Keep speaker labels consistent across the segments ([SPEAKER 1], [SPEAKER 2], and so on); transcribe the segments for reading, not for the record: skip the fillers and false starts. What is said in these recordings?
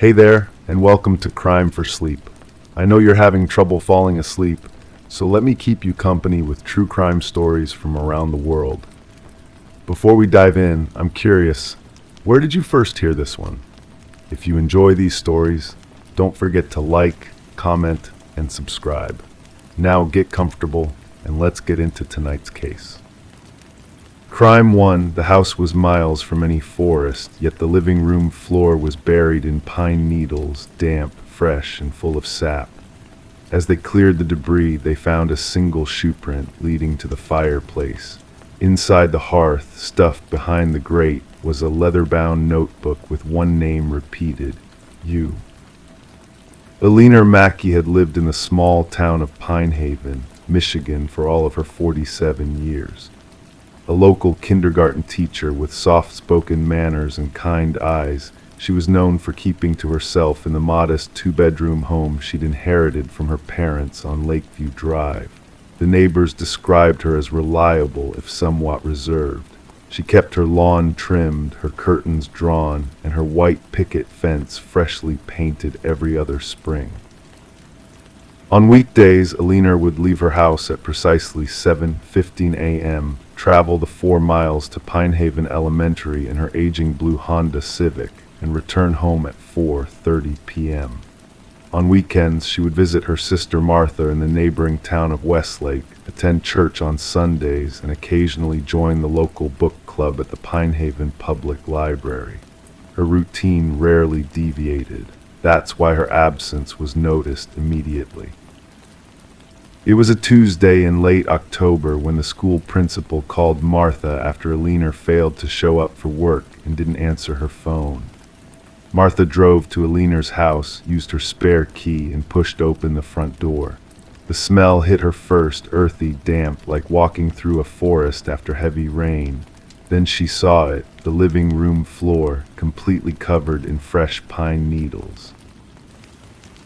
[SPEAKER 1] Hey there, and welcome to Crime for Sleep. I know you're having trouble falling asleep, so let me keep you company with true crime stories from around the world. Before we dive in, I'm curious, where did you first hear this one? If you enjoy these stories, don't forget to like, comment, and subscribe. Now get comfortable, and let's get into tonight's case. Crime 1. The house was miles from any forest, yet the living room floor was buried in pine needles, damp, fresh, and full of sap. As they cleared the debris, they found a single shoe print leading to the fireplace. Inside the hearth, stuffed behind the grate, was a leather-bound notebook with one name repeated, U. Alina Mackey had lived in the small town of Pine Haven, Michigan for all of her 47 years. A local kindergarten teacher with soft-spoken manners and kind eyes, she was known for keeping to herself in the modest two-bedroom home she'd inherited from her parents on Lakeview Drive. The neighbors described her as reliable, if somewhat reserved. She kept her lawn trimmed, her curtains drawn, and her white picket fence freshly painted every other spring. On weekdays, Alina would leave her house at precisely 7:15 a.m., travel the 4 miles to Pine Haven Elementary in her aging blue Honda Civic, and return home at 4:30 p.m. On weekends, she would visit her sister Martha in the neighboring town of Westlake, attend church on Sundays, and occasionally join the local book club at the Pine Haven Public Library. Her routine rarely deviated. That's why her absence was noticed immediately. It was a Tuesday in late October when the school principal called Martha after Alina failed to show up for work and didn't answer her phone. Martha drove to Alina's house, used her spare key, and pushed open the front door. The smell hit her first, earthy, damp, like walking through a forest after heavy rain. Then she saw it, the living room floor, completely covered in fresh pine needles.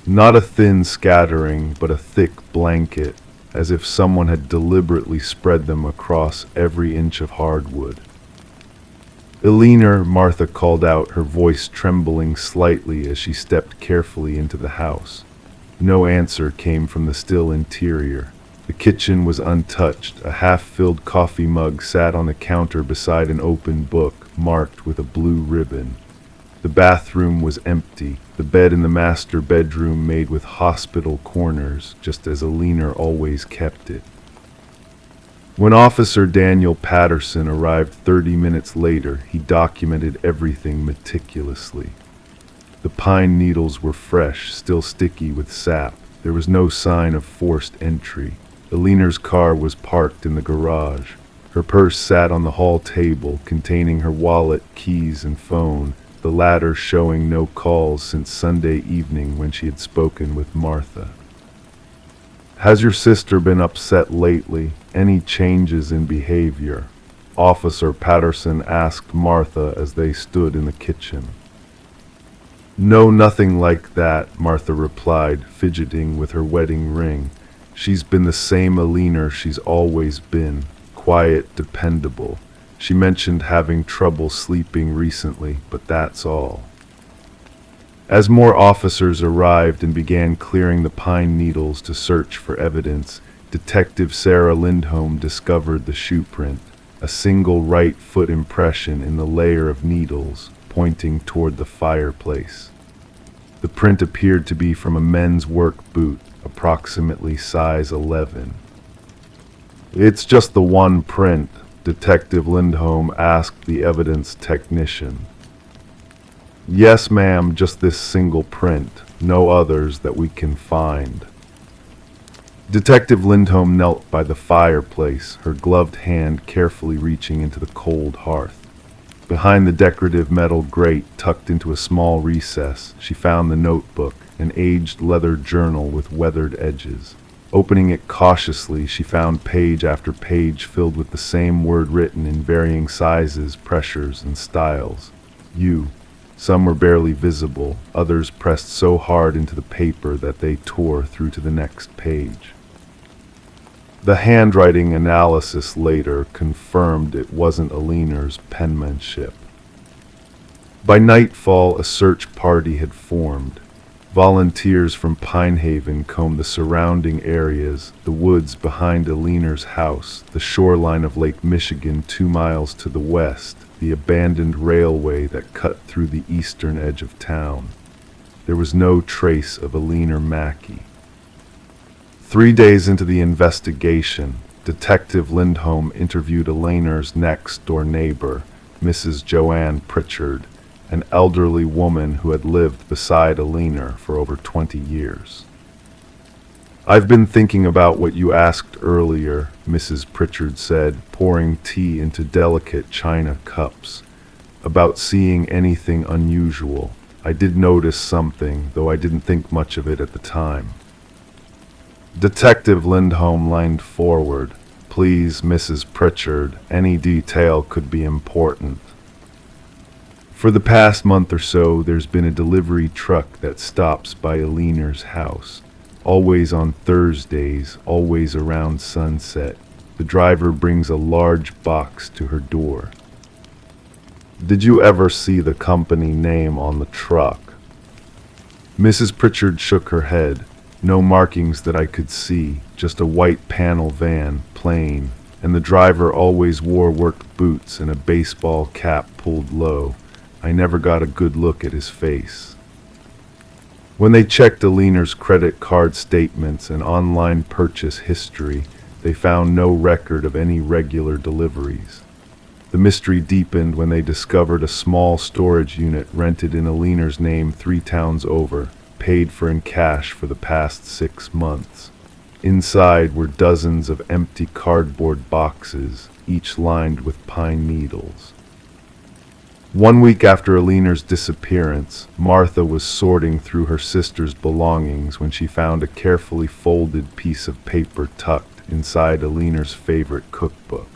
[SPEAKER 1] Not a thin scattering, but a thick blanket, as if someone had deliberately spread them across every inch of hardwood. Alina, Martha called out, her voice trembling slightly as she stepped carefully into the house. No answer came from the still interior. The kitchen was untouched. A half-filled coffee mug sat on the counter beside an open book, marked with a blue ribbon. The bathroom was empty, the bed in the master bedroom made with hospital corners, just as Alina always kept it. When Officer Daniel Patterson arrived 30 minutes later, he documented everything meticulously. The pine needles were fresh, still sticky with sap. There was no sign of forced entry. Alina's car was parked in the garage. Her purse sat on the hall table, containing her wallet, keys, and phone, the latter showing no calls since Sunday evening when she had spoken with Martha. "Has your sister been upset lately? Any changes in behavior?" Officer Patterson asked Martha as they stood in the kitchen. "No, nothing like that," Martha replied, fidgeting with her wedding ring. "She's been the same Alina she's always been, quiet, dependable. She mentioned having trouble sleeping recently, but that's all." As more officers arrived and began clearing the pine needles to search for evidence, Detective Sarah Lindholm discovered the shoe print, a single right foot impression in the layer of needles, pointing toward the fireplace. The print appeared to be from a men's work boot, approximately size 11. "It's just the one print," Detective Lindholm asked the evidence technician. "Yes, ma'am, just this single print, no others that we can find." Detective Lindholm knelt by the fireplace, her gloved hand carefully reaching into the cold hearth. Behind the decorative metal grate, tucked into a small recess, she found the notebook, an aged leather journal with weathered edges. Opening it cautiously, she found page after page filled with the same word written in varying sizes, pressures, and styles. "You." Some were barely visible, others pressed so hard into the paper that they tore through to the next page. The handwriting analysis later confirmed it wasn't Alina's penmanship. By nightfall, a search party had formed. Volunteers from Pinehaven combed the surrounding areas, the woods behind Aliner's house, the shoreline of Lake Michigan 2 miles to the west, the abandoned railway that cut through the eastern edge of town. There was no trace of Aliner Mackey. 3 days into the investigation, Detective Lindholm interviewed Aliner's next-door neighbor, Mrs. Joanne Pritchard, an elderly woman who had lived beside Aliner for over 20 years. "I've been thinking about what you asked earlier," Mrs. Pritchard said, pouring tea into delicate china cups. "About seeing anything unusual. I did notice something, though I didn't think much of it at the time." Detective Lindholm leaned forward. "Please, Mrs. Pritchard, any detail could be important." "For the past month or so, there's been a delivery truck that stops by Aliner's house. Always on Thursdays, always around sunset. The driver brings a large box to her door." "Did you ever see the company name on the truck?" Mrs. Pritchard shook her head. "No markings that I could see, just a white panel van, plain, and the driver always wore work boots and a baseball cap pulled low. I never got a good look at his face." When they checked Aliner's credit card statements and online purchase history, they found no record of any regular deliveries. The mystery deepened when they discovered a small storage unit rented in Aliner's name 3 towns over, paid for in cash for the past 6 months. Inside were dozens of empty cardboard boxes, each lined with pine needles. 1 week after Aliner's disappearance, Martha was sorting through her sister's belongings when she found a carefully folded piece of paper tucked inside Aliner's favorite cookbook.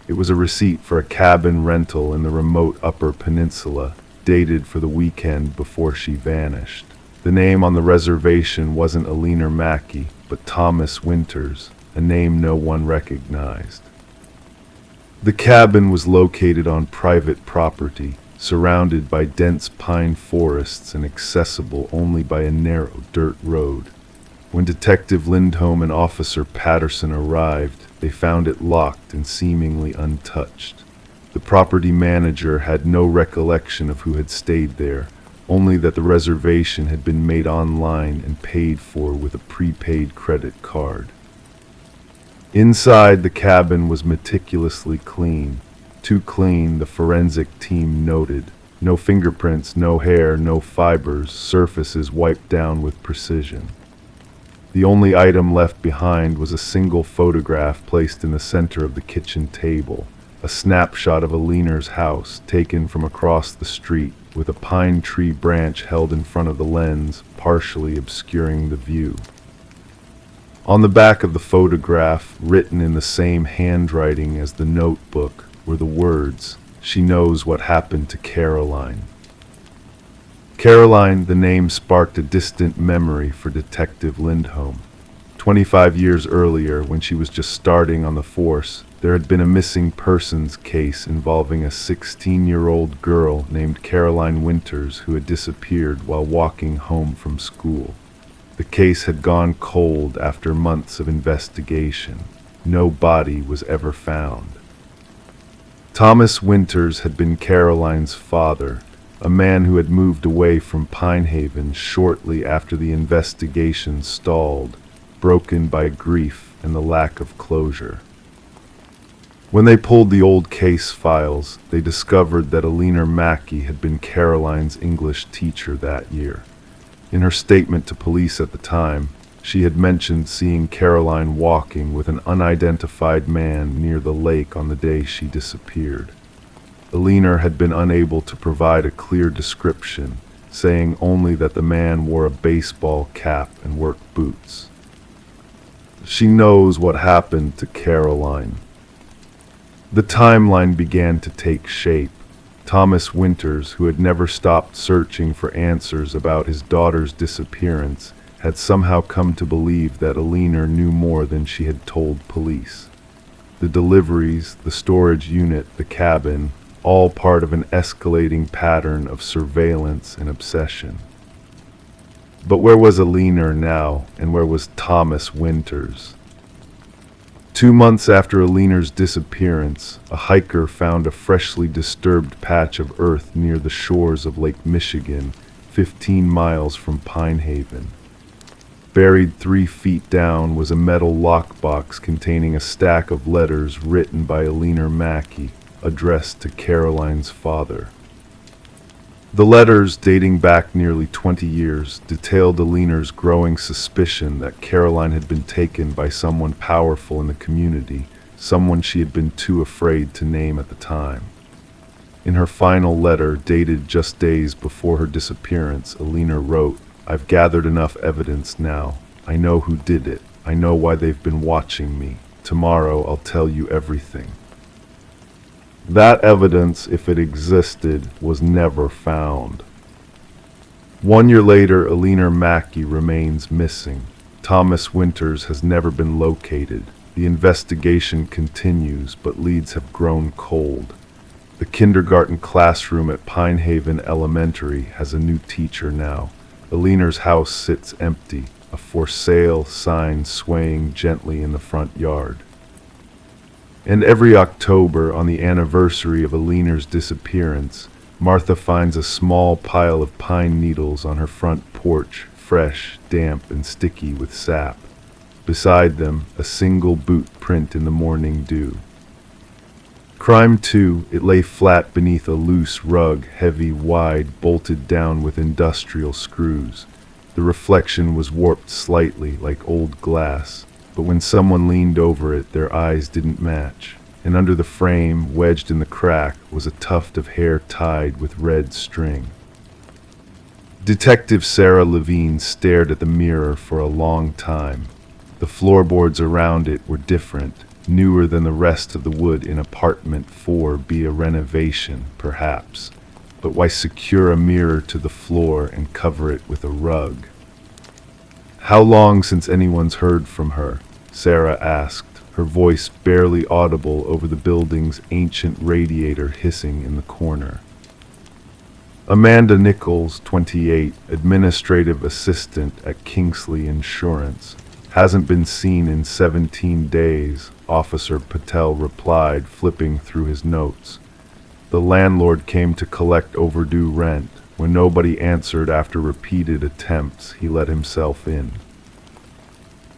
[SPEAKER 1] It was a receipt for a cabin rental in the remote Upper Peninsula, dated for the weekend before she vanished. The name on the reservation wasn't Aliner Mackey, but Thomas Winters, a name no one recognized. The cabin was located on private property, surrounded by dense pine forests and accessible only by a narrow dirt road. When Detective Lindholm and Officer Patterson arrived, they found it locked and seemingly untouched. The property manager had no recollection of who had stayed there, only that the reservation had been made online and paid for with a prepaid credit card. Inside, the cabin was meticulously clean. Too clean, the forensic team noted. No fingerprints, no hair, no fibers, surfaces wiped down with precision. The only item left behind was a single photograph placed in the center of the kitchen table, a snapshot of Aliner's house taken from across the street, with a pine tree branch held in front of the lens, partially obscuring the view. On the back of the photograph, written in the same handwriting as the notebook, were the words, "She knows what happened to Caroline." Caroline, the name sparked a distant memory for Detective Lindholm. 25 years earlier, when she was just starting on the force, there had been a missing persons case involving a 16-year-old girl named Caroline Winters who had disappeared while walking home from school. The case had gone cold after months of investigation. No body was ever found. Thomas Winters had been Caroline's father, a man who had moved away from Pinehaven shortly after the investigation stalled, broken by grief and the lack of closure. When they pulled the old case files, they discovered that Aliner Mackey had been Caroline's English teacher that year. In her statement to police at the time, she had mentioned seeing Caroline walking with an unidentified man near the lake on the day she disappeared. Aliner had been unable to provide a clear description, saying only that the man wore a baseball cap and work boots. She knows what happened to Caroline. The timeline began to take shape. Thomas Winters, who had never stopped searching for answers about his daughter's disappearance, had somehow come to believe that Aliner knew more than she had told police. The deliveries, the storage unit, the cabin, all part of an escalating pattern of surveillance and obsession. But where was Alina now, and where was Thomas Winters? 2 months after Alina's disappearance, a hiker found a freshly disturbed patch of earth near the shores of Lake Michigan, 15 miles from Pine Haven. Buried 3 feet down was a metal lockbox containing a stack of letters written by Alina Mackey, addressed to Caroline's father. The letters, dating back nearly 20 years, detailed Alina's growing suspicion that Caroline had been taken by someone powerful in the community, someone she had been too afraid to name at the time. In her final letter, dated just days before her disappearance, Alina wrote, "I've gathered enough evidence now. I know who did it. I know why they've been watching me. Tomorrow I'll tell you everything." That evidence, if it existed, was never found. 1 year later, Alina Mackey remains missing. Thomas Winters has never been located. The investigation continues, but leads have grown cold. The kindergarten classroom at Pine Haven Elementary has a new teacher now. Alina's house sits empty, a for sale sign swaying gently in the front yard. And every October, on the anniversary of Alina's disappearance, Martha finds a small pile of pine needles on her front porch, fresh, damp, and sticky with sap. Beside them, a single boot print in the morning dew. Crime 2, it lay flat beneath a loose rug, heavy, wide, bolted down with industrial screws. The reflection was warped slightly, like old glass. But when someone leaned over it, their eyes didn't match, and under the frame, wedged in the crack, was a tuft of hair tied with red string. Detective Sarah Levine stared at the mirror for a long time. The floorboards around it were different, newer than the rest of the wood in apartment 4B, a renovation, perhaps. But why secure a mirror to the floor and cover it with a rug? "How long since anyone's heard from her?" Sarah asked, her voice barely audible over the building's ancient radiator hissing in the corner. Amanda Nichols, 28, administrative assistant at Kingsley Insurance. "Hasn't been seen in 17 days, Officer Patel replied, flipping through his notes. The landlord came to collect overdue rent. When nobody answered after repeated attempts, he let himself in.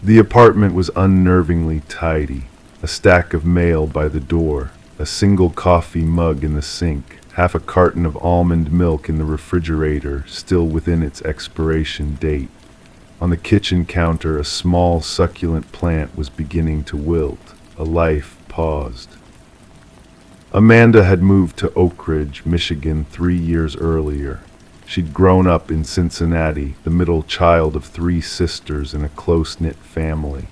[SPEAKER 1] The apartment was unnervingly tidy. A stack of mail by the door, a single coffee mug in the sink, half a carton of almond milk in the refrigerator, still within its expiration date. On the kitchen counter, a small succulent plant was beginning to wilt. A life paused. Amanda had moved to Oak Ridge, Michigan 3 years earlier. She'd grown up in Cincinnati, the middle child of 3 sisters in a close-knit family.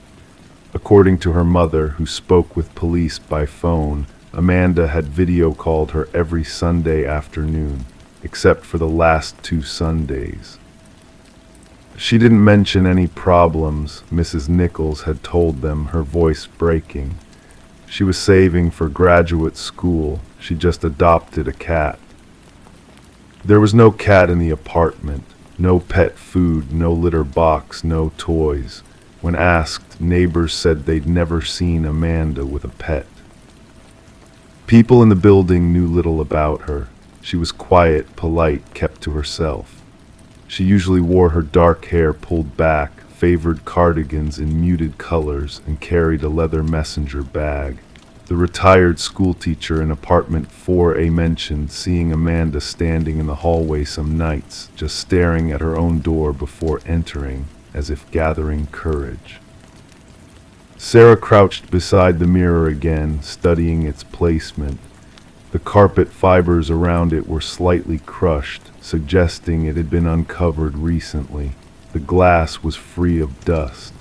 [SPEAKER 1] According to her mother, who spoke with police by phone, Amanda had video called her every Sunday afternoon, except for the last 2 Sundays. She didn't mention any problems, Mrs. Nichols had told them, her voice breaking. She was saving for graduate school. She just adopted a cat. There was no cat in the apartment, no pet food, no litter box, no toys. When asked, neighbors said they'd never seen Amanda with a pet. People in the building knew little about her. She was quiet, polite, kept to herself. She usually wore her dark hair pulled back, favored cardigans in muted colors, and carried a leather messenger bag. The retired schoolteacher in apartment 4A mentioned seeing Amanda standing in the hallway some nights, just staring at her own door before entering, as if gathering courage. Sarah crouched beside the mirror again, studying its placement. The carpet fibers around it were slightly crushed, suggesting it had been uncovered recently. The glass was free of dust.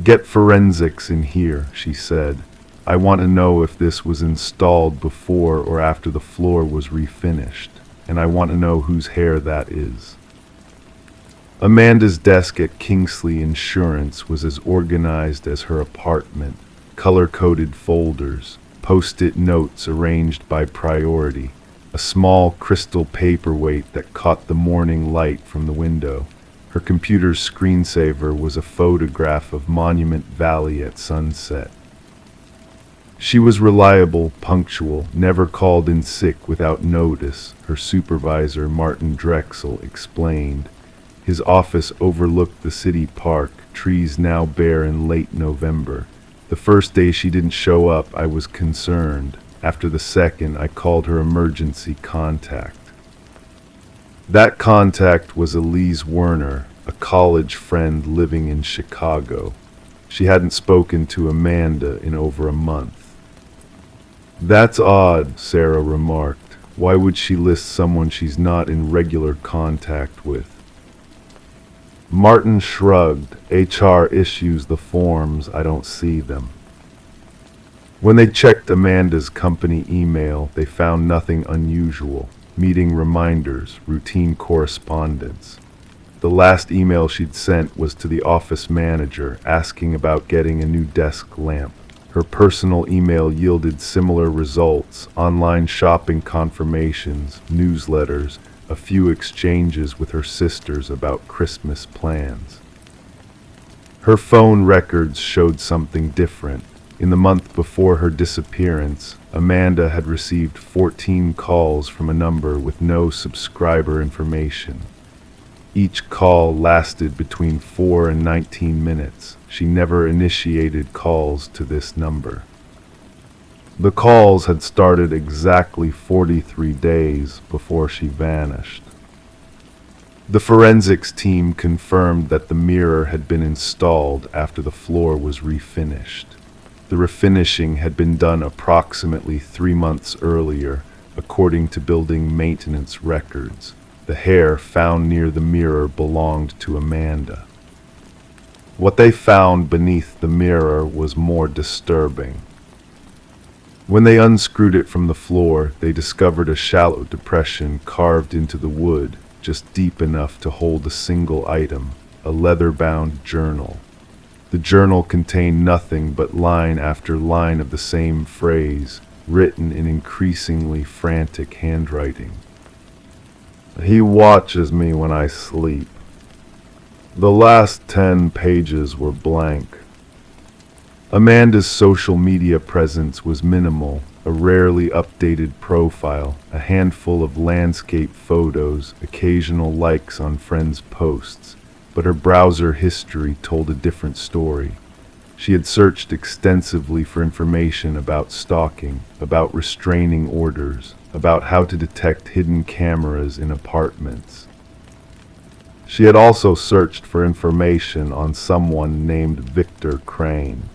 [SPEAKER 1] "Get forensics in here," she said. "I want to know if this was installed before or after the floor was refinished, and I want to know whose hair that is." Amanda's desk at Kingsley Insurance was as organized as her apartment, color-coded folders, post-it notes arranged by priority, a small crystal paperweight that caught the morning light from the window. Her computer's screensaver was a photograph of Monument Valley at sunset. She was reliable, punctual, never called in sick without notice, her supervisor, Martin Drexel, explained. His office overlooked the city park, trees now bare in late November. The first day she didn't show up, I was concerned. After the second, I called her emergency contact. That contact was Elise Werner, a college friend living in Chicago. She hadn't spoken to Amanda in over a month. "That's odd," Sarah remarked. "Why would she list someone she's not in regular contact with?" Martin shrugged. "HR issues the forms, I don't see them." When they checked Amanda's company email, they found nothing unusual. Meeting reminders, routine correspondence. The last email she'd sent was to the office manager, asking about getting a new desk lamp. Her personal email yielded similar results: online shopping confirmations, newsletters, a few exchanges with her sisters about Christmas plans. Her phone records showed something different. In the month before her disappearance, Amanda had received 14 calls from a number with no subscriber information. Each call lasted between 4 and 19 minutes. She never initiated calls to this number. The calls had started exactly 43 days before she vanished. The forensics team confirmed that the mirror had been installed after the floor was refinished. The refinishing had been done approximately 3 months earlier, according to building maintenance records. The hair found near the mirror belonged to Amanda. What they found beneath the mirror was more disturbing. When they unscrewed it from the floor, they discovered a shallow depression carved into the wood, just deep enough to hold a single item, a leather-bound journal. The journal contained nothing but line after line of the same phrase, written in increasingly frantic handwriting. "He watches me when I sleep." The last 10 pages were blank. Amanda's social media presence was minimal, a rarely updated profile, a handful of landscape photos, occasional likes on friends' posts, but her browser history told a different story. She had searched extensively for information about stalking, about restraining orders, about how to detect hidden cameras in apartments. She had also searched for information on someone named Victor Crane.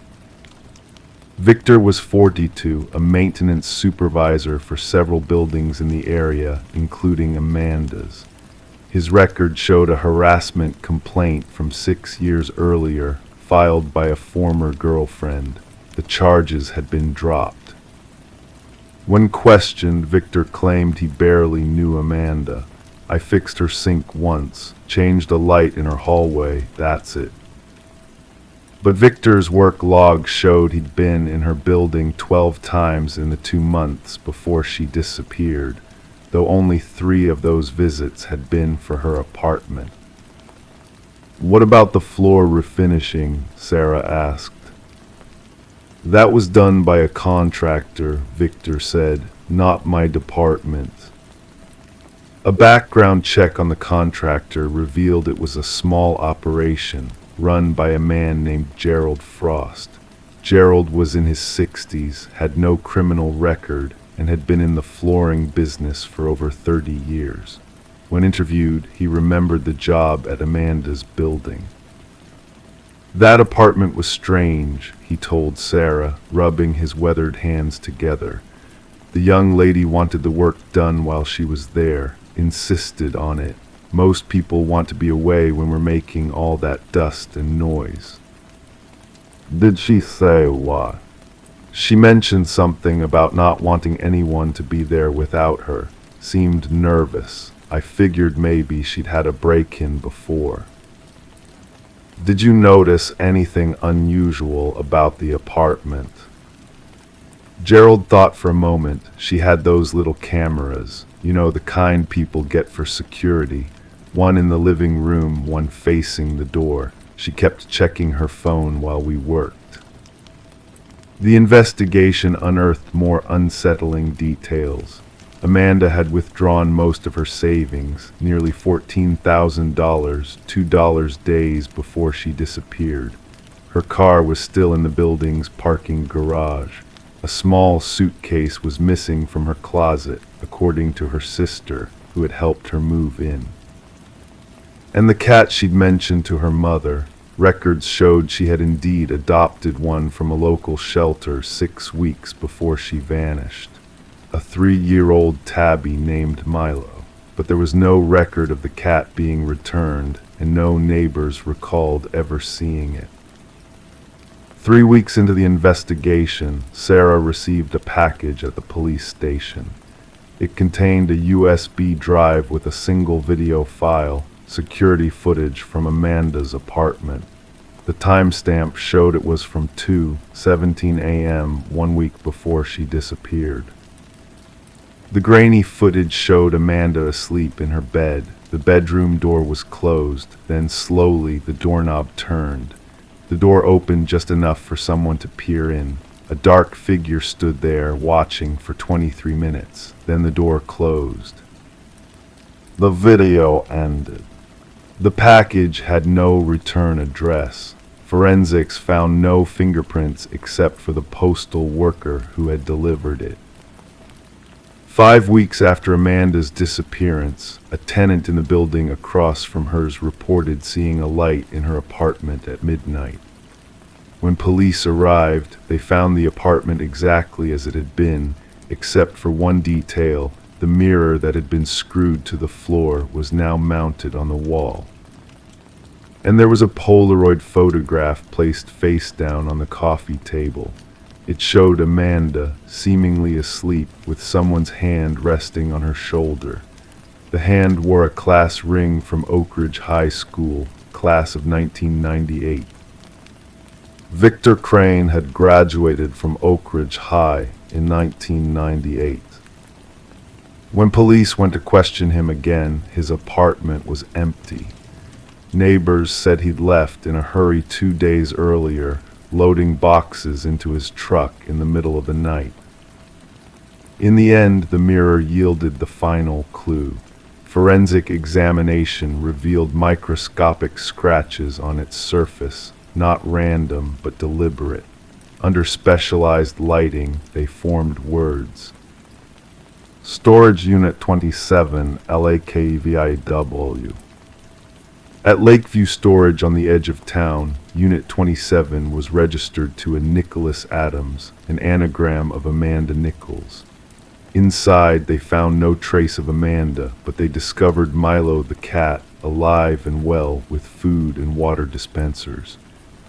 [SPEAKER 1] Victor was 42, a maintenance supervisor for several buildings in the area, including Amanda's. His record showed a harassment complaint from 6 years earlier, filed by a former girlfriend. The charges had been dropped. When questioned, Victor claimed he barely knew Amanda. "I fixed her sink once, changed a light in her hallway, that's it." But Victor's work log showed he'd been in her building 12 times in the 2 months before she disappeared, though only 3 of those visits had been for her apartment. "What about the floor refinishing?" Sarah asked. "That was done by a contractor," Victor said, "not my department." A background check on the contractor revealed it was a small operation run by a man named Gerald Frost. Gerald was in his 60s, had no criminal record, and had been in the flooring business for over 30 years. When interviewed, he remembered the job at Amanda's building. "That apartment was strange," he told Sarah, rubbing his weathered hands together. "The young lady wanted the work done while she was there, insisted on it. Most people want to be away when we're making all that dust and noise." "Did she say what?" "She mentioned something about not wanting anyone to be there without her. Seemed nervous. I figured maybe she'd had a break-in before." "Did you notice anything unusual about the apartment?" Gerald thought for a moment. She had those little cameras, the kind people get for security. One in the living room, one facing the door. She kept checking her phone while we worked. The investigation unearthed more unsettling details. Amanda had withdrawn most of her savings, nearly $14,000, $2 days before she disappeared. Her car was still in the building's parking garage. A small suitcase was missing from her closet, according to her sister, who had helped her move in. And the cat she'd mentioned to her mother, records showed she had indeed adopted one from a local shelter 6 weeks before she vanished. A 3-year-old tabby named Milo, but there was no record of the cat being returned, and no neighbors recalled ever seeing it. 3 weeks into the investigation, Sarah received a package at the police station. It contained a USB drive with a single video file, security footage from Amanda's apartment. The timestamp showed it was from 2:17 a.m. 1 week before she disappeared. The grainy footage showed Amanda asleep in her bed. The bedroom door was closed, then slowly the doorknob turned. The door opened just enough for someone to peer in. A dark figure stood there, watching for 23 minutes. Then the door closed. The video ended. The package had no return address. Forensics found no fingerprints except for the postal worker who had delivered it. 5 weeks after Amanda's disappearance, a tenant in the building across from hers reported seeing a light in her apartment at midnight. When police arrived, they found the apartment exactly as it had been, except for one detail. The mirror that had been screwed to the floor was now mounted on the wall. And there was a Polaroid photograph placed face down on the coffee table. It showed Amanda, seemingly asleep, with someone's hand resting on her shoulder. The hand wore a class ring from Oak Ridge High School, class of 1998. Victor Crane had graduated from Oak Ridge High in 1998. When police went to question him again, his apartment was empty. Neighbors said he'd left in a hurry 2 days earlier, loading boxes into his truck in the middle of the night. In the end, the mirror yielded the final clue. Forensic examination revealed microscopic scratches on its surface, not random but deliberate. Under specialized lighting, they formed words. Storage Unit 27, LAKVIW. At Lakeview Storage on the edge of town, Unit 27 was registered to a Nicholas Adams, an anagram of Amanda Nichols. Inside, they found no trace of Amanda, but they discovered Milo the cat, alive and well, with food and water dispensers.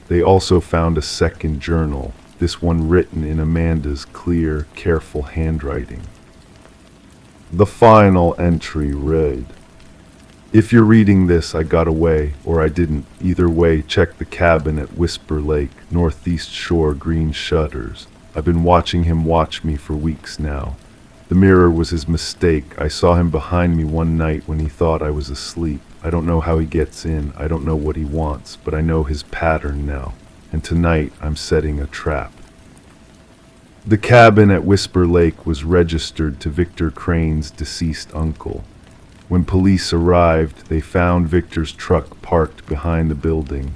[SPEAKER 1] They also found a second journal, this one written in Amanda's clear, careful handwriting. The final entry read, "If you're reading this, I got away, or I didn't. Either way, check the cabin at Whisper Lake, Northeast Shore, green shutters. I've been watching him watch me for weeks now. The mirror was his mistake. I saw him behind me one night when he thought I was asleep. I don't know how he gets in. I don't know what he wants, but I know his pattern now. And tonight, I'm setting a trap." The cabin at Whisper Lake was registered to Victor Crane's deceased uncle. When police arrived, they found Victor's truck parked behind the building.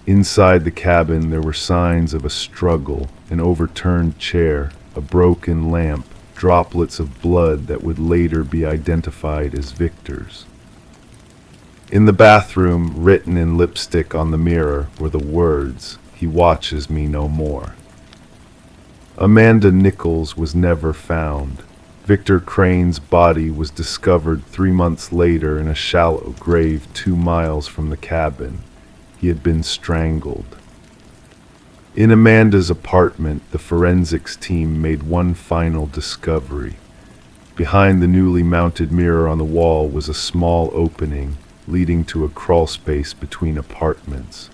[SPEAKER 1] Inside the cabin, there were signs of a struggle, an overturned chair, a broken lamp, droplets of blood that would later be identified as Victor's. In the bathroom, written in lipstick on the mirror, were the words, "He watches me no more." Amanda Nichols was never found. Victor Crane's body was discovered 3 months later in a shallow grave 2 miles from the cabin. He had been strangled. In Amanda's apartment, the forensics team made one final discovery. Behind the newly mounted mirror on the wall was a small opening leading to a crawl space between apartments.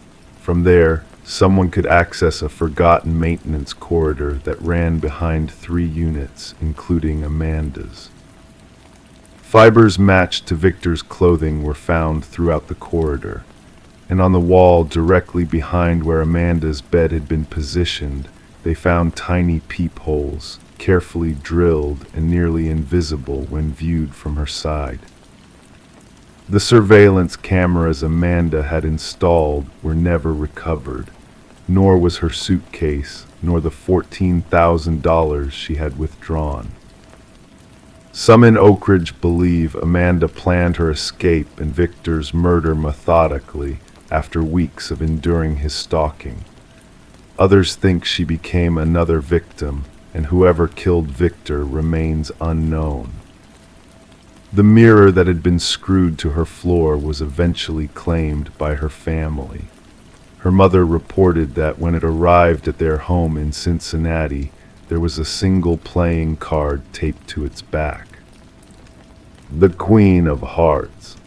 [SPEAKER 1] From there, someone could access a forgotten maintenance corridor that ran behind 3 units, including Amanda's. Fibers matched to Victor's clothing were found throughout the corridor, and on the wall directly behind where Amanda's bed had been positioned, they found tiny peepholes, carefully drilled and nearly invisible when viewed from her side. The surveillance cameras Amanda had installed were never recovered, nor was her suitcase, nor the $14,000 she had withdrawn. Some in Oak Ridge believe Amanda planned her escape and Victor's murder methodically after weeks of enduring his stalking. Others think she became another victim, and whoever killed Victor remains unknown. The mirror that had been screwed to her floor was eventually claimed by her family. Her mother reported that when it arrived at their home in Cincinnati, there was a single playing card taped to its back. The Queen of Hearts.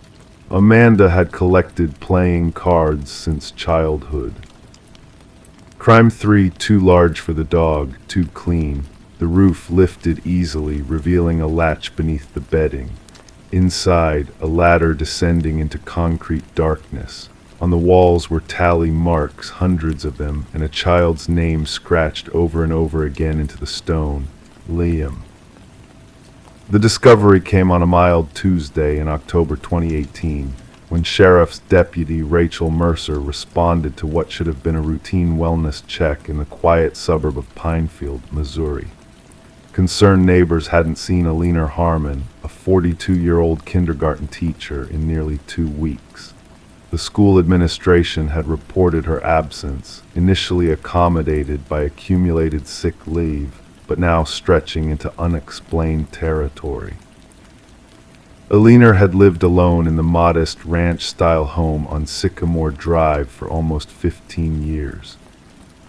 [SPEAKER 1] Amanda had collected playing cards since childhood. Crime 3, too large for the dog, too clean. The roof lifted easily, revealing a latch beneath the bedding. Inside, a ladder descending into concrete darkness. On the walls were tally marks, hundreds of them, and a child's name scratched over and over again into the stone. Liam. The discovery came on a mild Tuesday in October 2018, when Sheriff's Deputy Rachel Mercer responded to what should have been a routine wellness check in the quiet suburb of Pinefield, Missouri. Concerned neighbors hadn't seen Alina Harmon, a 42-year-old kindergarten teacher, in nearly 2 weeks. The school administration had reported her absence, initially accommodated by accumulated sick leave, but now stretching into unexplained territory. Alina had lived alone in the modest ranch-style home on Sycamore Drive for almost 15 years.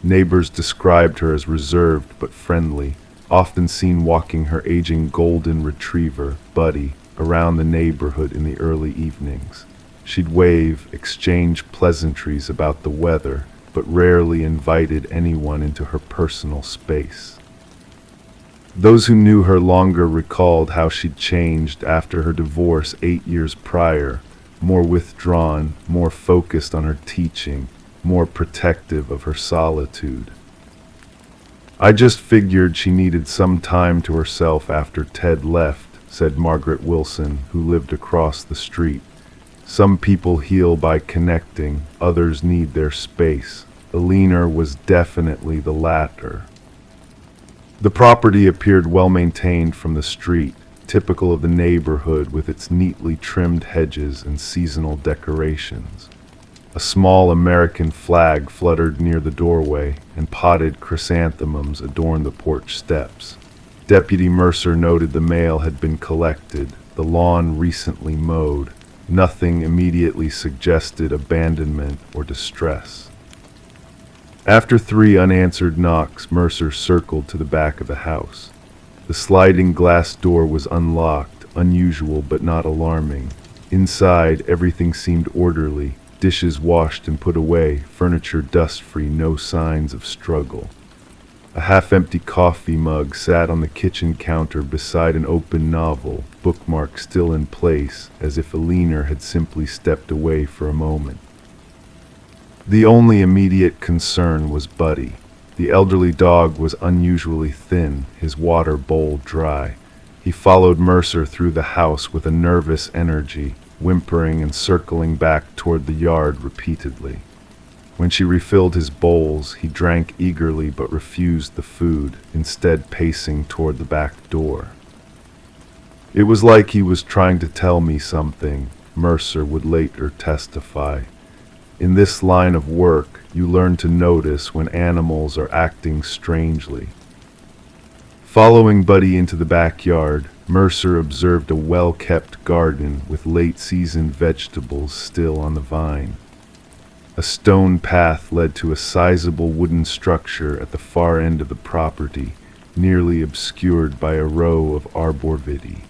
[SPEAKER 1] Neighbors described her as reserved but friendly, often seen walking her aging golden retriever, Buddy, around the neighborhood in the early evenings. She'd wave, exchange pleasantries about the weather, but rarely invited anyone into her personal space. Those who knew her longer recalled how she'd changed after her divorce 8 years prior, more withdrawn, more focused on her teaching, more protective of her solitude. "I just figured she needed some time to herself after Ted left," said Margaret Wilson, who lived across the street. "Some people heal by connecting, others need their space. Alina was definitely the latter." The property appeared well maintained from the street, typical of the neighborhood with its neatly trimmed hedges and seasonal decorations. A small American flag fluttered near the doorway, and potted chrysanthemums adorned the porch steps. Deputy Mercer noted the mail had been collected, the lawn recently mowed. Nothing immediately suggested abandonment or distress. After 3 unanswered knocks, Mercer circled to the back of the house. The sliding glass door was unlocked, unusual but not alarming. Inside, everything seemed orderly. Dishes washed and put away, furniture dust-free, no signs of struggle. A half-empty coffee mug sat on the kitchen counter beside an open novel, bookmark still in place, as if Alina had simply stepped away for a moment. The only immediate concern was Buddy. The elderly dog was unusually thin, his water bowl dry. He followed Mercer through the house with a nervous energy, whimpering and circling back toward the yard repeatedly. When she refilled his bowls, he drank eagerly but refused the food, instead pacing toward the back door. "It was like he was trying to tell me something," Mercer would later testify. "In this line of work, you learn to notice when animals are acting strangely." Following Buddy into the backyard, Mercer observed a well-kept garden with late-season vegetables still on the vine. A stone path led to a sizable wooden structure at the far end of the property, nearly obscured by a row of arborvitae.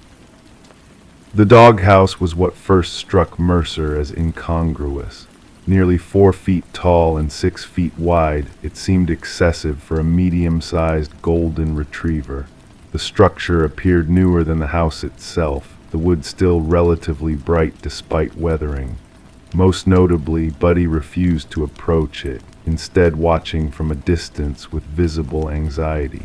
[SPEAKER 1] The doghouse was what first struck Mercer as incongruous. Nearly 4 feet tall and 6 feet wide, it seemed excessive for a medium-sized golden retriever. The structure appeared newer than the house itself, the wood still relatively bright despite weathering. Most notably, Buddy refused to approach it, instead watching from a distance with visible anxiety.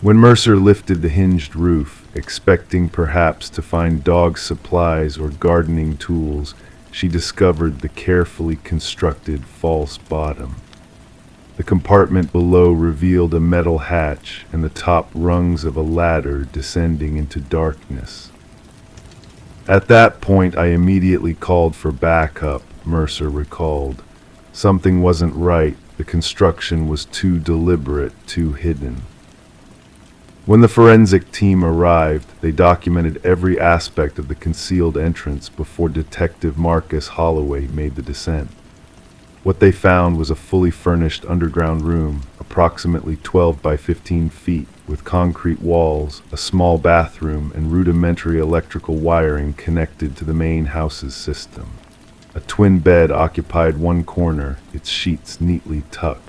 [SPEAKER 1] When Mercer lifted the hinged roof, expecting perhaps to find dog supplies or gardening tools, she discovered the carefully constructed false bottom. The compartment below revealed a metal hatch and the top rungs of a ladder descending into darkness. At that point, I immediately called for backup, Mercer recalled. Something wasn't right. The construction was too deliberate, too hidden. When the forensic team arrived, they documented every aspect of the concealed entrance before Detective Marcus Holloway made the descent. What they found was a fully furnished underground room, approximately 12 by 15 feet, with concrete walls, a small bathroom, and rudimentary electrical wiring connected to the main house's system. A twin bed occupied one corner, its sheets neatly tucked.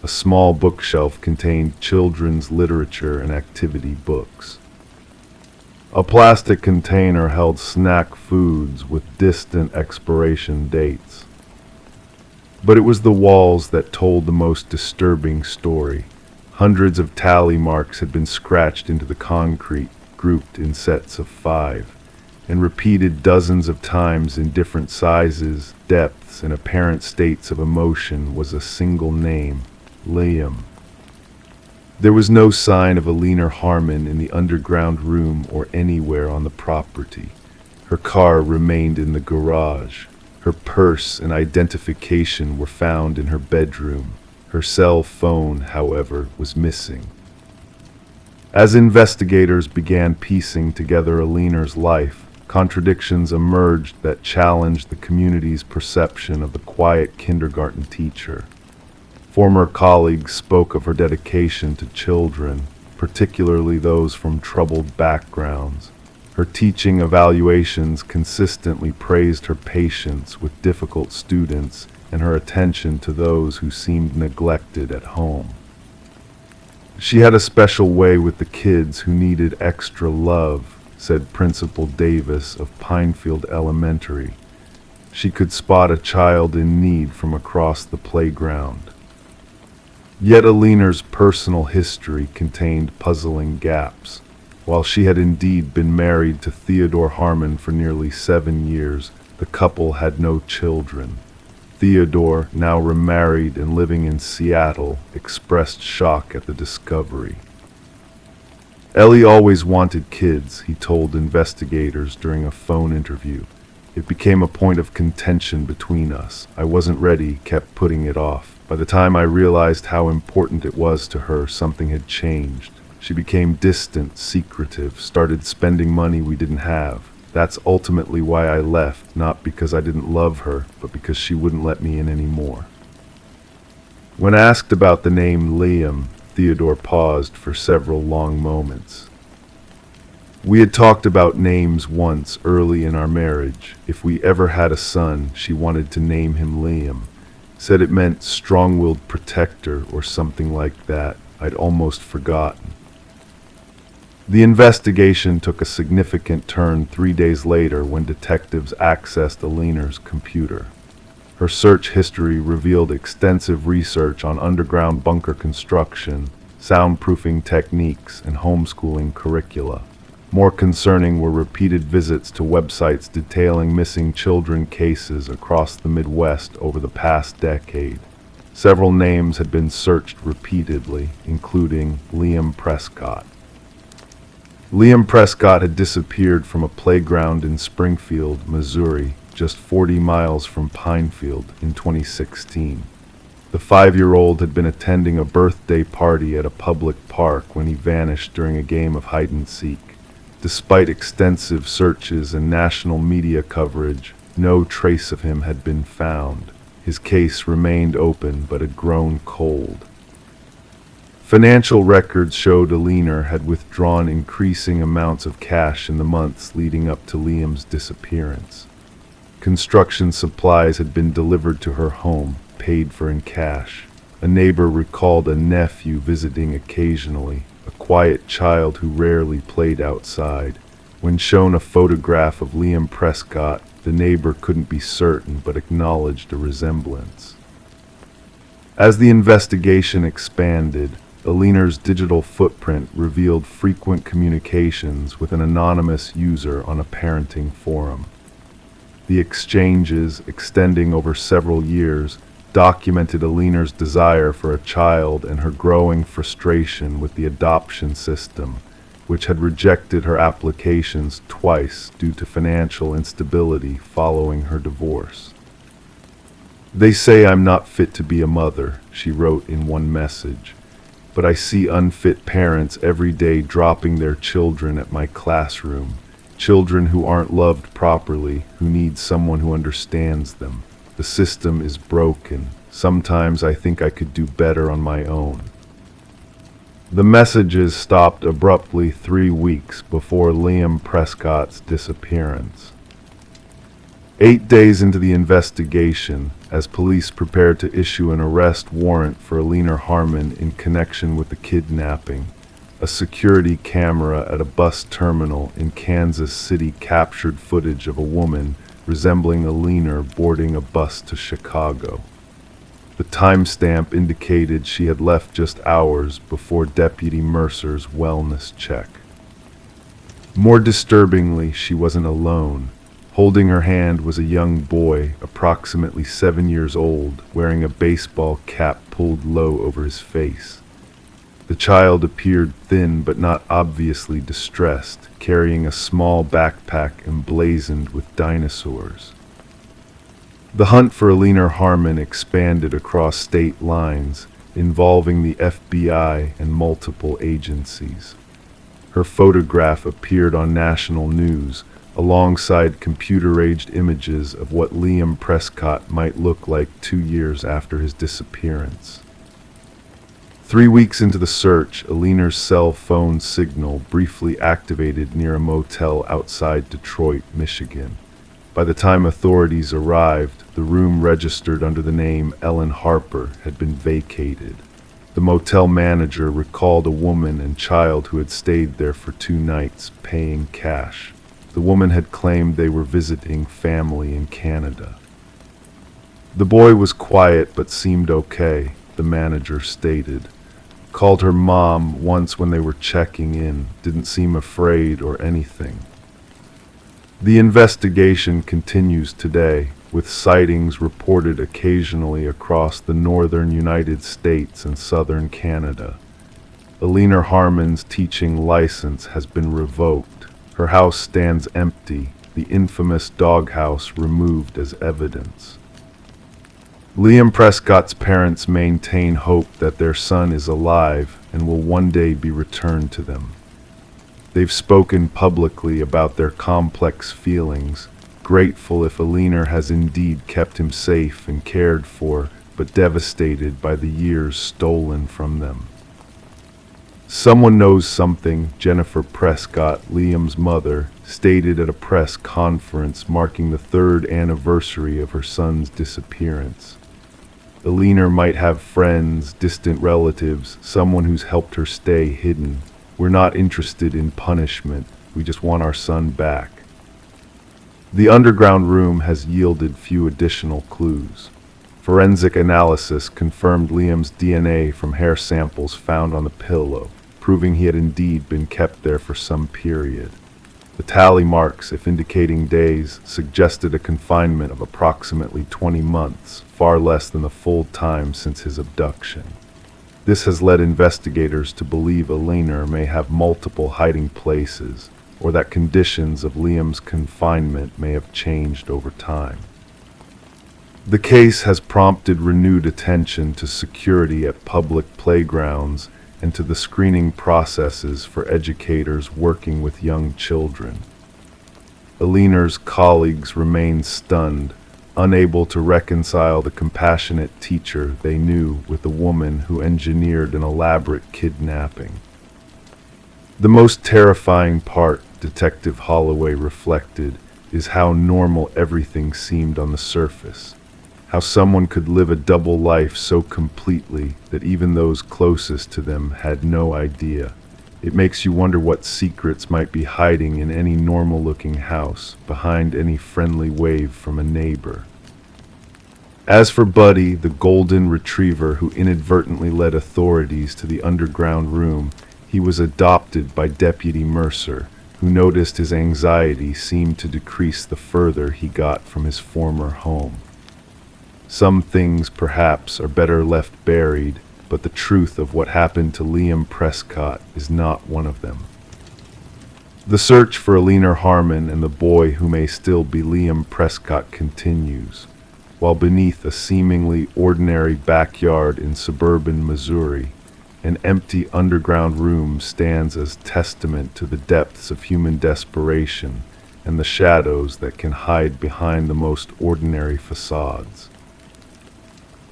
[SPEAKER 1] A small bookshelf contained children's literature and activity books. A plastic container held snack foods with distant expiration dates. But it was the walls that told the most disturbing story. Hundreds of tally marks had been scratched into the concrete, grouped in sets of 5, and repeated dozens of times in different sizes, depths, and apparent states of emotion was a single name: Liam. There was no sign of Alina Harmon in the underground room or anywhere on the property. Her car remained in the garage. Her purse and identification were found in her bedroom. Her cell phone, however, was missing. As investigators began piecing together Alina's life, contradictions emerged that challenged the community's perception of the quiet kindergarten teacher. Former colleagues spoke of her dedication to children, particularly those from troubled backgrounds. Her teaching evaluations consistently praised her patience with difficult students and her attention to those who seemed neglected at home. She had a special way with the kids who needed extra love, said Principal Davis of Pinefield Elementary. She could spot a child in need from across the playground. Yet Alina's personal history contained puzzling gaps. While she had indeed been married to Theodore Harmon for nearly 7 years, the couple had no children. Theodore, now remarried and living in Seattle, expressed shock at the discovery. Ellie always wanted kids, he told investigators during a phone interview. It became a point of contention between us. I wasn't ready, kept putting it off. By the time I realized how important it was to her, something had changed. She became distant, secretive, started spending money we didn't have. That's ultimately why I left, not because I didn't love her, but because she wouldn't let me in anymore. When asked about the name Liam, Theodore paused for several long moments. We had talked about names once early in our marriage. If we ever had a son, she wanted to name him Liam. Said it meant strong-willed protector or something like that. I'd almost forgotten. The investigation took a significant turn 3 days later when detectives accessed Alina's computer. Her search history revealed extensive research on underground bunker construction, soundproofing techniques, and homeschooling curricula. More concerning were repeated visits to websites detailing missing children cases across the Midwest over the past decade. Several names had been searched repeatedly, including Liam Prescott. Liam Prescott had disappeared from a playground in Springfield, Missouri, just 40 miles from Pinefield, in 2016. The 5-year-old had been attending a birthday party at a public park when he vanished during a game of hide-and-seek. Despite extensive searches and national media coverage, no trace of him had been found. His case remained open but had grown cold. Financial records showed Alina had withdrawn increasing amounts of cash in the months leading up to Liam's disappearance. Construction supplies had been delivered to her home, paid for in cash. A neighbor recalled a nephew visiting occasionally, a quiet child who rarely played outside. When shown a photograph of Liam Prescott, the neighbor couldn't be certain but acknowledged a resemblance. As the investigation expanded, Aliner's digital footprint revealed frequent communications with an anonymous user on a parenting forum. The exchanges, extending over several years, documented Aliner's desire for a child and her growing frustration with the adoption system, which had rejected her applications twice due to financial instability following her divorce. "They say I'm not fit to be a mother," she wrote in one message, "but I see unfit parents every day dropping their children at my classroom, children who aren't loved properly, who need someone who understands them. The system is broken. Sometimes I think I could do better on my own." The messages stopped abruptly 3 weeks before Liam Prescott's disappearance. 8 days into the investigation, as police prepared to issue an arrest warrant for Aliner Harmon in connection with the kidnapping, a security camera at a bus terminal in Kansas City captured footage of a woman resembling Aliner boarding a bus to Chicago. The timestamp indicated she had left just hours before Deputy Mercer's wellness check. More disturbingly, she wasn't alone. Holding her hand was a young boy, approximately 7 years old, wearing a baseball cap pulled low over his face. The child appeared thin but not obviously distressed, carrying a small backpack emblazoned with dinosaurs. The hunt for Aliner Harmon expanded across state lines, involving the FBI and multiple agencies. Her photograph appeared on national news, alongside computer-aged images of what Liam Prescott might look like 2 years after his disappearance. 3 weeks into the search, Aliner's cell phone signal briefly activated near a motel outside Detroit, Michigan. By the time authorities arrived, the room registered under the name Ellen Harper had been vacated. The motel manager recalled a woman and child who had stayed there for 2 nights, paying cash. The woman had claimed they were visiting family in Canada. "The boy was quiet but seemed okay," the manager stated. "Called her mom once when they were checking in, didn't seem afraid or anything." The investigation continues today, with sightings reported occasionally across the northern United States and southern Canada. Aliner Harmon's teaching license has been revoked. Her house stands empty, the infamous doghouse removed as evidence. Liam Prescott's parents maintain hope that their son is alive and will one day be returned to them. They've spoken publicly about their complex feelings, grateful if Aliner has indeed kept him safe and cared for, but devastated by the years stolen from them. "Someone knows something," Jennifer Prescott, Liam's mother, stated at a press conference marking the 3rd anniversary of her son's disappearance. "Aliner might have friends, distant relatives, someone who's helped her stay hidden. We're not interested in punishment. We just want our son back." The underground room has yielded few additional clues. Forensic analysis confirmed Liam's DNA from hair samples found on the pillow, proving he had indeed been kept there for some period. The tally marks, if indicating days, suggested a confinement of approximately 20 months, far less than the full time since his abduction. This has led investigators to believe Aliner may have multiple hiding places, or that conditions of Liam's confinement may have changed over time. The case has prompted renewed attention to security at public playgrounds and to the screening processes for educators working with young children. Aliner's colleagues remain stunned, unable to reconcile the compassionate teacher they knew with the woman who engineered an elaborate kidnapping. "The most terrifying part," Detective Holloway reflected, is how normal everything seemed on the surface. How someone could live a double life so completely that even those closest to them had no idea. It makes you wonder what secrets might be hiding in any normal-looking house, behind any friendly wave from a neighbor. As for Buddy, the golden retriever who inadvertently led authorities to the underground room, he was adopted by Deputy Mercer, who noticed his anxiety seemed to decrease the further he got from his former home. Some things, perhaps, are better left buried, but the truth of what happened to Liam Prescott is not one of them. The search for Alina Harmon and the boy who may still be Liam Prescott continues, while beneath a seemingly ordinary backyard in suburban Missouri, an empty underground room stands as testament to the depths of human desperation and the shadows that can hide behind the most ordinary facades.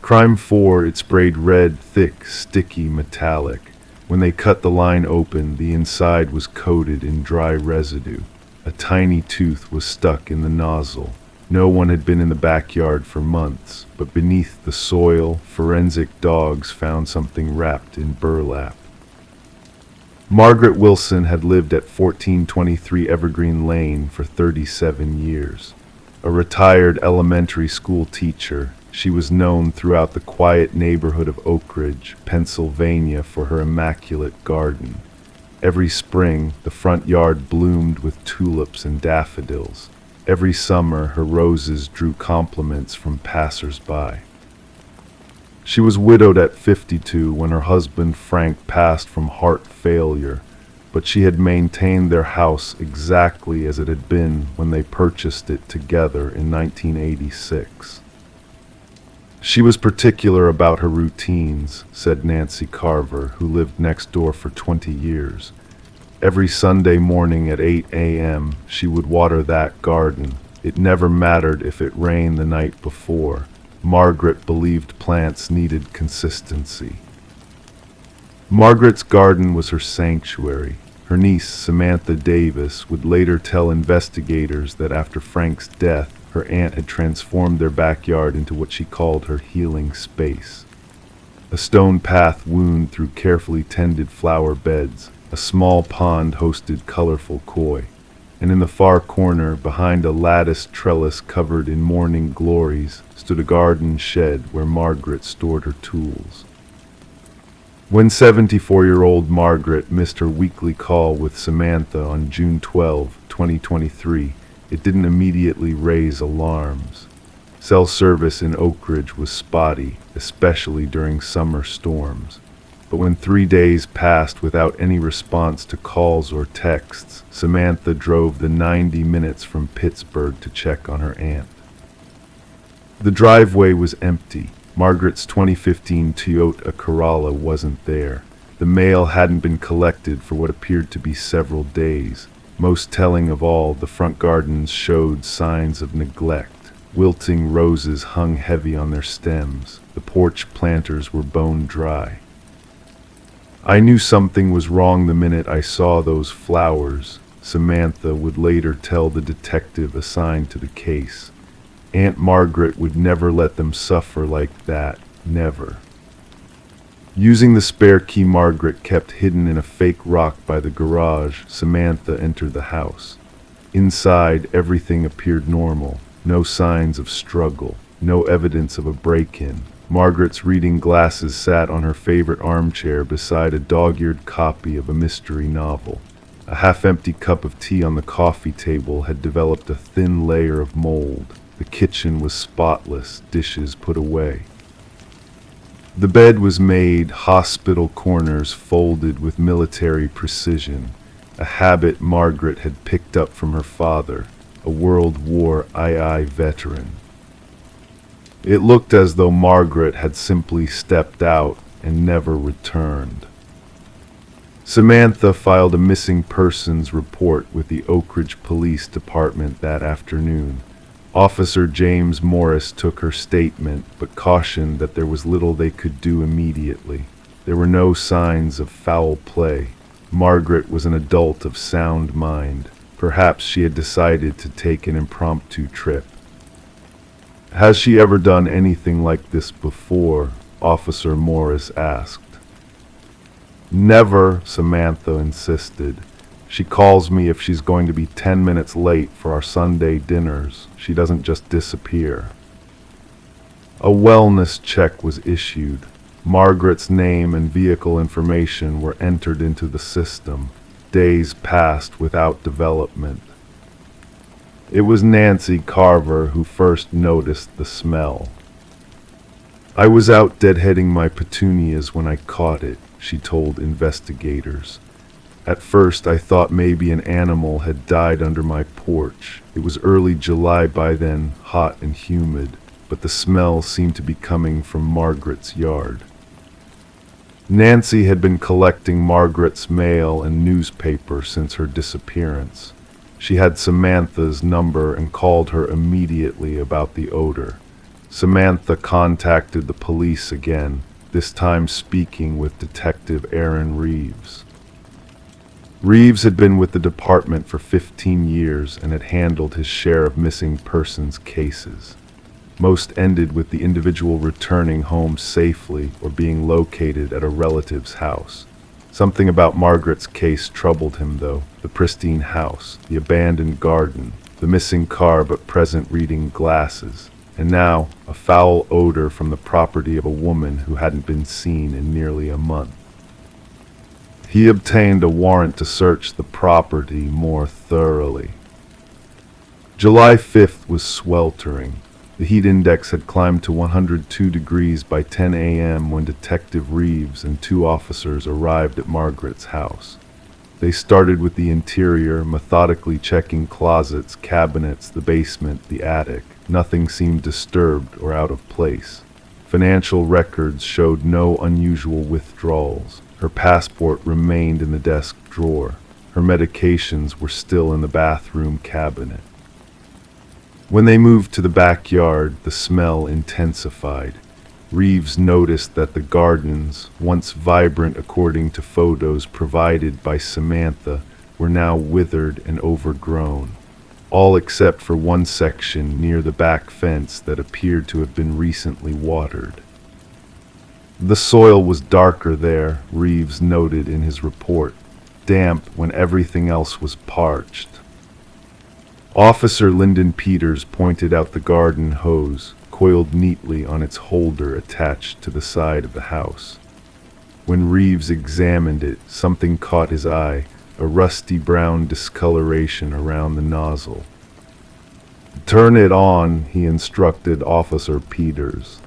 [SPEAKER 1] Crime 4, it sprayed red, thick, sticky, metallic. When they cut the line open, the inside was coated in dry residue. A tiny tooth was stuck in the nozzle. No one had been in the backyard for months, but beneath the soil, forensic dogs found something wrapped in burlap. Margaret Wilson had lived at 1423 Evergreen Lane for 37 years. A retired elementary school teacher, she was known throughout the quiet neighborhood of Oak Ridge, Pennsylvania, for her immaculate garden. Every spring, the front yard bloomed with tulips and daffodils. Every summer, her roses drew compliments from passers-by. She was widowed at 52 when her husband Frank passed from heart failure, but she had maintained their house exactly as it had been when they purchased it together in 1986. She was particular about her routines, said Nancy Carver, who lived next door for 20 years. Every Sunday morning at 8 a.m., she would water that garden. It never mattered if it rained the night before. Margaret believed plants needed consistency. Margaret's garden was her sanctuary. Her niece, Samantha Davis, would later tell investigators that after Frank's death, her aunt had transformed their backyard into what she called her healing space. A stone path wound through carefully tended flower beds. A small pond hosted colorful koi, and in the far corner, behind a latticed trellis covered in morning glories, stood a garden shed where Margaret stored her tools. When 74-year-old Margaret missed her weekly call with Samantha on June 12, 2023, it didn't immediately raise alarms. Cell service in Oak Ridge was spotty, especially during summer storms. But when 3 days passed without any response to calls or texts, Samantha drove the 90 minutes from Pittsburgh to check on her aunt. The driveway was empty. Margaret's 2015 Toyota Corolla wasn't there. The mail hadn't been collected for what appeared to be several days. Most telling of all, the front gardens showed signs of neglect. Wilting roses hung heavy on their stems. The porch planters were bone dry. I knew something was wrong the minute I saw those flowers, Samantha would later tell the detective assigned to the case. Aunt Margaret would never let them suffer like that, never. Using the spare key Margaret kept hidden in a fake rock by the garage, Samantha entered the house. Inside, everything appeared normal. No signs of struggle, no evidence of a break-in. Margaret's reading glasses sat on her favorite armchair beside a dog-eared copy of a mystery novel. A half-empty cup of tea on the coffee table had developed a thin layer of mold. The kitchen was spotless, dishes put away. The bed was made, hospital corners folded with military precision, a habit Margaret had picked up from her father, a World War II veteran. It looked as though Margaret had simply stepped out and never returned. Samantha filed a missing persons report with the Oak Ridge Police Department that afternoon. Officer James Morris took her statement, but cautioned that there was little they could do immediately. There were no signs of foul play. Margaret was an adult of sound mind. Perhaps she had decided to take an impromptu trip. "Has she ever done anything like this before?" Officer Morris asked. "Never," Samantha insisted. "She calls me if she's going to be 10 minutes late for our Sunday dinners. She doesn't just disappear." A wellness check was issued. Margaret's name and vehicle information were entered into the system. Days passed without development. It was Nancy Carver who first noticed the smell. "I was out deadheading my petunias when I caught it," she told investigators. "At first I thought maybe an animal had died under my porch. It was early July by then, hot and humid, but the smell seemed to be coming from Margaret's yard." Nancy had been collecting Margaret's mail and newspaper since her disappearance. She had Samantha's number and called her immediately about the odor. Samantha contacted the police again, this time speaking with Detective Aaron Reeves. Reeves had been with the department for 15 years and had handled his share of missing persons cases. Most ended with the individual returning home safely or being located at a relative's house. Something about Margaret's case troubled him, though: the pristine house, the abandoned garden, the missing car but present reading glasses, and now a foul odor from the property of a woman who hadn't been seen in nearly a month. He obtained a warrant to search the property more thoroughly. July 5th was sweltering. The heat index had climbed to 102 degrees by 10 a.m. when Detective Reeves and 2 officers arrived at Margaret's house. They started with the interior, methodically checking closets, cabinets, the basement, the attic. Nothing seemed disturbed or out of place. Financial records showed no unusual withdrawals. Her passport remained in the desk drawer. Her medications were still in the bathroom cabinet. When they moved to the backyard, the smell intensified. Reeves noticed that the gardens, once vibrant according to photos provided by Samantha, were now withered and overgrown, all except for one section near the back fence that appeared to have been recently watered. The soil was darker there, Reeves noted in his report, damp when everything else was parched. Officer Lyndon Peters pointed out the garden hose, coiled neatly on its holder attached to the side of the house. When Reeves examined it, something caught his eye, a rusty brown discoloration around the nozzle. "Turn it on," he instructed Officer Peters.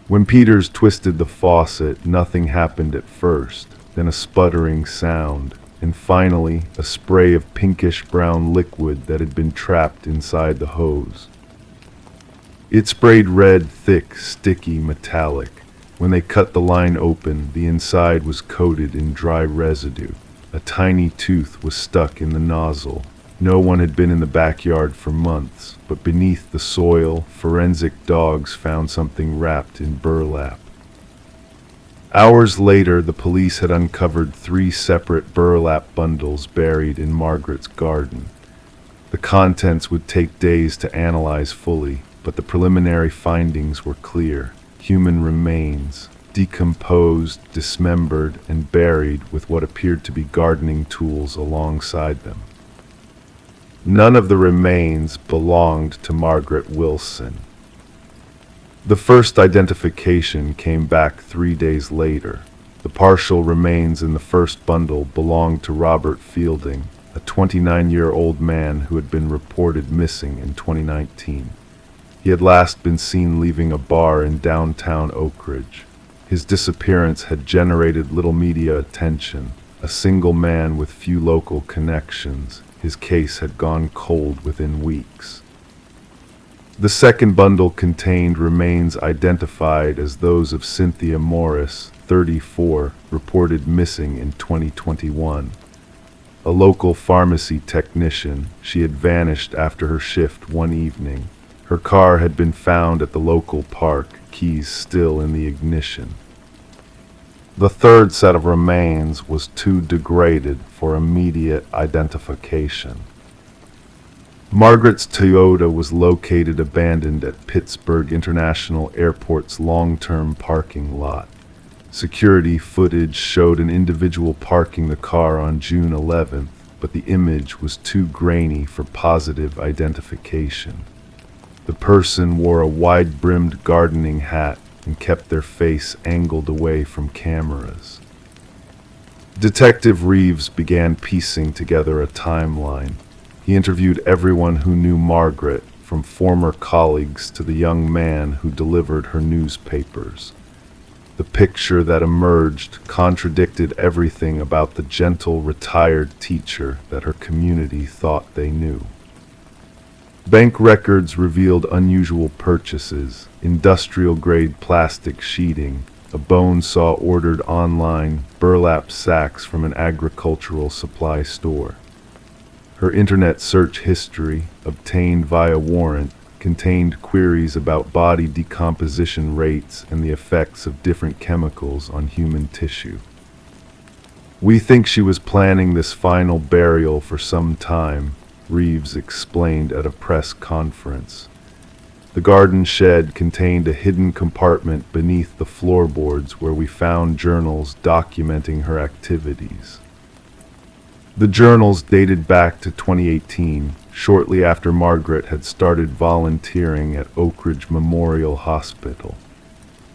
[SPEAKER 1] When Peters twisted the faucet, nothing happened at first, then a sputtering sound, and finally a spray of pinkish-brown liquid that had been trapped inside the hose. It sprayed red, thick, sticky, metallic. When they cut the line open, the inside was coated in dry residue. A tiny tooth was stuck in the nozzle. No one had been in the backyard for months, but beneath the soil, forensic dogs found something wrapped in burlap. Hours later, the police had uncovered 3 separate burlap bundles buried in Margaret's garden. The contents would take days to analyze fully, but the preliminary findings were clear. Human remains, decomposed, dismembered, and buried with what appeared to be gardening tools alongside them. None of the remains belonged to Margaret Wilson. The first identification came back 3 days later. The partial remains in the first bundle belonged to Robert Fielding, a 29-year-old man who had been reported missing in 2019. He had last been seen leaving a bar in downtown Oak Ridge. His disappearance had generated little media attention. A single man with few local connections, his case had gone cold within weeks. The second bundle contained remains identified as those of Cynthia Morris, 34, reported missing in 2021. A local pharmacy technician, she had vanished after her shift one evening. Her car had been found at the local park, keys still in the ignition. The third set of remains was too degraded for immediate identification. Margaret's Toyota was located abandoned at Pittsburgh International Airport's long-term parking lot. Security footage showed an individual parking the car on June 11th, but the image was too grainy for positive identification. The person wore a wide-brimmed gardening hat and kept their face angled away from cameras. Detective Reeves began piecing together a timeline. He interviewed everyone who knew Margaret, from former colleagues to the young man who delivered her newspapers. The picture that emerged contradicted everything about the gentle, retired teacher that her community thought they knew. Bank records revealed unusual purchases: industrial-grade plastic sheeting, a bone saw ordered online, burlap sacks from an agricultural supply store. Her internet search history, obtained via warrant, contained queries about body decomposition rates and the effects of different chemicals on human tissue. "We think she was planning this final burial for some time," Reeves explained at a press conference. The garden shed contained a hidden compartment beneath the floorboards where we found journals documenting her activities. The journals dated back to 2018, shortly after Margaret had started volunteering at Oak Ridge Memorial Hospital.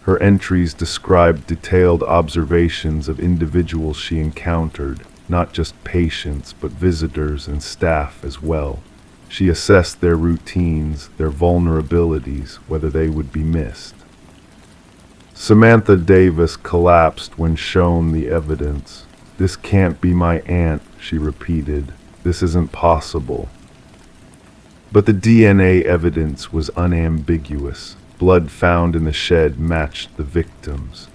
[SPEAKER 1] Her entries described detailed observations of individuals she encountered, not just patients, but visitors and staff as well. She assessed their routines, their vulnerabilities, whether they would be missed. Samantha Davis collapsed when shown the evidence. "This can't be my aunt," she repeated. "This isn't possible." But the DNA evidence was unambiguous. Blood found in the shed matched the victim's.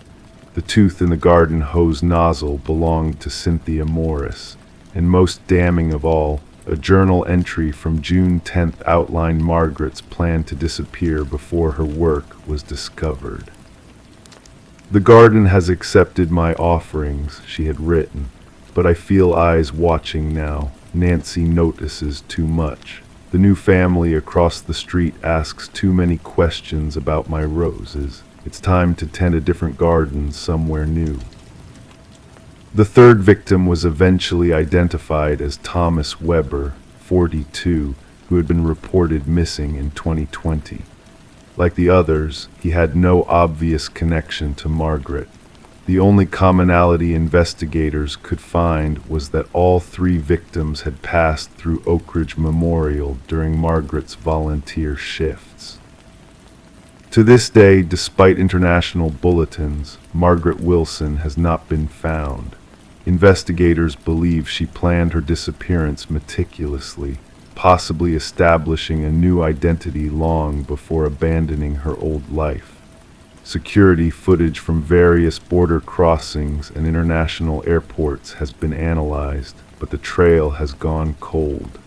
[SPEAKER 1] The tooth in the garden hose nozzle belonged to Cynthia Morris, and most damning of all, a journal entry from June 10th outlined Margaret's plan to disappear before her work was discovered. "The garden has accepted my offerings," she had written, "but I feel eyes watching now. Nancy notices too much. The new family across the street asks too many questions about my roses. It's time to tend a different garden somewhere new." The third victim was eventually identified as Thomas Weber, 42, who had been reported missing in 2020. Like the others, he had no obvious connection to Margaret. The only commonality investigators could find was that all three victims had passed through Oak Ridge Memorial during Margaret's volunteer shifts. To this day, despite international bulletins, Margaret Wilson has not been found. Investigators believe she planned her disappearance meticulously, possibly establishing a new identity long before abandoning her old life. Security footage from various border crossings and international airports has been analyzed, but the trail has gone cold.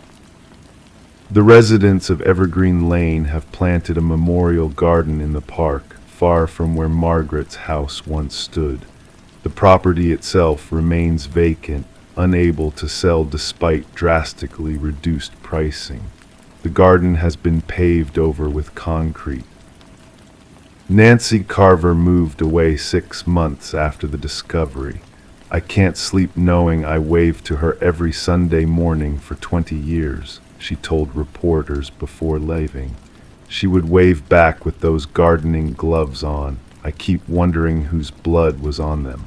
[SPEAKER 1] The residents of Evergreen Lane have planted a memorial garden in the park, far from where Margaret's house once stood. The property itself remains vacant, unable to sell despite drastically reduced pricing. The garden has been paved over with concrete. Nancy Carver moved away 6 months after the discovery. "I can't sleep knowing I waved to her every Sunday morning for 20 years, she told reporters before leaving. "She would wave back with those gardening gloves on. I keep wondering whose blood was on them."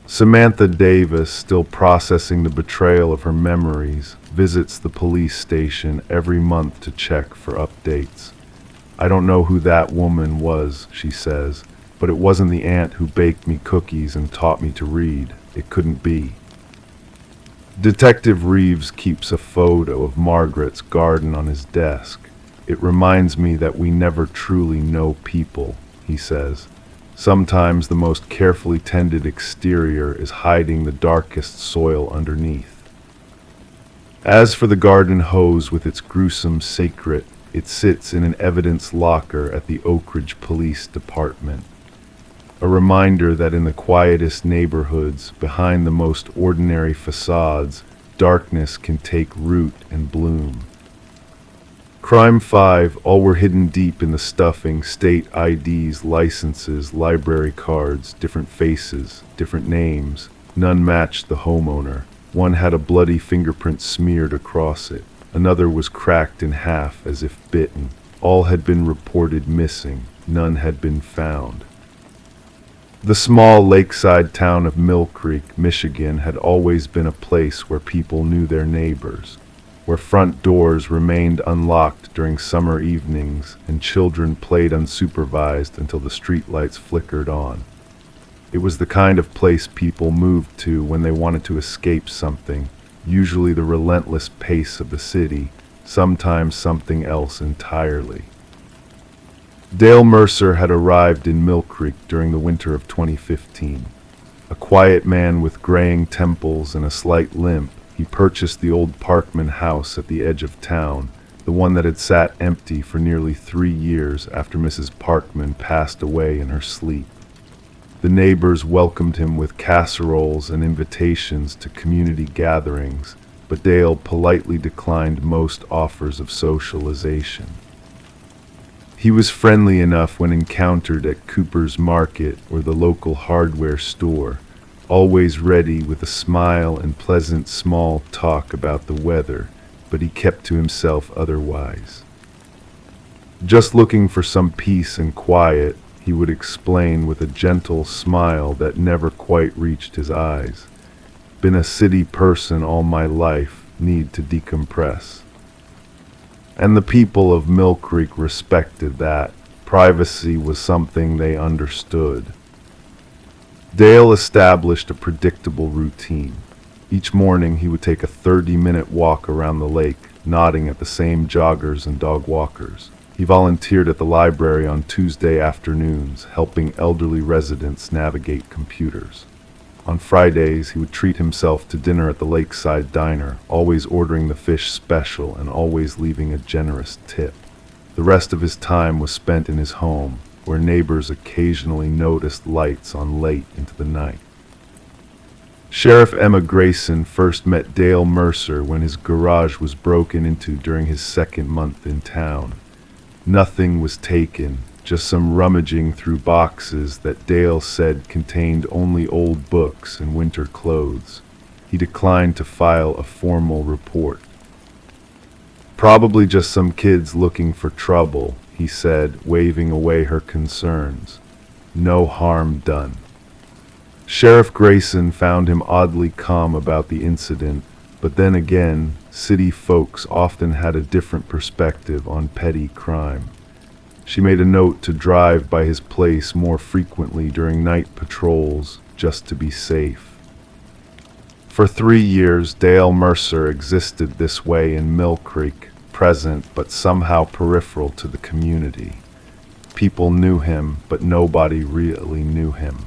[SPEAKER 1] Samantha Davis, still processing the betrayal of her memories, visits the police station every month to check for updates. "I don't know who that woman was," she says, "but it wasn't the aunt who baked me cookies and taught me to read. It couldn't be." Detective Reeves keeps a photo of Margaret's garden on his desk. "It reminds me that we never truly know people," he says. "Sometimes the most carefully tended exterior is hiding the darkest soil underneath." As for the garden hose with its gruesome secret, it sits in an evidence locker at the Oak Ridge Police Department. a reminder that in the quietest neighborhoods, behind the most ordinary facades, darkness can take root and bloom. Crime 5, all were hidden deep in the stuffing, state IDs, licenses, library cards, different faces, different names. None matched the homeowner. One had a bloody fingerprint smeared across it. Another was cracked in half as if bitten. All had been reported missing. None had been found. The small lakeside town of Mill Creek, Michigan, had always been a place where people knew their neighbors, where front doors remained unlocked during summer evenings and children played unsupervised until the streetlights flickered on. It was the kind of place people moved to when they wanted to escape something, usually the relentless pace of the city, sometimes something else entirely. Dale Mercer had arrived in Mill Creek during the winter of 2015. A quiet man with graying temples and a slight limp, he purchased the old Parkman house at the edge of town, the one that had sat empty for nearly 3 years after Mrs. Parkman passed away in her sleep. The neighbors welcomed him with casseroles and invitations to community gatherings, but Dale politely declined most offers of socialization. He was friendly enough when encountered at Cooper's Market or the local hardware store, always ready with a smile and pleasant small talk about the weather, but he kept to himself otherwise. Just looking for some peace and quiet, he would explain with a gentle smile that never quite reached his eyes. Been a city person all my life, need to decompress. And the people of Mill Creek respected that. Privacy was something they understood. Dale established a predictable routine. Each morning he would take a 30-minute walk around the lake, nodding at the same joggers and dog walkers. He volunteered at the library on Tuesday afternoons, helping elderly residents navigate computers. On Fridays, he would treat himself to dinner at the lakeside diner, always ordering the fish special and always leaving a generous tip. The rest of his time was spent in his home, where neighbors occasionally noticed lights on late into the night. Sheriff Emma Grayson first met Dale Mercer when his garage was broken into during his second month in town. Nothing was taken, just some rummaging through boxes that Dale said contained only old books and winter clothes. He declined to file a formal report. Probably just some kids looking for trouble, he said, waving away her concerns. No harm done. Sheriff Grayson found him oddly calm about the incident, but then again, city folks often had a different perspective on petty crime. She made a note to drive by his place more frequently during night patrols, just to be safe. For 3 years, Dale Mercer existed this way in Mill Creek, present but somehow peripheral to the community. People knew him, but nobody really knew him.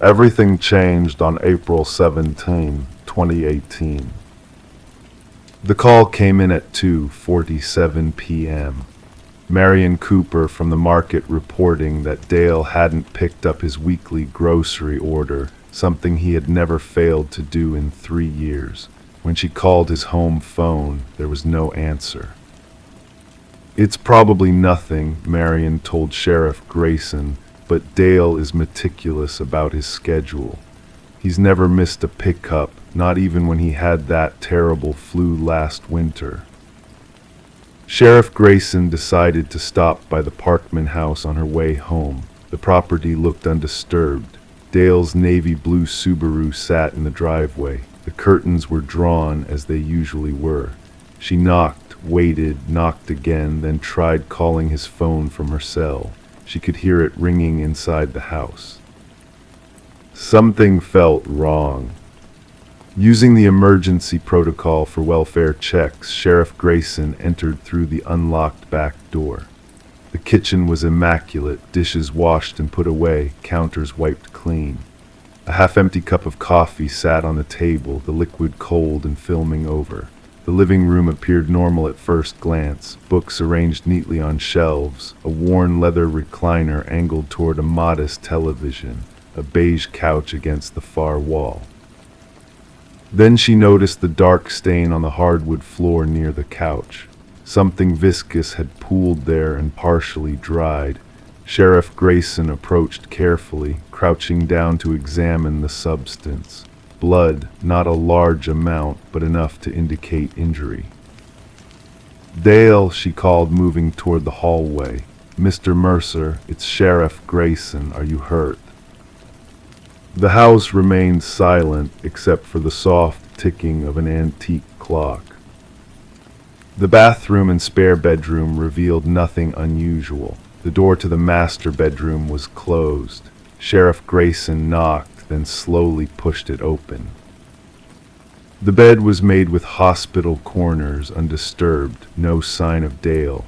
[SPEAKER 1] Everything changed on April 17, 2018. The call came in at 2:47 p.m. Marion Cooper from the market reporting that Dale hadn't picked up his weekly grocery order, something he had never failed to do in 3 years. When she called his home phone, there was no answer. It's probably nothing, Marion told Sheriff Grayson, but Dale is meticulous about his schedule. He's never missed a pickup, not even when he had that terrible flu last winter. Sheriff Grayson decided to stop by the Parkman house on her way home. The property looked undisturbed. Dale's navy blue Subaru sat in the driveway. The curtains were drawn as they usually were. She knocked, waited, knocked again, then tried calling his phone from her cell. She could hear it ringing inside the house. Something felt wrong. Using the emergency protocol for welfare checks, Sheriff Grayson entered through the unlocked back door. The kitchen was immaculate, dishes washed and put away, counters wiped clean. A half-empty cup of coffee sat on the table, the liquid cold and filming over. The living room appeared normal at first glance, books arranged neatly on shelves, a worn leather recliner angled toward a modest television, a beige couch against the far wall. Then she noticed the dark stain on the hardwood floor near the couch. Something viscous had pooled there and partially dried. Sheriff Grayson approached carefully, crouching down to examine the substance. Blood, not a large amount, but enough to indicate injury. "Dale," she called, moving toward the hallway. "Mr. Mercer, it's Sheriff Grayson. Are you hurt?" The house remained silent except for the soft ticking of an antique clock. The bathroom and spare bedroom revealed nothing unusual. The door to the master bedroom was closed. Sheriff Grayson knocked, then slowly pushed it open. The bed was made with hospital corners, undisturbed, no sign of Dale.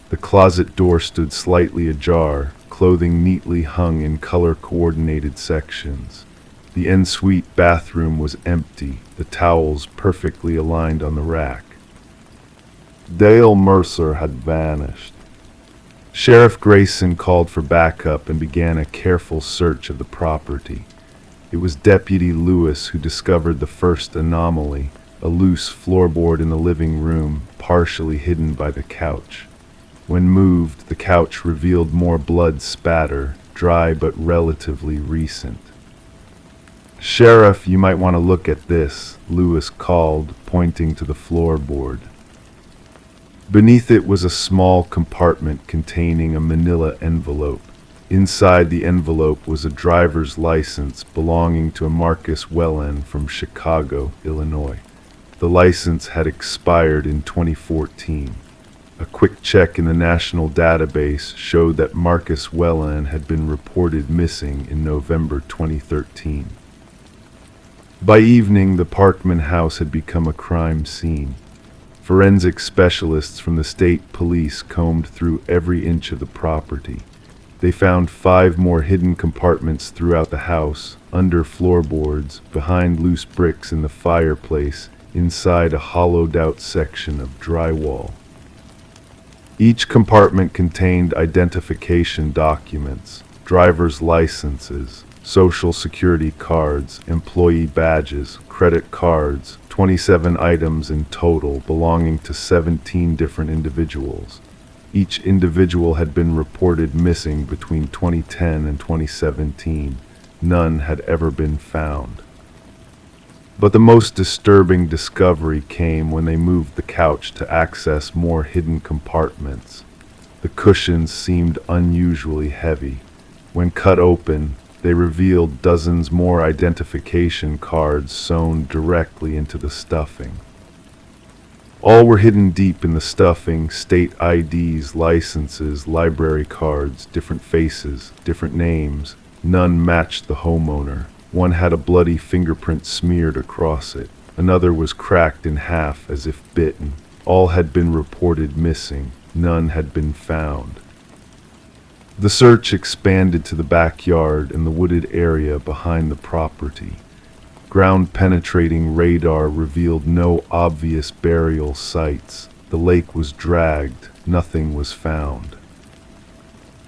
[SPEAKER 1] The closet door stood slightly ajar, clothing neatly hung in color-coordinated sections. The ensuite bathroom was empty, the towels perfectly aligned on the rack. Dale Mercer had vanished. Sheriff Grayson called for backup and began a careful search of the property. It was Deputy Lewis who discovered the first anomaly, a loose floorboard in the living room, partially hidden by the couch. When moved, the couch revealed more blood spatter, dry but relatively recent. "Sheriff, you might want to look at this," Lewis called, pointing to the floorboard. Beneath it was a small compartment containing a manila envelope. Inside the envelope was a driver's license belonging to a Marcus Wellen from Chicago, Illinois. The license had expired in 2014. A quick check in the national database showed that Marcus Wellen had been reported missing in November 2013. By evening, the Parkman house had become a crime scene. Forensic specialists from the state police combed through every inch of the property. They found 5 more hidden compartments throughout the house, under floorboards, behind loose bricks in the fireplace, inside a hollowed-out section of drywall. Each compartment contained identification documents, driver's licenses, social security cards, employee badges, credit cards, 27 items in total belonging to 17 different individuals. Each individual had been reported missing between 2010 and 2017. None had ever been found. But the most disturbing discovery came when they moved the couch to access more hidden compartments. The cushions seemed unusually heavy. When cut open, they revealed dozens more identification cards sewn directly into the stuffing. All were hidden deep in the stuffing: state IDs, licenses, library cards, different faces, different names. None matched the homeowner. One had a bloody fingerprint smeared across it. Another was cracked in half as if bitten. All had been reported missing. None had been found. The search expanded to the backyard and the wooded area behind the property. Ground-penetrating radar revealed no obvious burial sites. The lake was dragged. Nothing was found.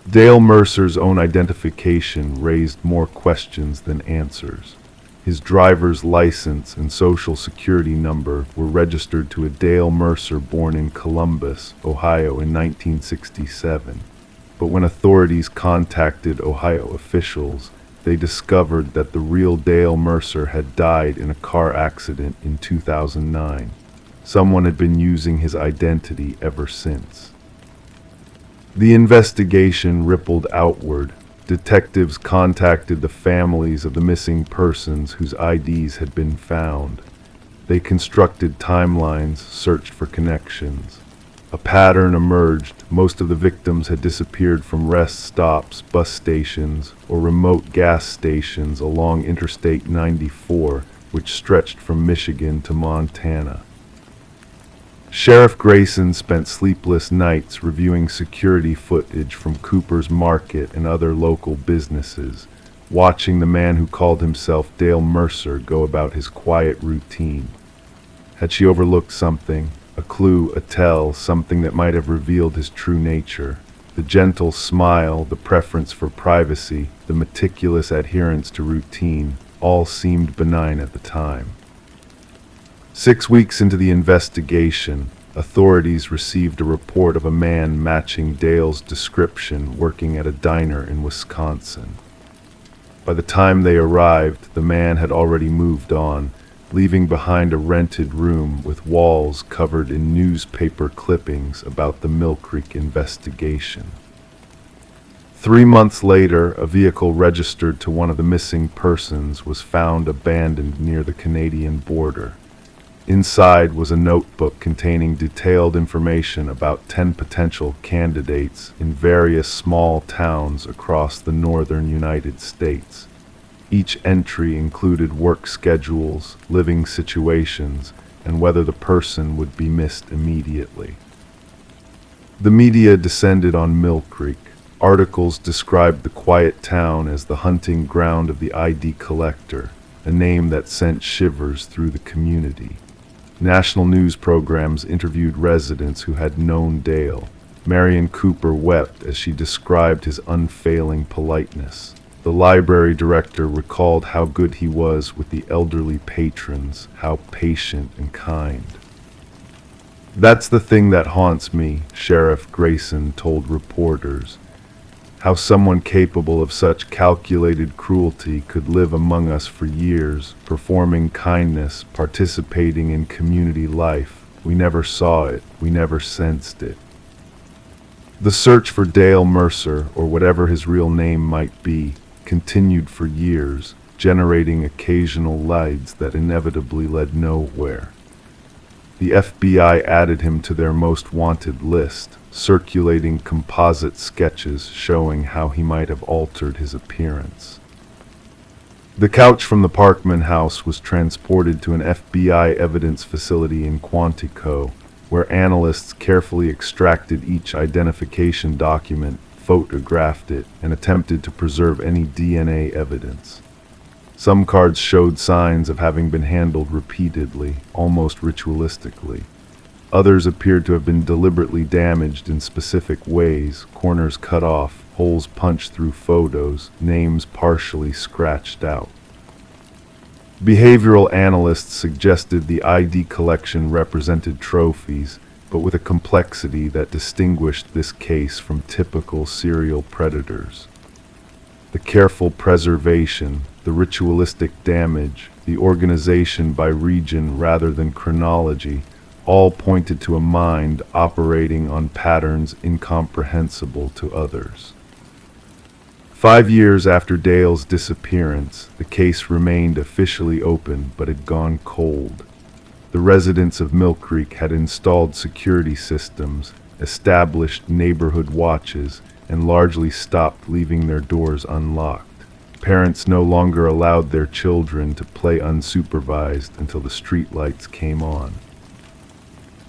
[SPEAKER 1] Dale Mercer's own identification raised more questions than answers. His driver's license and social security number were registered to a Dale Mercer born in Columbus, Ohio in 1967. But when authorities contacted Ohio officials, they discovered that the real Dale Mercer had died in a car accident in 2009. Someone had been using his identity ever since. The investigation rippled outward. Detectives contacted the families of the missing persons whose IDs had been found. They constructed timelines, searched for connections. A pattern emerged. Most of the victims had disappeared from rest stops, bus stations, or remote gas stations along Interstate 94, which stretched from Michigan to Montana. Sheriff Grayson spent sleepless nights reviewing security footage from Cooper's Market and other local businesses, watching the man who called himself Dale Mercer go about his quiet routine. Had she overlooked something? A clue, a tell, something that might have revealed his true nature? The gentle smile, the preference for privacy, the meticulous adherence to routine, all seemed benign at the time. 6 weeks into the investigation, authorities received a report of a man matching Dale's description working at a diner in Wisconsin. By the time they arrived, the man had already moved on, leaving behind a rented room with walls covered in newspaper clippings about the Mill Creek investigation. 3 months later, a vehicle registered to one of the missing persons was found abandoned near the Canadian border. Inside was a notebook containing detailed information about 10 potential candidates in various small towns across the northern United States. Each entry included work schedules, living situations, and whether the person would be missed immediately. The media descended on Mill Creek. Articles described the quiet town as the hunting ground of the ID collector, a name that sent shivers through the community. National news programs interviewed residents who had known Dale. Marion Cooper wept as she described his unfailing politeness. The library director recalled how good he was with the elderly patrons, how patient and kind. "That's the thing that haunts me," Sheriff Grayson told reporters. "How someone capable of such calculated cruelty could live among us for years, performing kindness, participating in community life. We never saw it, we never sensed it." The search for Dale Mercer, or whatever his real name might be, continued for years, generating occasional leads that inevitably led nowhere. The FBI added him to their most wanted list, circulating composite sketches showing how he might have altered his appearance. The couch from the Parkman house was transported to an FBI evidence facility in Quantico, where analysts carefully extracted each identification document, photographed it, and attempted to preserve any DNA evidence. Some cards showed signs of having been handled repeatedly, almost ritualistically. Others appeared to have been deliberately damaged in specific ways, corners cut off, holes punched through photos, names partially scratched out. Behavioral analysts suggested the ID collection represented trophies, but with a complexity that distinguished this case from typical serial predators. The careful preservation, the ritualistic damage, the organization by region rather than chronology, all pointed to a mind operating on patterns incomprehensible to others. 5 years after Dale's disappearance, the case remained officially open but had gone cold. The residents of Mill Creek had installed security systems, established neighborhood watches, and largely stopped leaving their doors unlocked. Parents no longer allowed their children to play unsupervised until the streetlights came on.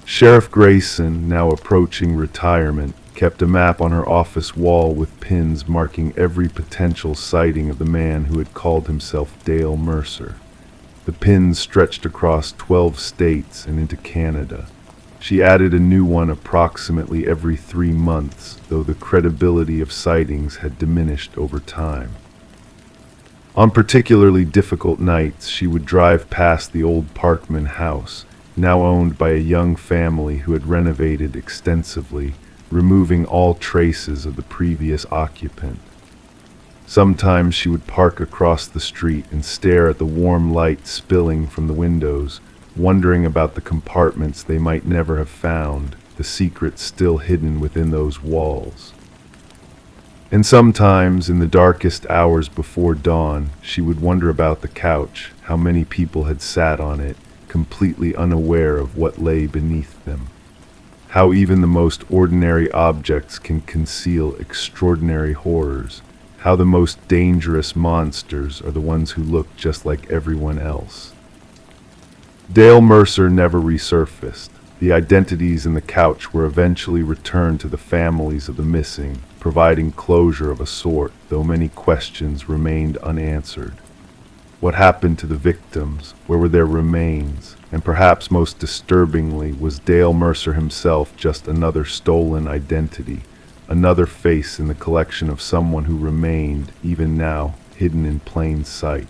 [SPEAKER 1] Sheriff Grayson, now approaching retirement, kept a map on her office wall with pins marking every potential sighting of the man who had called himself Dale Mercer. The pins stretched across 12 states and into Canada. She added a new one approximately every 3 months, though the credibility of sightings had diminished over time. On particularly difficult nights, she would drive past the old Parkman house, now owned by a young family who had renovated extensively, removing all traces of the previous occupant. Sometimes she would park across the street and stare at the warm light spilling from the windows, wondering about the compartments they might never have found, the secrets still hidden within those walls. And sometimes, in the darkest hours before dawn, she would wonder about the couch, how many people had sat on it, completely unaware of what lay beneath them. How even the most ordinary objects can conceal extraordinary horrors. How the most dangerous monsters are the ones who look just like everyone else. Dale Mercer never resurfaced. The identities in the couch were eventually returned to the families of the missing, providing closure of a sort, though many questions remained unanswered. What happened to the victims? Where were their remains? And perhaps most disturbingly, was Dale Mercer himself just another stolen identity, another face in the collection of someone who remained, even now, hidden in plain sight?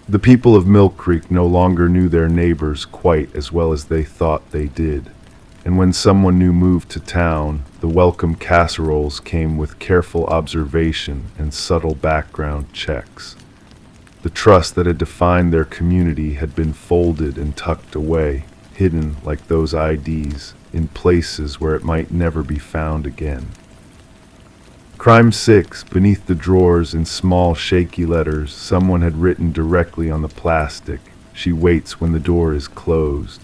[SPEAKER 1] The people of Mill Creek no longer knew their neighbors quite as well as they thought they did. And when someone new moved to town, the welcome casseroles came with careful observation and subtle background checks. The trust that had defined their community had been folded and tucked away, hidden like those IDs, in places where it might never be found again. Crime 6, beneath the drawers in small shaky letters, someone had written directly on the plastic, "She waits when the door is closed."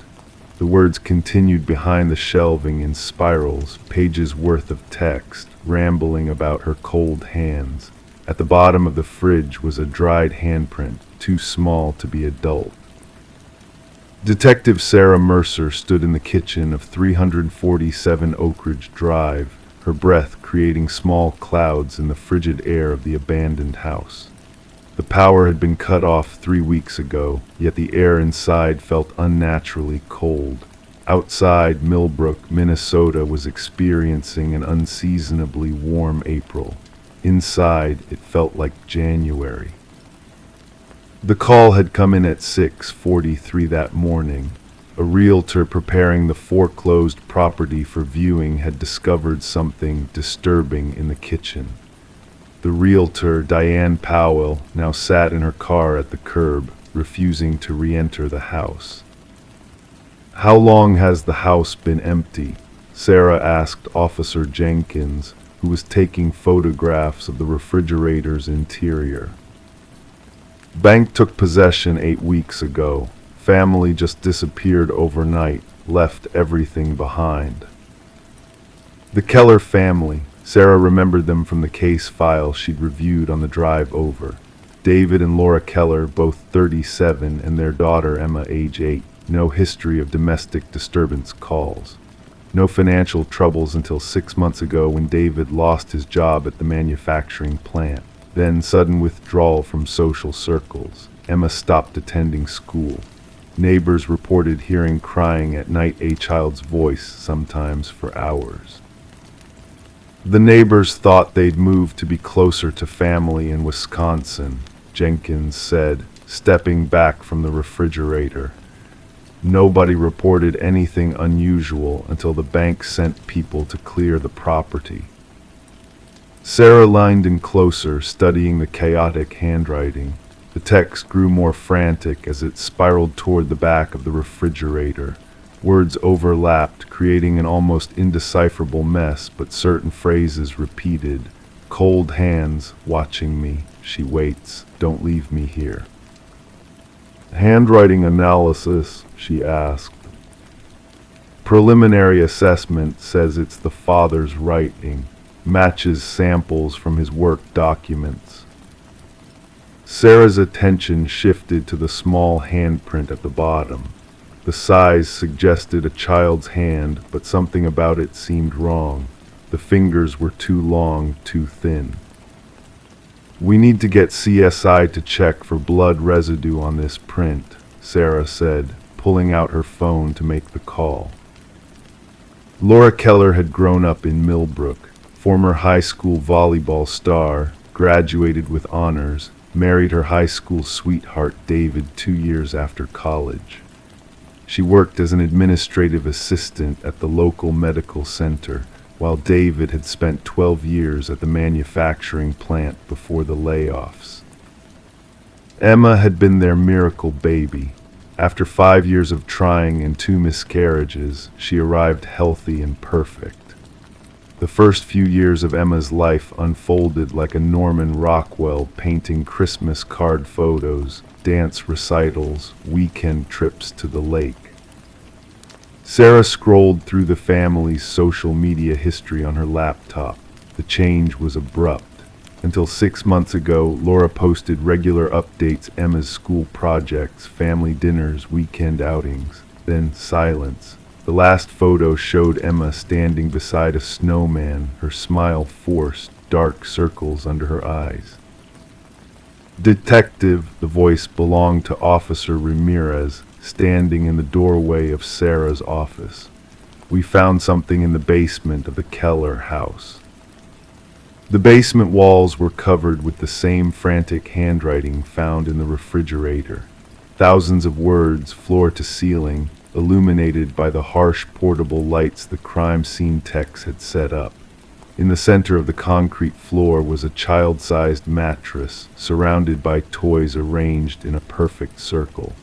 [SPEAKER 1] The words continued behind the shelving in spirals, pages worth of text, rambling about her cold hands. At the bottom of the fridge was a dried handprint, too small to be adult. Detective Sarah Mercer stood in the kitchen of 347 Oak Ridge Drive, her breath creating small clouds in the frigid air of the abandoned house. The power had been cut off 3 weeks ago, yet the air inside felt unnaturally cold. Outside, Millbrook, Minnesota was experiencing an unseasonably warm April. Inside, it felt like January. The call had come in at 6:43 that morning. A realtor preparing the foreclosed property for viewing had discovered something disturbing in the kitchen. The realtor, Diane Powell, now sat in her car at the curb, refusing to re-enter the house. "How long has the house been empty?" Sarah asked Officer Jenkins, who was taking photographs of the refrigerator's interior. "Bank took possession 8 weeks ago. Family just disappeared overnight, left everything behind." The Keller family. Sarah remembered them from the case file she'd reviewed on the drive over. David and Laura Keller, both 37, and their daughter Emma, age 8. No history of domestic disturbance calls. No financial troubles until 6 months ago when David lost his job at the manufacturing plant. Then sudden withdrawal from social circles. Emma stopped attending school. Neighbors reported hearing crying at night, a child's voice, sometimes for hours. The neighbors thought they'd moved to be closer to family in Wisconsin, Jenkins said, stepping back from the refrigerator. Nobody reported anything unusual until the bank sent people to clear the property. Sarah leaned in closer, studying the chaotic handwriting. The text grew more frantic as it spiraled toward the back of the refrigerator. Words overlapped, creating an almost indecipherable mess, but certain phrases repeated. "Cold hands, watching me. She waits. Don't leave me here." "Handwriting analysis?" she asked. "Preliminary assessment says it's the father's writing. Matches samples from his work documents." Sarah's attention shifted to the small handprint at the bottom. The size suggested a child's hand, but something about it seemed wrong. The fingers were too long, too thin. "We need to get CSI to check for blood residue on this print," Sarah said, pulling out her phone to make the call. Laura Keller had grown up in Millbrook, former high school volleyball star, graduated with honors, married her high school sweetheart David 2 years after college. She worked as an administrative assistant at the local medical center, while David had spent 12 years at the manufacturing plant before the layoffs. Emma had been their miracle baby. After 5 years of trying and 2 miscarriages, she arrived healthy and perfect. The first few years of Emma's life unfolded like a Norman Rockwell painting Christmas card photos, dance recitals, weekend trips to the lake. Sarah scrolled through the family's social media history on her laptop. The change was abrupt. Until 6 months ago, Laura posted regular updates, Emma's school projects, family dinners, weekend outings. Then silence. The last photo showed Emma standing beside a snowman, her smile forced, dark circles under her eyes. Detective, the voice belonged to Officer Ramirez, standing in the doorway of Sarah's office. We found something in the basement of the Keller house. The basement walls were covered with the same frantic handwriting found in the refrigerator. Thousands of words, floor to ceiling, illuminated by the harsh portable lights the crime scene techs had set up. In the center of the concrete floor was a child-sized mattress, surrounded by toys arranged in a perfect circle.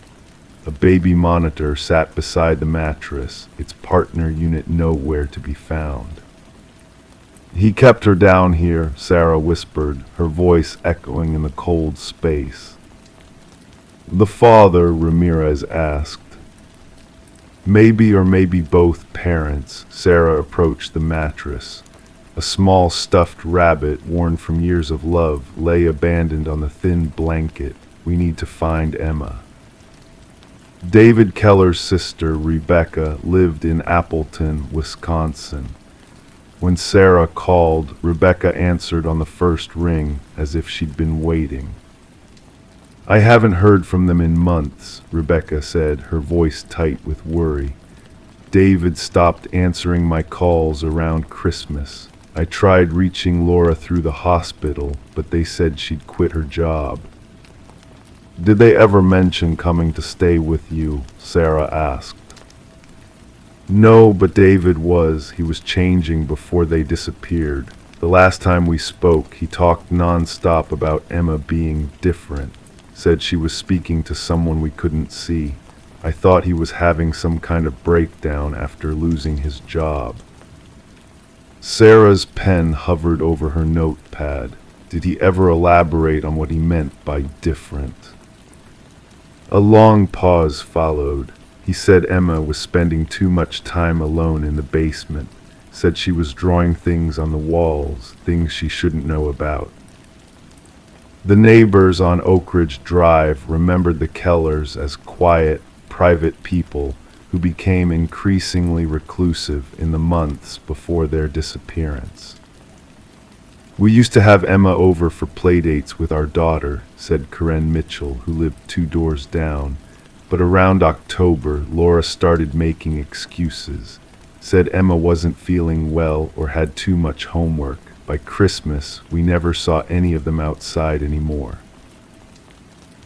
[SPEAKER 1] A baby monitor sat beside the mattress, its partner unit nowhere to be found. "He kept her down here," Sarah whispered, her voice echoing in the cold space. "The father?" Ramirez asked. "Maybe or maybe both parents." Sarah approached the mattress. A small stuffed rabbit, worn from years of love, lay abandoned on the thin blanket. "We need to find Emma." David Keller's sister, Rebecca, lived in Appleton, Wisconsin. When Sarah called, Rebecca answered on the first ring, as if she'd been waiting. "I haven't heard from them in months," Rebecca said, her voice tight with worry. "David stopped answering my calls around Christmas. I tried reaching Laura through the hospital, but they said she'd quit her job." "Did they ever mention coming to stay with you?" Sarah asked. "No, but David was. He was changing before they disappeared. The last time we spoke, he talked non-stop about Emma being different. Said she was speaking to someone we couldn't see. I thought he was having some kind of breakdown after losing his job." Sarah's pen hovered over her notepad. Did he ever elaborate on what he meant by different? A long pause followed. He said Emma was spending too much time alone in the basement. Said she was drawing things on the walls, things she shouldn't know about. The neighbors on Oak Ridge Drive remembered the Kellers as quiet, private people who became increasingly reclusive in the months before their disappearance. "We used to have Emma over for playdates with our daughter," said Karen Mitchell, who lived 2 doors down. But around October, Laura started making excuses. Said Emma wasn't feeling well or had too much homework. By Christmas, we never saw any of them outside anymore.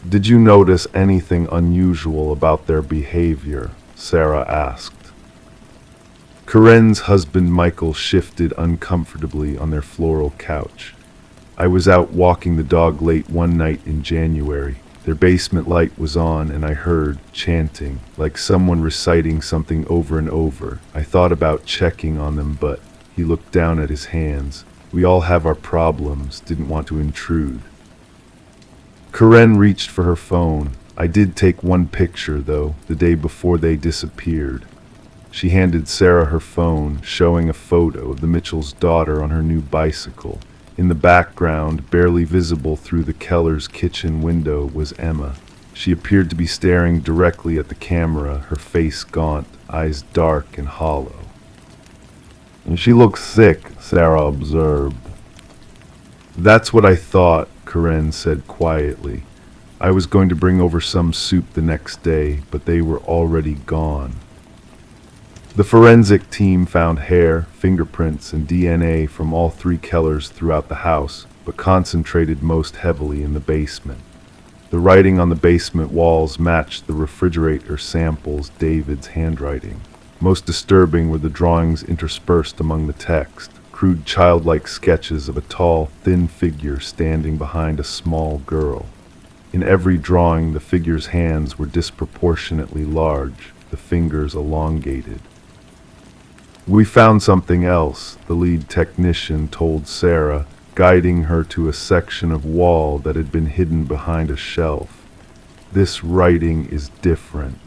[SPEAKER 1] "Did you notice anything unusual about their behavior?" Sarah asked. Karen's husband Michael shifted uncomfortably on their floral couch. "I was out walking the dog late one night in January. Their basement light was on and I heard chanting, like someone reciting something over and over. I thought about checking on them, but..." He looked down at his hands. "We all have our problems, didn't want to intrude." Karen reached for her phone. "I did take one picture, though, the day before they disappeared." She handed Sarah her phone, showing a photo of the Mitchell's daughter on her new bicycle. In the background, barely visible through the Keller's kitchen window, was Emma. She appeared to be staring directly at the camera, her face gaunt, eyes dark and hollow. "And she looks sick," Sarah observed. "That's what I thought," Karen said quietly. "I was going to bring over some soup the next day, but they were already gone." The forensic team found hair, fingerprints, and DNA from all 3 Kellers throughout the house, but concentrated most heavily in the basement. The writing on the basement walls matched the refrigerator samples David's handwriting. Most disturbing were the drawings interspersed among the text, crude childlike sketches of a tall, thin figure standing behind a small girl. In every drawing, the figure's hands were disproportionately large, the fingers elongated. "We found something else," the lead technician told Sarah, guiding her to a section of wall that had been hidden behind a shelf. "This writing is different."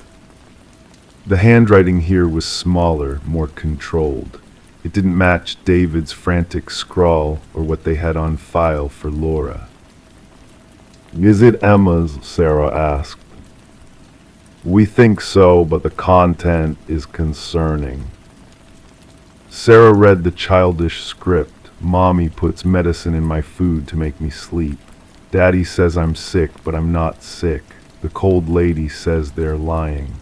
[SPEAKER 1] The handwriting here was smaller, more controlled. It didn't match David's frantic scrawl or what they had on file for Laura. "Is it Emma's?" Sarah asked. "We think so, but the content is concerning." Sarah read the childish script. "Mommy puts medicine in my food to make me sleep. Daddy says I'm sick, but I'm not sick. The cold lady says they're lying.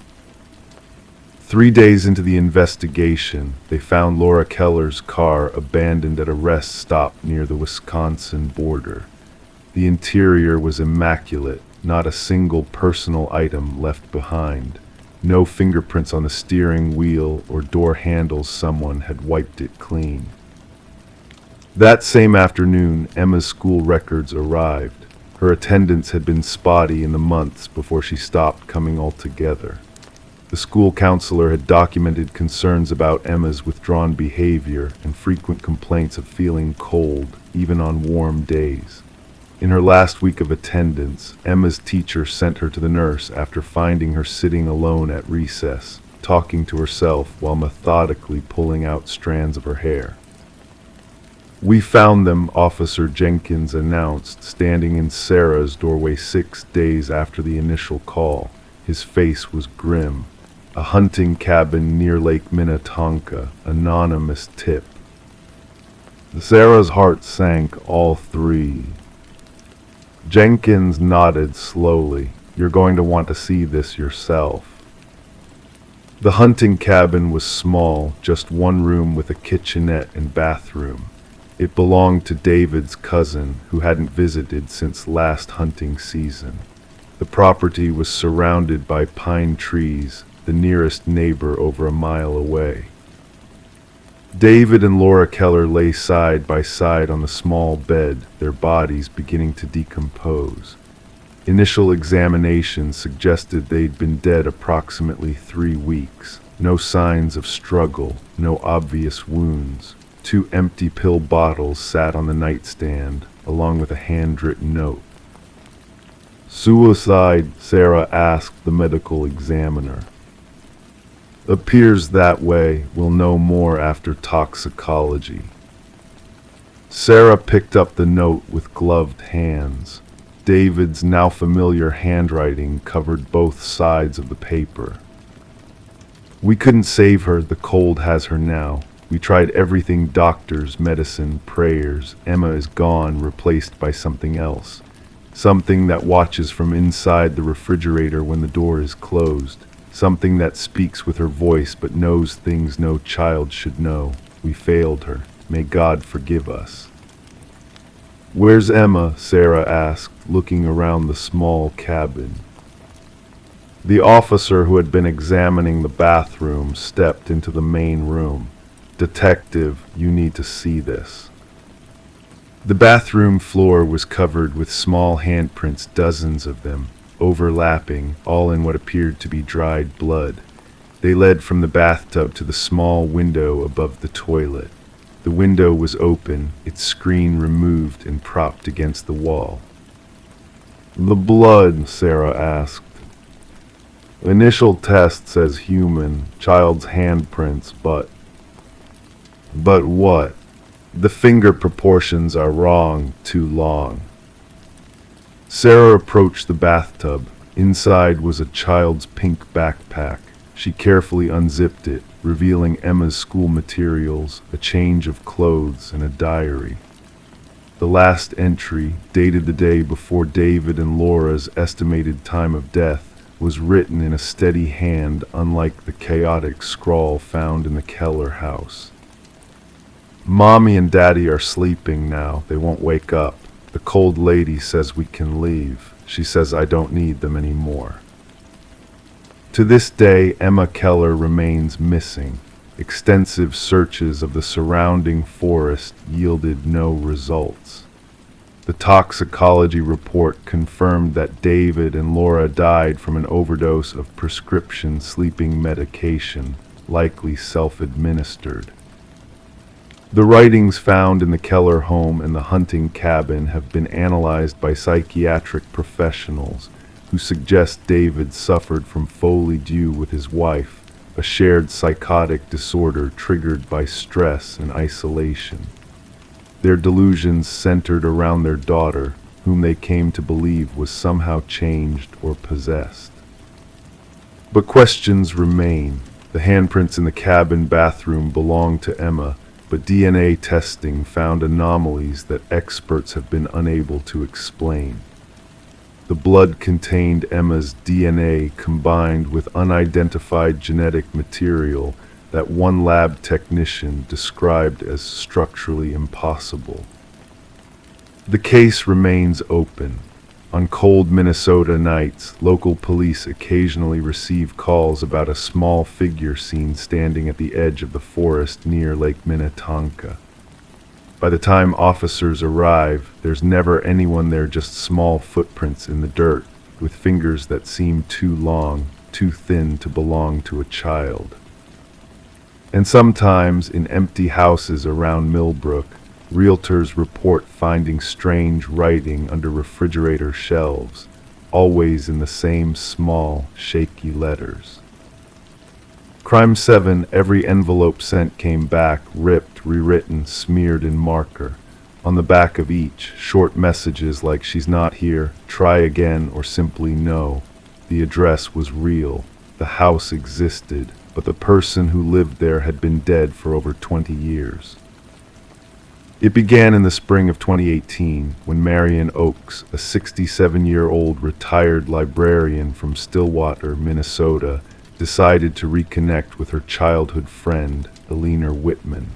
[SPEAKER 1] 3 days into the investigation, they found Laura Keller's car abandoned at a rest stop near the Wisconsin border. The interior was immaculate, not a single personal item left behind. No fingerprints on the steering wheel or door handles. Someone had wiped it clean. That same afternoon, Emma's school records arrived. Her attendance had been spotty in the months before she stopped coming altogether. The school counselor had documented concerns about Emma's withdrawn behavior and frequent complaints of feeling cold, even on warm days. In her last week of attendance, Emma's teacher sent her to the nurse after finding her sitting alone at recess, talking to herself while methodically pulling out strands of her hair. "We found them," Officer Jenkins announced, standing in Sarah's doorway 6 days after the initial call. His face was grim. "A hunting cabin near Lake Minnetonka, anonymous tip." Sarah's heart sank, all three. Jenkins nodded slowly. "You're going to want to see this yourself." The hunting cabin was small, just one room with a kitchenette and bathroom. It belonged to David's cousin, who hadn't visited since last hunting season. The property was surrounded by pine trees, the nearest neighbor over a mile away. David and Laura Keller lay side by side on the small bed, their bodies beginning to decompose. Initial examination suggested they'd been dead approximately 3 weeks. No signs of struggle, no obvious wounds. 2 empty pill bottles sat on the nightstand, along with a handwritten note. "Suicide?" Sarah asked the medical examiner. "Appears that way. We'll know more after toxicology." Sarah picked up the note with gloved hands. David's now familiar handwriting covered both sides of the paper. "We couldn't save her. The cold has her now. We tried everything: doctors, medicine, prayers. Emma is gone, replaced by something else. Something that watches from inside the refrigerator when the door is closed. Something that speaks with her voice but knows things no child should know. We failed her. May God forgive us." "Where's Emma?" Sarah asked, looking around the small cabin. The officer who had been examining the bathroom stepped into the main room. "Detective, you need to see this." The bathroom floor was covered with small handprints, dozens of them, overlapping, all in what appeared to be dried blood. They led from the bathtub to the small window above the toilet. The window was open, its screen removed and propped against the wall. "The blood?" Sarah asked. "Initial test says human, child's handprints, but..." "But what?" "The finger proportions are wrong, too long." Sarah approached the bathtub. Inside was a child's pink backpack. She carefully unzipped it, revealing Emma's school materials, a change of clothes, and a diary. The last entry, dated the day before David and Laura's estimated time of death, was written in a steady hand, unlike the chaotic scrawl found in the Keller house. "Mommy and Daddy are sleeping now. They won't wake up. The cold lady says we can leave. She says I don't need them anymore." To this day, Emma Keller remains missing. Extensive searches of the surrounding forest yielded no results. The toxicology report confirmed that David and Laura died from an overdose of prescription sleeping medication, likely self-administered. The writings found in the Keller home and the hunting cabin have been analyzed by psychiatric professionals who suggest David suffered from folie douce with his wife, a shared psychotic disorder triggered by stress and isolation. Their delusions centered around their daughter, whom they came to believe was somehow changed or possessed. But questions remain. The handprints in the cabin bathroom belonged to Emma, but DNA testing found anomalies that experts have been unable to explain. The blood contained Emma's DNA combined with unidentified genetic material that one lab technician described as structurally impossible. The case remains open. On cold Minnesota nights, local police occasionally receive calls about a small figure seen standing at the edge of the forest near Lake Minnetonka. By the time officers arrive, there's never anyone there, just small footprints in the dirt, with fingers that seem too long, too thin to belong to a child. And sometimes, in empty houses around Millbrook, realtors report finding strange writing under refrigerator shelves, always in the same small, shaky letters. Crime 7, every envelope sent came back, ripped, rewritten, smeared in marker. On the back of each, short messages like "she's not here," "try again," or simply "no." The address was real. The house existed, but the person who lived there had been dead for over 20 years. It began in the spring of 2018 when Marion Oakes, a 67-year-old retired librarian from Stillwater, Minnesota, decided to reconnect with her childhood friend, Eleanor Whitman.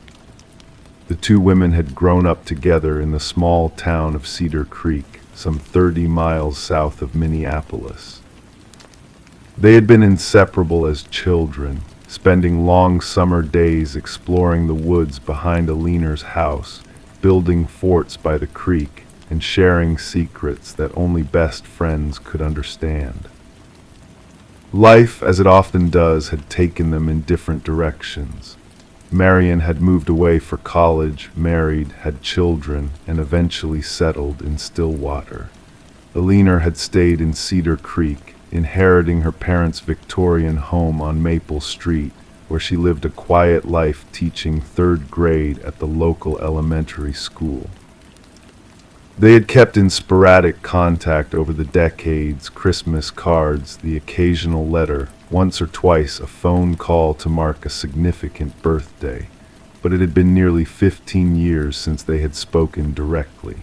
[SPEAKER 1] The two women had grown up together in the small town of Cedar Creek, some 30 miles south of Minneapolis. They had been inseparable as children, spending long summer days exploring the woods behind Eleanor's house, building forts by the creek, and sharing secrets that only best friends could understand. Life, as it often does, had taken them in different directions. Marion had moved away for college, married, had children, and eventually settled in Stillwater. Eleanor had stayed in Cedar Creek, inheriting her parents' Victorian home on Maple Street, where she lived a quiet life teaching third grade at the local elementary school. They had kept in sporadic contact over the decades, Christmas cards, the occasional letter, once or twice a phone call to mark a significant birthday, but it had been nearly 15 years since they had spoken directly.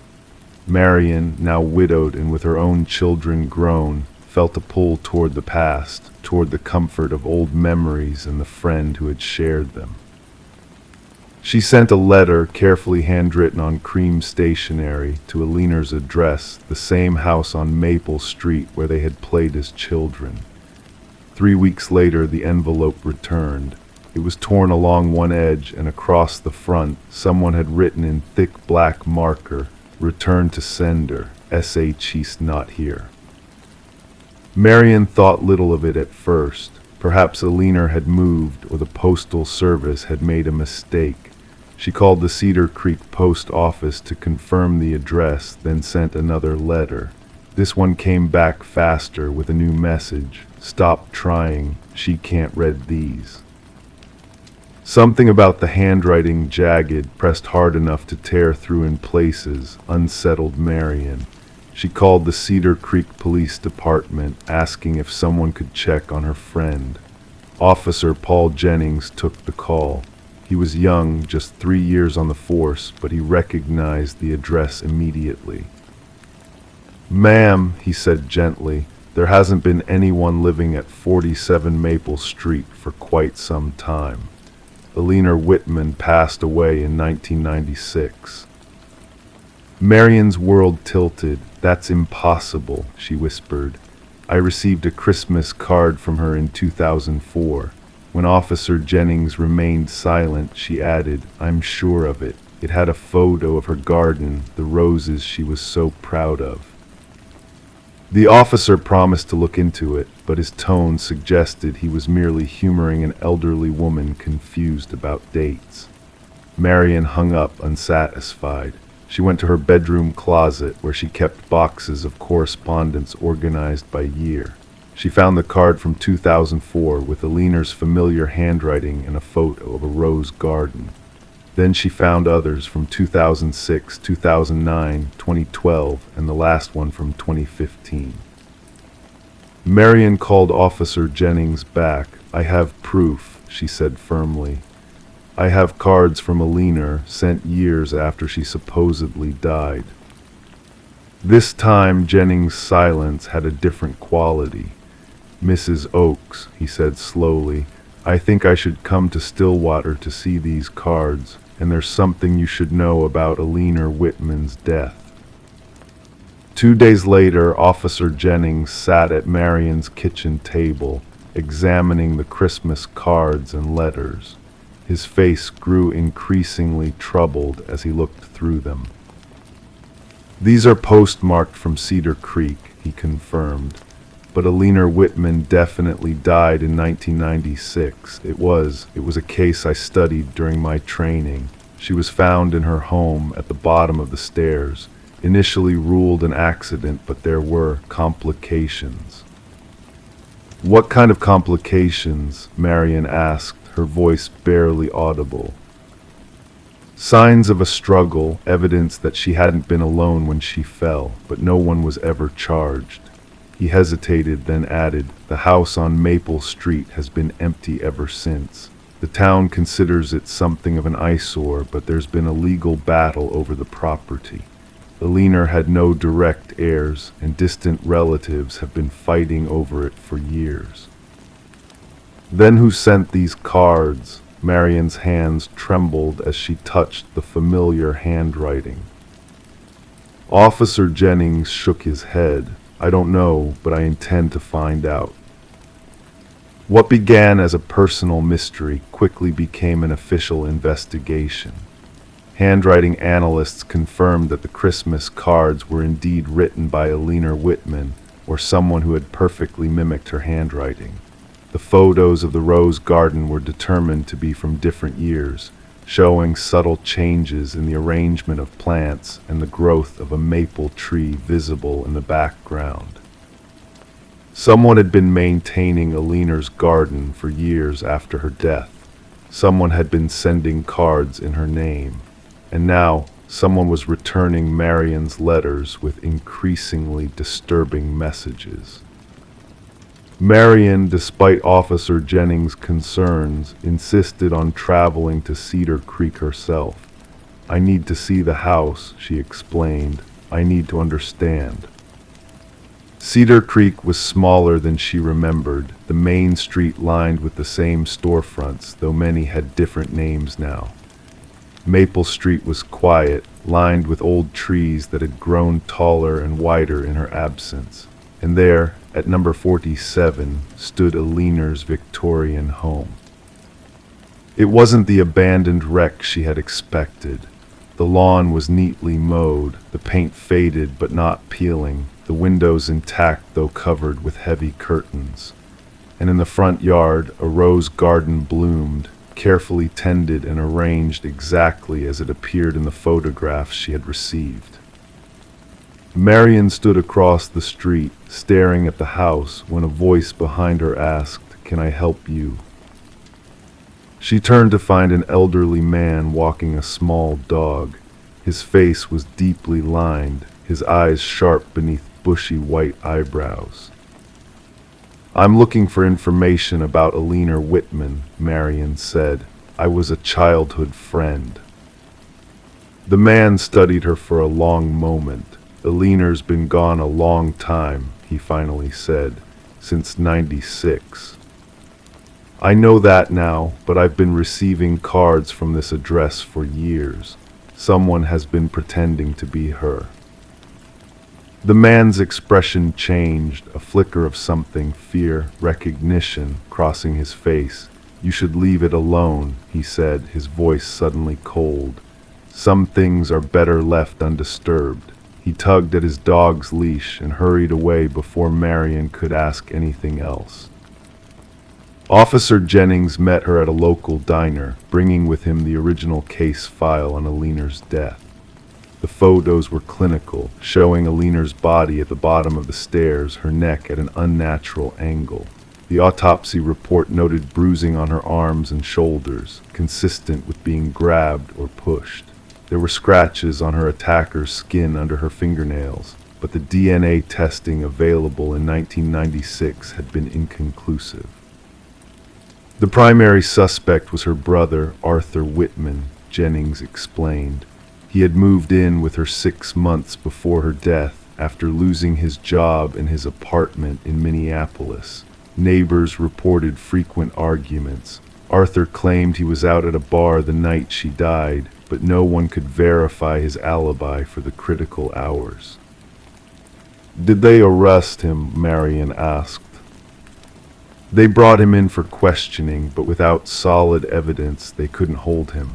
[SPEAKER 1] Marion, now widowed and with her own children grown, felt a pull toward the past, toward the comfort of old memories and the friend who had shared them. She sent a letter, carefully handwritten on cream stationery, to Eleanor's address, the same house on Maple Street where they had played as children. 3 weeks later, the envelope returned. It was torn along one edge, and across the front, someone had written in thick black marker, "Return to sender, S.H. He's not here." Marion thought little of it at first. Perhaps Eleanor had moved, or the postal service had made a mistake. She called the Cedar Creek post office to confirm the address, then sent another letter. This one came back faster with a new message. "Stop trying, she can't read these." Something about the handwriting, jagged, pressed hard enough to tear through in places, unsettled Marion. She called the Cedar Creek Police Department, asking if someone could check on her friend. Officer Paul Jennings took the call. He was young, just 3 years on the force, but he recognized the address immediately. "Ma'am," he said gently, "there hasn't been anyone living at 47 Maple Street for quite some time. Eleanor Whitman passed away in 1996. Marion's world tilted. "That's impossible," she whispered. "I received a Christmas card from her in 2004. When Officer Jennings remained silent, she added, "I'm sure of it. It had a photo of her garden, the roses she was so proud of." The officer promised to look into it, but his tone suggested he was merely humoring an elderly woman confused about dates. Marion hung up, unsatisfied. She went to her bedroom closet, where she kept boxes of correspondence organized by year. She found the card from 2004 with Eleanor's familiar handwriting and a photo of a rose garden. Then she found others from 2006, 2009, 2012, and the last one from 2015. Marion called Officer Jennings back. "I have proof," she said firmly. I have cards from Alina sent years after she supposedly died. This time Jennings' silence had a different quality. Mrs. Oakes, he said slowly, I think I should come to Stillwater to see these cards, and there's something you should know about Alina Whitman's death. 2 days later, Officer Jennings sat at Marion's kitchen table, examining the Christmas cards and letters. His face grew increasingly troubled as he looked through them. These are postmarked from Cedar Creek, he confirmed. But Alina Whitman definitely died in 1996. It was a case I studied during my training. She was found in her home at the bottom of the stairs. Initially ruled an accident, but there were complications. What kind of complications? Marion asked, her voice barely audible. Signs of a struggle, evidence that she hadn't been alone when she fell, but no one was ever charged. He hesitated, then added, the house on Maple Street has been empty ever since. The town considers it something of an eyesore, but there's been a legal battle over the property. Alina had no direct heirs, and distant relatives have been fighting over it for years. Then who sent these cards? Marion's hands trembled as she touched the familiar handwriting. Officer Jennings shook his head. I don't know, but I intend to find out. What began as a personal mystery quickly became an official investigation. Handwriting analysts confirmed that the Christmas cards were indeed written by Alina Whitman, or someone who had perfectly mimicked her handwriting. The photos of the rose garden were determined to be from different years, showing subtle changes in the arrangement of plants and the growth of a maple tree visible in the background. Someone had been maintaining Alina's garden for years after her death. Someone had been sending cards in her name. And now, someone was returning Marion's letters with increasingly disturbing messages. Marion, despite Officer Jennings' concerns, insisted on traveling to Cedar Creek herself. I need to see the house, she explained. I need to understand. Cedar Creek was smaller than she remembered, the main street lined with the same storefronts, though many had different names now. Maple Street was quiet, lined with old trees that had grown taller and wider in her absence. And there, at number 47, stood Alina's Victorian home. It wasn't the abandoned wreck she had expected. The lawn was neatly mowed, the paint faded but not peeling, the windows intact though covered with heavy curtains. And in the front yard, a rose garden bloomed, carefully tended and arranged exactly as it appeared in the photographs she had received. Marion stood across the street, staring at the house, when a voice behind her asked, "Can I help you?" She turned to find an elderly man walking a small dog. His face was deeply lined, his eyes sharp beneath bushy white eyebrows. "I'm looking for information about Alina Whitman," Marion said. "I was a childhood friend." The man studied her for a long moment. "Alina's been gone a long time," he finally said, "since '96. I know that now, but I've been receiving cards from this address for years. Someone has been pretending to be her." The man's expression changed, a flicker of something, fear, recognition, crossing his face. "You should leave it alone," he said, his voice suddenly cold. "Some things are better left undisturbed." He tugged at his dog's leash and hurried away before Marion could ask anything else. Officer Jennings met her at a local diner, bringing with him the original case file on Alina's death. The photos were clinical, showing Alina's body at the bottom of the stairs, her neck at an unnatural angle. The autopsy report noted bruising on her arms and shoulders, consistent with being grabbed or pushed. There were scratches on her attacker's skin under her fingernails, but the DNA testing available in 1996 had been inconclusive. The primary suspect was her brother, Arthur Whitman, Jennings explained. He had moved in with her 6 months before her death after losing his job in his apartment in Minneapolis. Neighbors reported frequent arguments. Arthur claimed he was out at a bar the night she died, but no one could verify his alibi for the critical hours. "Did they arrest him?" Marion asked. They brought him in for questioning, but without solid evidence, they couldn't hold him.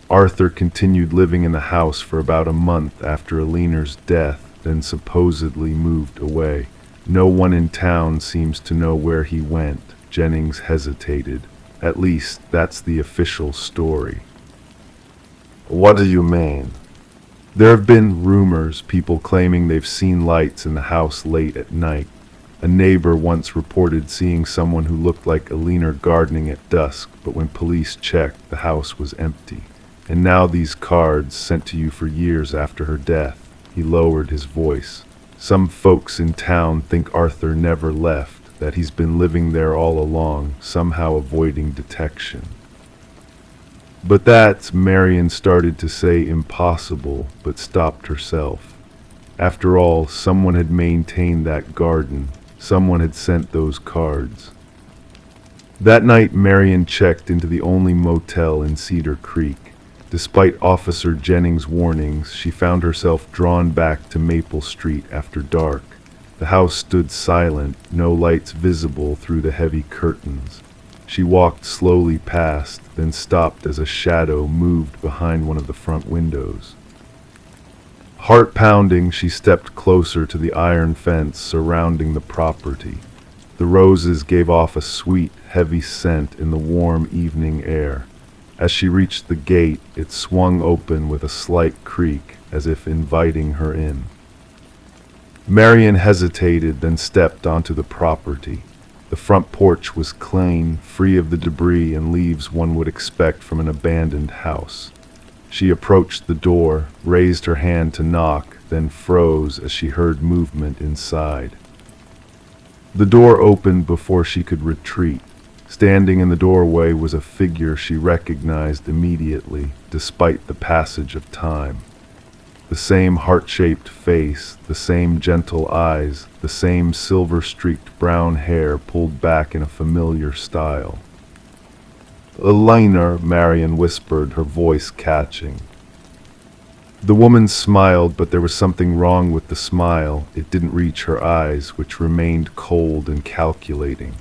[SPEAKER 1] Arthur continued living in the house for about a month after Aliner's death, then supposedly moved away. No one in town seems to know where he went. Jennings hesitated. At least, that's the official story. "What do you mean?" "There have been rumors, people claiming they've seen lights in the house late at night. A neighbor once reported seeing someone who looked like Aliner gardening at dusk, but when police checked, the house was empty. And now these cards, sent to you for years after her death." He lowered his voice. "Some folks in town think Arthur never left, that he's been living there all along, somehow avoiding detection." "But that's," Marion started to say impossible, but stopped herself. After all, someone had maintained that garden. Someone had sent those cards. That night, Marion checked into the only motel in Cedar Creek. Despite Officer Jennings' warnings, she found herself drawn back to Maple Street after dark. The house stood silent, no lights visible through the heavy curtains. She walked slowly past, then stopped as a shadow moved behind one of the front windows. Heart pounding, she stepped closer to the iron fence surrounding the property. The roses gave off a sweet, heavy scent in the warm evening air. As she reached the gate, it swung open with a slight creak, as if inviting her in. Marion hesitated, then stepped onto the property. The front porch was clean, free of the debris and leaves one would expect from an abandoned house. She approached the door, raised her hand to knock, then froze as she heard movement inside. The door opened before she could retreat. Standing in the doorway was a figure she recognized immediately, despite the passage of time. The same heart-shaped face, the same gentle eyes, the same silver-streaked brown hair pulled back in a familiar style. "Aliner," Marion whispered, her voice catching. The woman smiled, but there was something wrong with the smile. It didn't reach her eyes, which remained cold and calculating.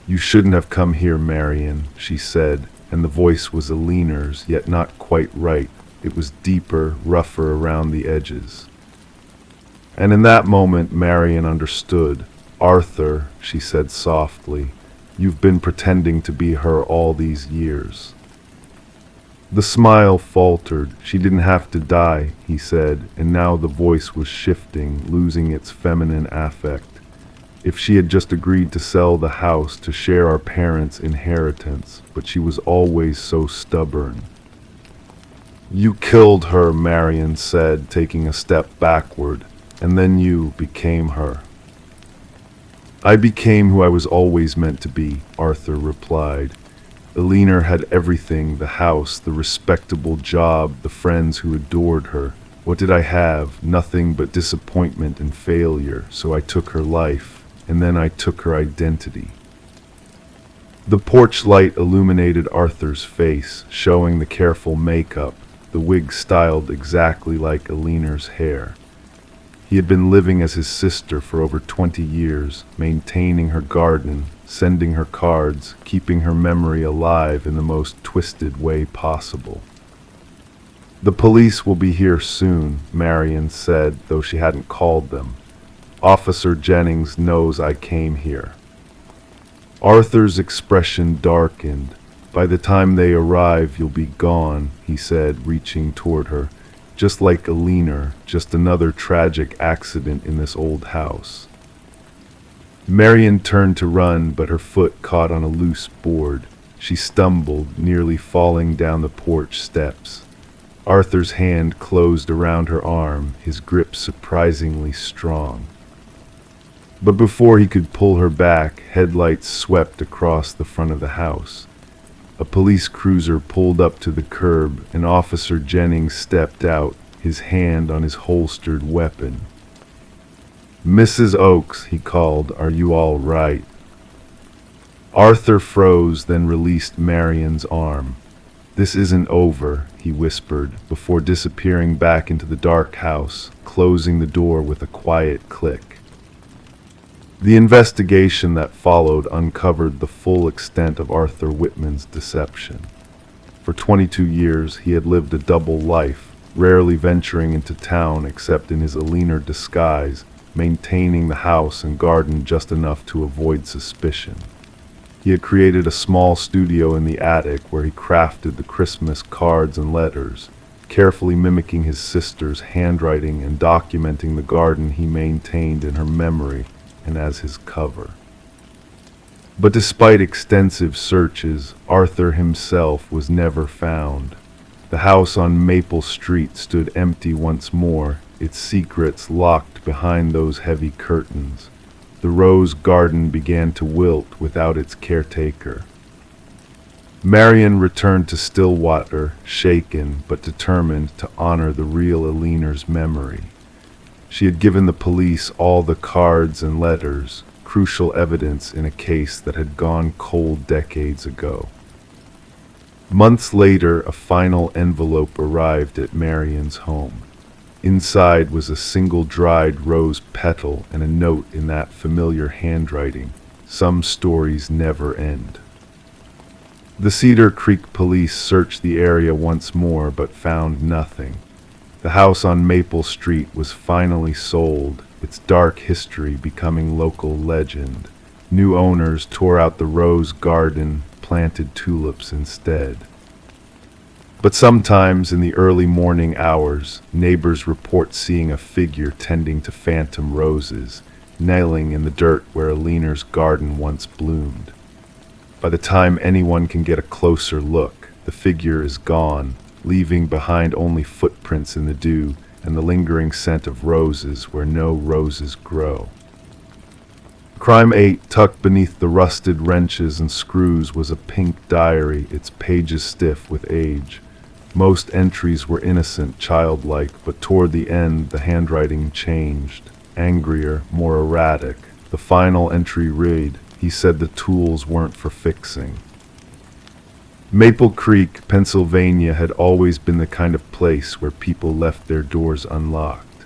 [SPEAKER 1] "You shouldn't have come here, Marion," she said, and the voice was Aliner's, yet not quite right. It was deeper, rougher around the edges. And in that moment, Marion understood. "Arthur," she said softly, "you've been pretending to be her all these years." The smile faltered. "She didn't have to die," he said, and now the voice was shifting, losing its feminine affect. "If she had just agreed to sell the house to share our parents' inheritance, but she was always so stubborn." "You killed her," Marion said, taking a step backward, "and then you became her." "I became who I was always meant to be," Arthur replied. "Aliner had everything, the house, the respectable job, the friends who adored her. What did I have? Nothing but disappointment and failure, so I took her life, and then I took her identity." The porch light illuminated Arthur's face, showing the careful makeup, the wig styled exactly like Aliner's hair. He had been living as his sister for over 20 years, maintaining her garden, sending her cards, keeping her memory alive in the most twisted way possible. "The police will be here soon," Marion said, though she hadn't called them. "Officer Jennings knows I came here." Arthur's expression darkened. "By the time they arrive, you'll be gone," he said, reaching toward her. "Just like Aliner, just another tragic accident in this old house." Marion turned to run, but her foot caught on a loose board. She stumbled, nearly falling down the porch steps. Arthur's hand closed around her arm, his grip surprisingly strong. But before he could pull her back, headlights swept across the front of the house. A police cruiser pulled up to the curb, and Officer Jennings stepped out, his hand on his holstered weapon. "Mrs. Oakes," he called, "are you all right?" Arthur froze, then released Marion's arm. "This isn't over," he whispered, before disappearing back into the dark house, closing the door with a quiet click. The investigation that followed uncovered the full extent of Arthur Whitman's deception. For 22 years, he had lived a double life, rarely venturing into town except in his leaner disguise, maintaining the house and garden just enough to avoid suspicion. He had created a small studio in the attic where he crafted the Christmas cards and letters, carefully mimicking his sister's handwriting and documenting the garden he maintained in her memory and as his cover. But despite extensive searches, Arthur himself was never found. The house on Maple Street stood empty once more, its secrets locked behind those heavy curtains. The rose garden began to wilt without its caretaker. Marion returned to Stillwater, shaken but determined to honor the real Eliner's memory. She had given the police all the cards and letters, crucial evidence in a case that had gone cold decades ago. Months later, a final envelope arrived at Marion's home. Inside was a single dried rose petal and a note in that familiar handwriting. Some stories never end. The Cedar Creek police searched the area once more but found nothing. The house on Maple Street was finally sold, its dark history becoming local legend. New owners tore out the rose garden, planted tulips instead. But sometimes in the early morning hours, neighbors report seeing a figure tending to phantom roses, nailing in the dirt where Eliner's garden once bloomed. By the time anyone can get a closer look, the figure is gone, leaving behind only footprints in the dew and the lingering scent of roses where no roses grow. Crime 8, tucked beneath the rusted wrenches and screws, was a pink diary, its pages stiff with age. Most entries were innocent, childlike, but toward the end the handwriting changed, angrier, more erratic. The final entry read, "He said the tools weren't for fixing." Maple Creek, Pennsylvania had always been the kind of place where people left their doors unlocked.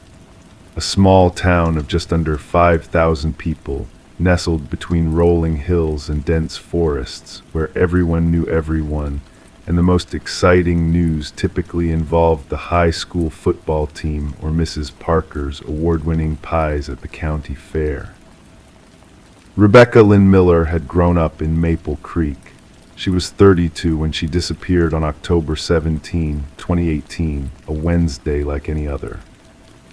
[SPEAKER 1] A small town of just under 5,000 people, nestled between rolling hills and dense forests, where everyone knew everyone, and the most exciting news typically involved the high school football team or Mrs. Parker's award-winning pies at the county fair. Rebecca Lynn Miller had grown up in Maple Creek. She was 32 when she disappeared on October 17, 2018, a Wednesday like any other.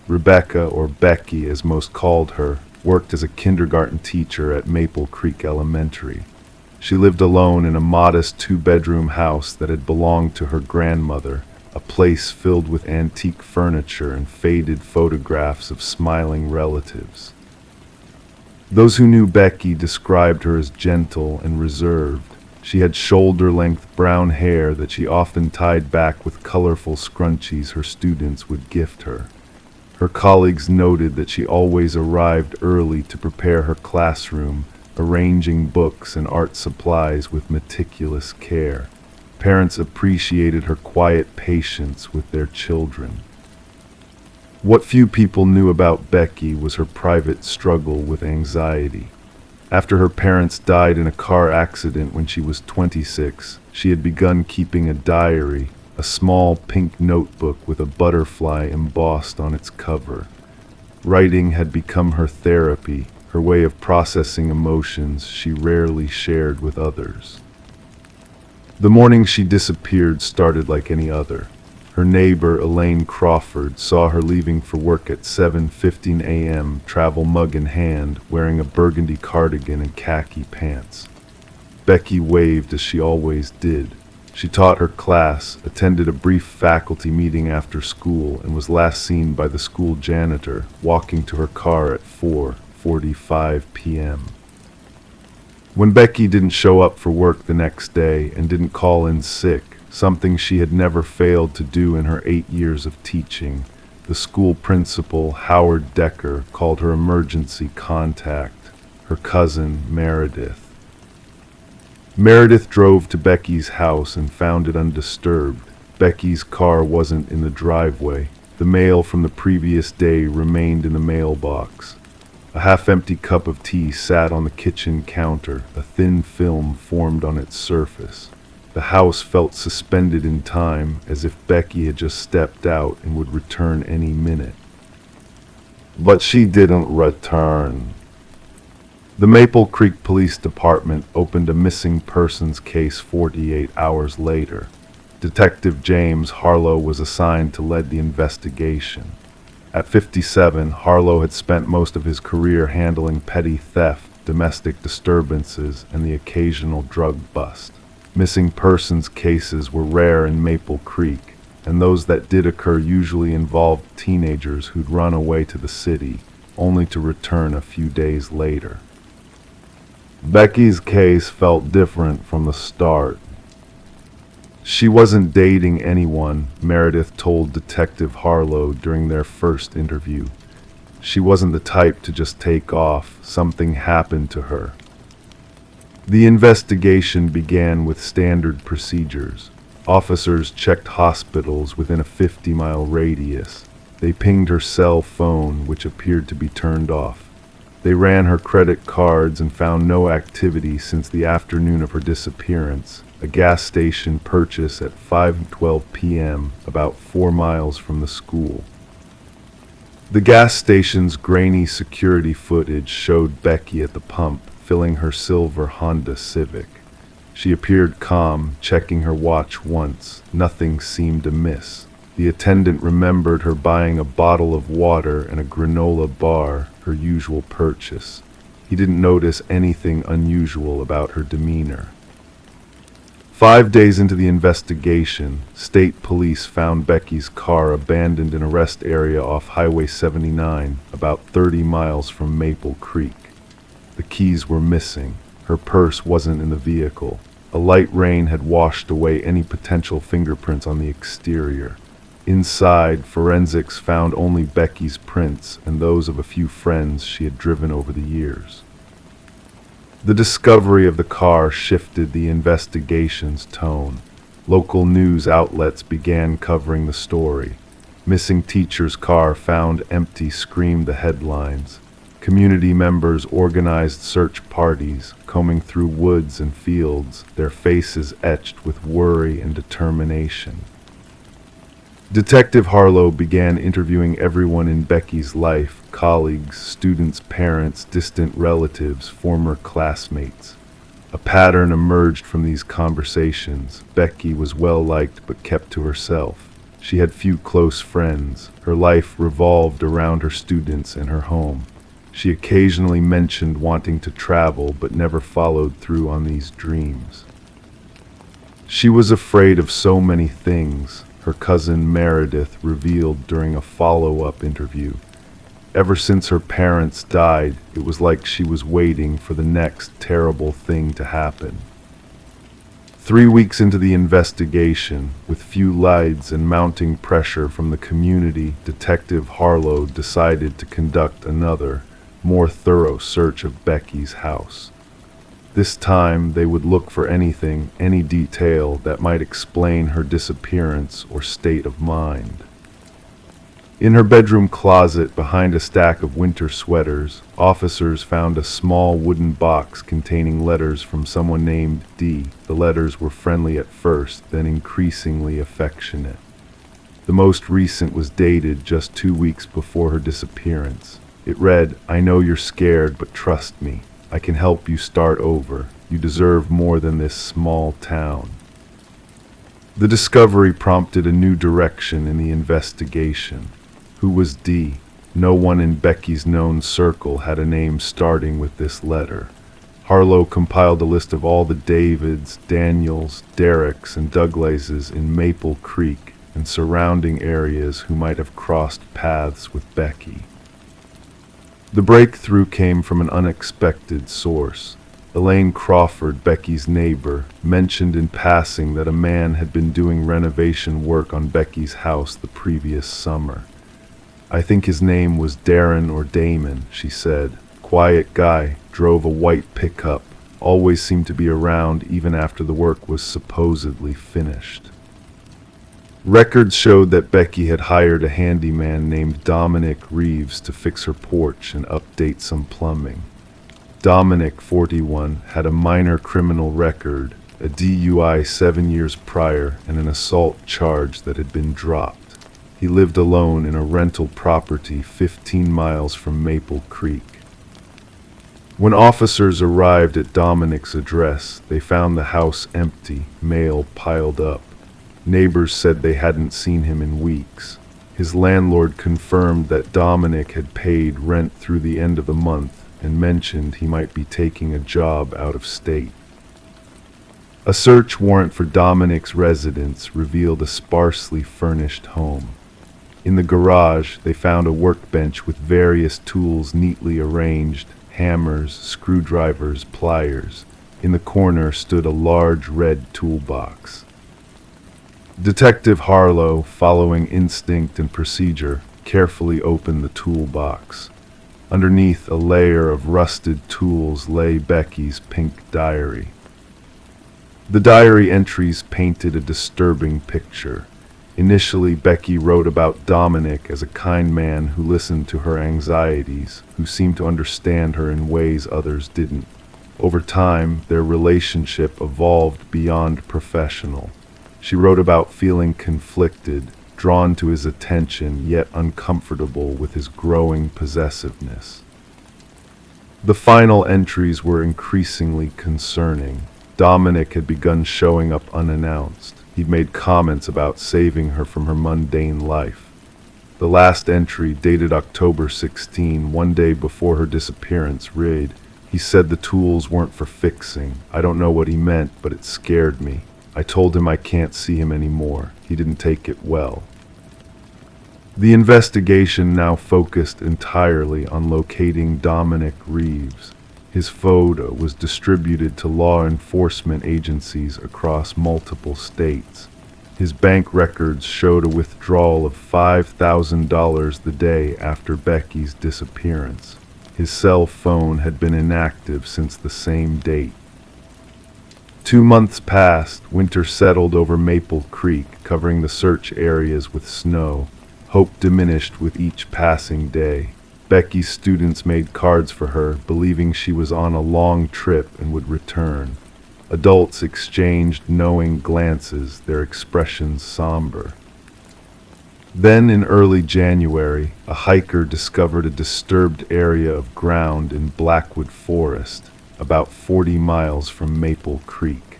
[SPEAKER 1] Rebecca, or Becky as most called her, worked as a kindergarten teacher at Maple Creek Elementary. She lived alone in a modest two-bedroom house that had belonged to her grandmother, a place filled with antique furniture and faded photographs of smiling relatives. Those who knew Becky described her as gentle and reserved. She had shoulder-length brown hair that she often tied back with colorful scrunchies her students would gift her. Her colleagues noted that she always arrived early to prepare her classroom, arranging books and art supplies with meticulous care. Parents appreciated her quiet patience with their children. What few people knew about Becky was her private struggle with anxiety. After her parents died in a car accident when she was 26, she had begun keeping a diary, a small pink notebook with a butterfly embossed on its cover. Writing had become her therapy, her way of processing emotions she rarely shared with others. The morning she disappeared started like any other. Her neighbor, Elaine Crawford, saw her leaving for work at 7:15 a.m., travel mug in hand, wearing a burgundy cardigan and khaki pants. Becky waved as she always did. She taught her class, attended a brief faculty meeting after school, and was last seen by the school janitor, walking to her car at 4, 5:45 p.m. When Becky didn't show up for work the next day and didn't call in sick, something she had never failed to do in her 8 years of teaching, the school principal, Howard Decker, called her emergency contact, her cousin, Meredith. Meredith drove to Becky's house and found it undisturbed. Becky's car wasn't in the driveway. The mail from the previous day remained in the mailbox. A half-empty cup of tea sat on the kitchen counter, a thin film formed on its surface. The house felt suspended in time, as if Becky had just stepped out and would return any minute. But she didn't return. The Maple Creek Police Department opened a missing persons case 48 hours later. Detective James Harlow was assigned to lead the investigation. At 57, Harlow had spent most of his career handling petty theft, domestic disturbances, and the occasional drug bust. Missing persons cases were rare in Maple Creek, and those that did occur usually involved teenagers who'd run away to the city, only to return a few days later. Becky's case felt different from the start. She wasn't dating anyone, Meredith told Detective Harlow during their first interview. She wasn't the type to just take off. Something happened to her. The investigation began with standard procedures. Officers checked hospitals within a 50-mile radius. They pinged her cell phone, which appeared to be turned off. They ran her credit cards and found no activity since the afternoon of her disappearance, a gas station purchase at 5:12 p.m., about 4 miles from the school. The gas station's grainy security footage showed Becky at the pump, filling her silver Honda Civic. She appeared calm, checking her watch once. Nothing seemed amiss. The attendant remembered her buying a bottle of water and a granola bar, her usual purchase. He didn't notice anything unusual about her demeanor. 5 days into the investigation, state police found Becky's car abandoned in a rest area off Highway 79, about 30 miles from Maple Creek. The keys were missing. Her purse wasn't in the vehicle. A light rain had washed away any potential fingerprints on the exterior. Inside, forensics found only Becky's prints and those of a few friends she had driven over the years. The discovery of the car shifted the investigation's tone. Local news outlets began covering the story. Missing teacher's car found empty screamed the headlines. Community members organized search parties, combing through woods and fields, their faces etched with worry and determination. Detective Harlow began interviewing everyone in Becky's life: colleagues, students, parents, distant relatives, former classmates. A pattern emerged from these conversations. Becky was well liked but kept to herself. She had few close friends. Her life revolved around her students and her home. She occasionally mentioned wanting to travel but never followed through on these dreams. She was afraid of so many things, her cousin Meredith revealed during a follow-up interview. Ever since her parents died, it was like she was waiting for the next terrible thing to happen. 3 weeks into the investigation, with few leads and mounting pressure from the community, Detective Harlow decided to conduct another, more thorough search of Becky's house. This time, they would look for anything, any detail that might explain her disappearance or state of mind. In her bedroom closet, behind a stack of winter sweaters, officers found a small wooden box containing letters from someone named D. The letters were friendly at first, then increasingly affectionate. The most recent was dated just 2 weeks before her disappearance. It read, "I know you're scared, but trust me. I can help you start over. You deserve more than this small town." The discovery prompted a new direction in the investigation. Who was D? No one in Becky's known circle had a name starting with this letter. Harlow compiled a list of all the Davids, Daniels, Derricks, and Douglases in Maple Creek and surrounding areas who might have crossed paths with Becky. The breakthrough came from an unexpected source. Elaine Crawford, Becky's neighbor, mentioned in passing that a man had been doing renovation work on Becky's house the previous summer. "I think his name was Darren or Damon," she said. "Quiet guy, drove a white pickup, always seemed to be around even after the work was supposedly finished." Records showed that Becky had hired a handyman named Dominic Reeves to fix her porch and update some plumbing. Dominic, 41, had a minor criminal record, a DUI 7 years prior, and an assault charge that had been dropped. He lived alone in a rental property 15 miles from Maple Creek. When officers arrived at Dominic's address, they found the house empty, mail piled up. Neighbors said they hadn't seen him in weeks. His landlord confirmed that Dominic had paid rent through the end of the month and mentioned he might be taking a job out of state. A search warrant for Dominic's residence revealed a sparsely furnished home. In the garage, they found a workbench with various tools neatly arranged: hammers, screwdrivers, pliers. In the corner stood a large red toolbox. Detective Harlow, following instinct and procedure, carefully opened the toolbox. Underneath a layer of rusted tools lay Becky's pink diary. The diary entries painted a disturbing picture. Initially, Becky wrote about Dominic as a kind man who listened to her anxieties, who seemed to understand her in ways others didn't. Over time, their relationship evolved beyond professional. She wrote about feeling conflicted, drawn to his attention, yet uncomfortable with his growing possessiveness. The final entries were increasingly concerning. Dominic had begun showing up unannounced. He'd made comments about saving her from her mundane life. The last entry, dated October 16, one day before her disappearance, read, "He said the tools weren't for fixing. I don't know what he meant, but it scared me. I told him I can't see him anymore. He didn't take it well." The investigation now focused entirely on locating Dominic Reeves. His photo was distributed to law enforcement agencies across multiple states. His bank records showed a withdrawal of $5,000 the day after Becky's disappearance. His cell phone had been inactive since the same date. 2 months passed. Winter settled over Maple Creek, covering the search areas with snow. Hope diminished with each passing day. Becky's students made cards for her, believing she was on a long trip and would return. Adults exchanged knowing glances, their expressions somber. Then, in early January, a hiker discovered a disturbed area of ground in Blackwood Forest, about 40 miles from Maple Creek.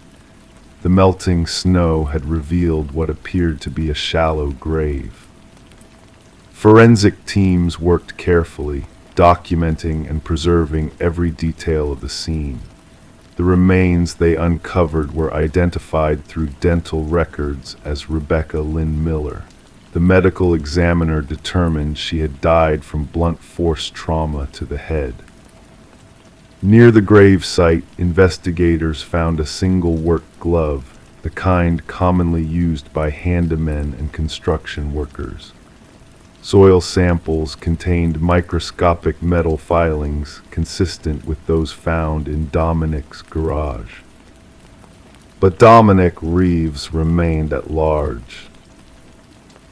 [SPEAKER 1] The melting snow had revealed what appeared to be a shallow grave. Forensic teams worked carefully, documenting and preserving every detail of the scene. The remains they uncovered were identified through dental records as Rebecca Lynn Miller. The medical examiner determined she had died from blunt force trauma to the head. Near the grave site, investigators found a single work glove, the kind commonly used by handymen and construction workers. Soil samples contained microscopic metal filings consistent with those found in Dominic's garage. But Dominic Reeves remained at large.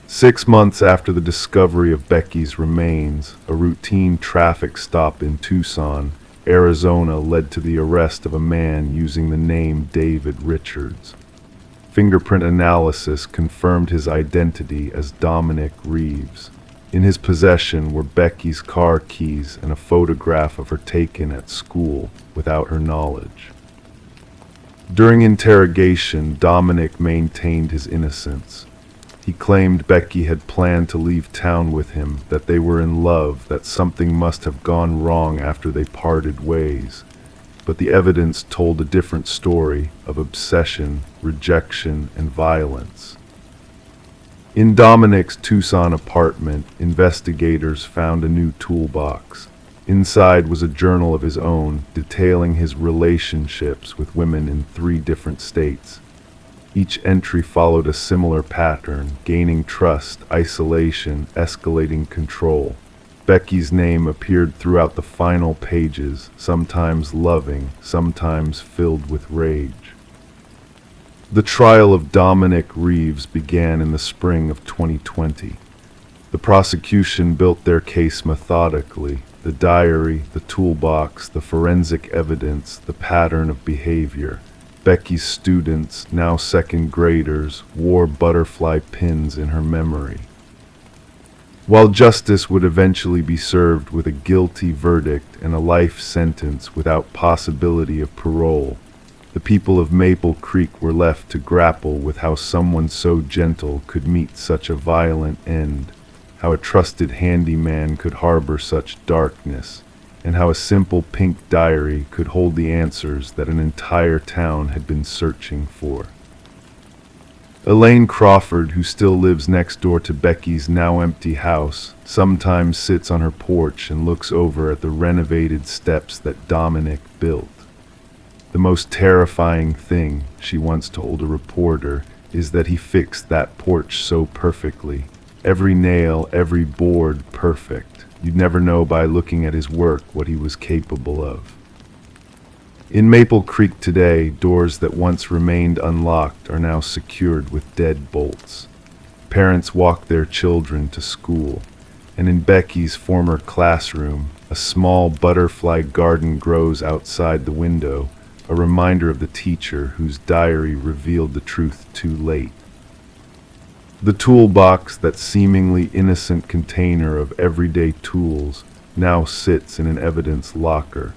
[SPEAKER 1] 6 months after the discovery of Becky's remains, a routine traffic stop in Tucson, Arizona, led to the arrest of a man using the name David Richards. Fingerprint analysis confirmed his identity as Dominic Reeves. In his possession were Becky's car keys and a photograph of her taken at school without her knowledge. During interrogation, Dominic maintained his innocence. He claimed Becky had planned to leave town with him, that they were in love, that something must have gone wrong after they parted ways. But the evidence told a different story of obsession, rejection, and violence. In Dominic's Tucson apartment, investigators found a new toolbox. Inside was a journal of his own, detailing his relationships with women in 3 different states. Each entry followed a similar pattern: gaining trust, isolation, escalating control. Becky's name appeared throughout the final pages, sometimes loving, sometimes filled with rage. The trial of Dominic Reeves began in the spring of 2020. The prosecution built their case methodically: the diary, the toolbox, the forensic evidence, the pattern of behavior. Becky's students, now second graders, wore butterfly pins in her memory. While justice would eventually be served with a guilty verdict and a life sentence without possibility of parole, the people of Maple Creek were left to grapple with how someone so gentle could meet such a violent end, how a trusted handyman could harbor such darkness, and how a simple pink diary could hold the answers that an entire town had been searching for. Elaine Crawford, who still lives next door to Becky's now empty house, sometimes sits on her porch and looks over at the renovated steps that Dominic built. The most terrifying thing, she once told a reporter, is that he fixed that porch so perfectly. Every nail, every board perfect. You'd never know by looking at his work what he was capable of. In Maple Creek today, doors that once remained unlocked are now secured with dead bolts. Parents walk their children to school, and in Becky's former classroom, a small butterfly garden grows outside the window, a reminder of the teacher whose diary revealed the truth too late. The toolbox, that seemingly innocent container of everyday tools, now sits in an evidence locker,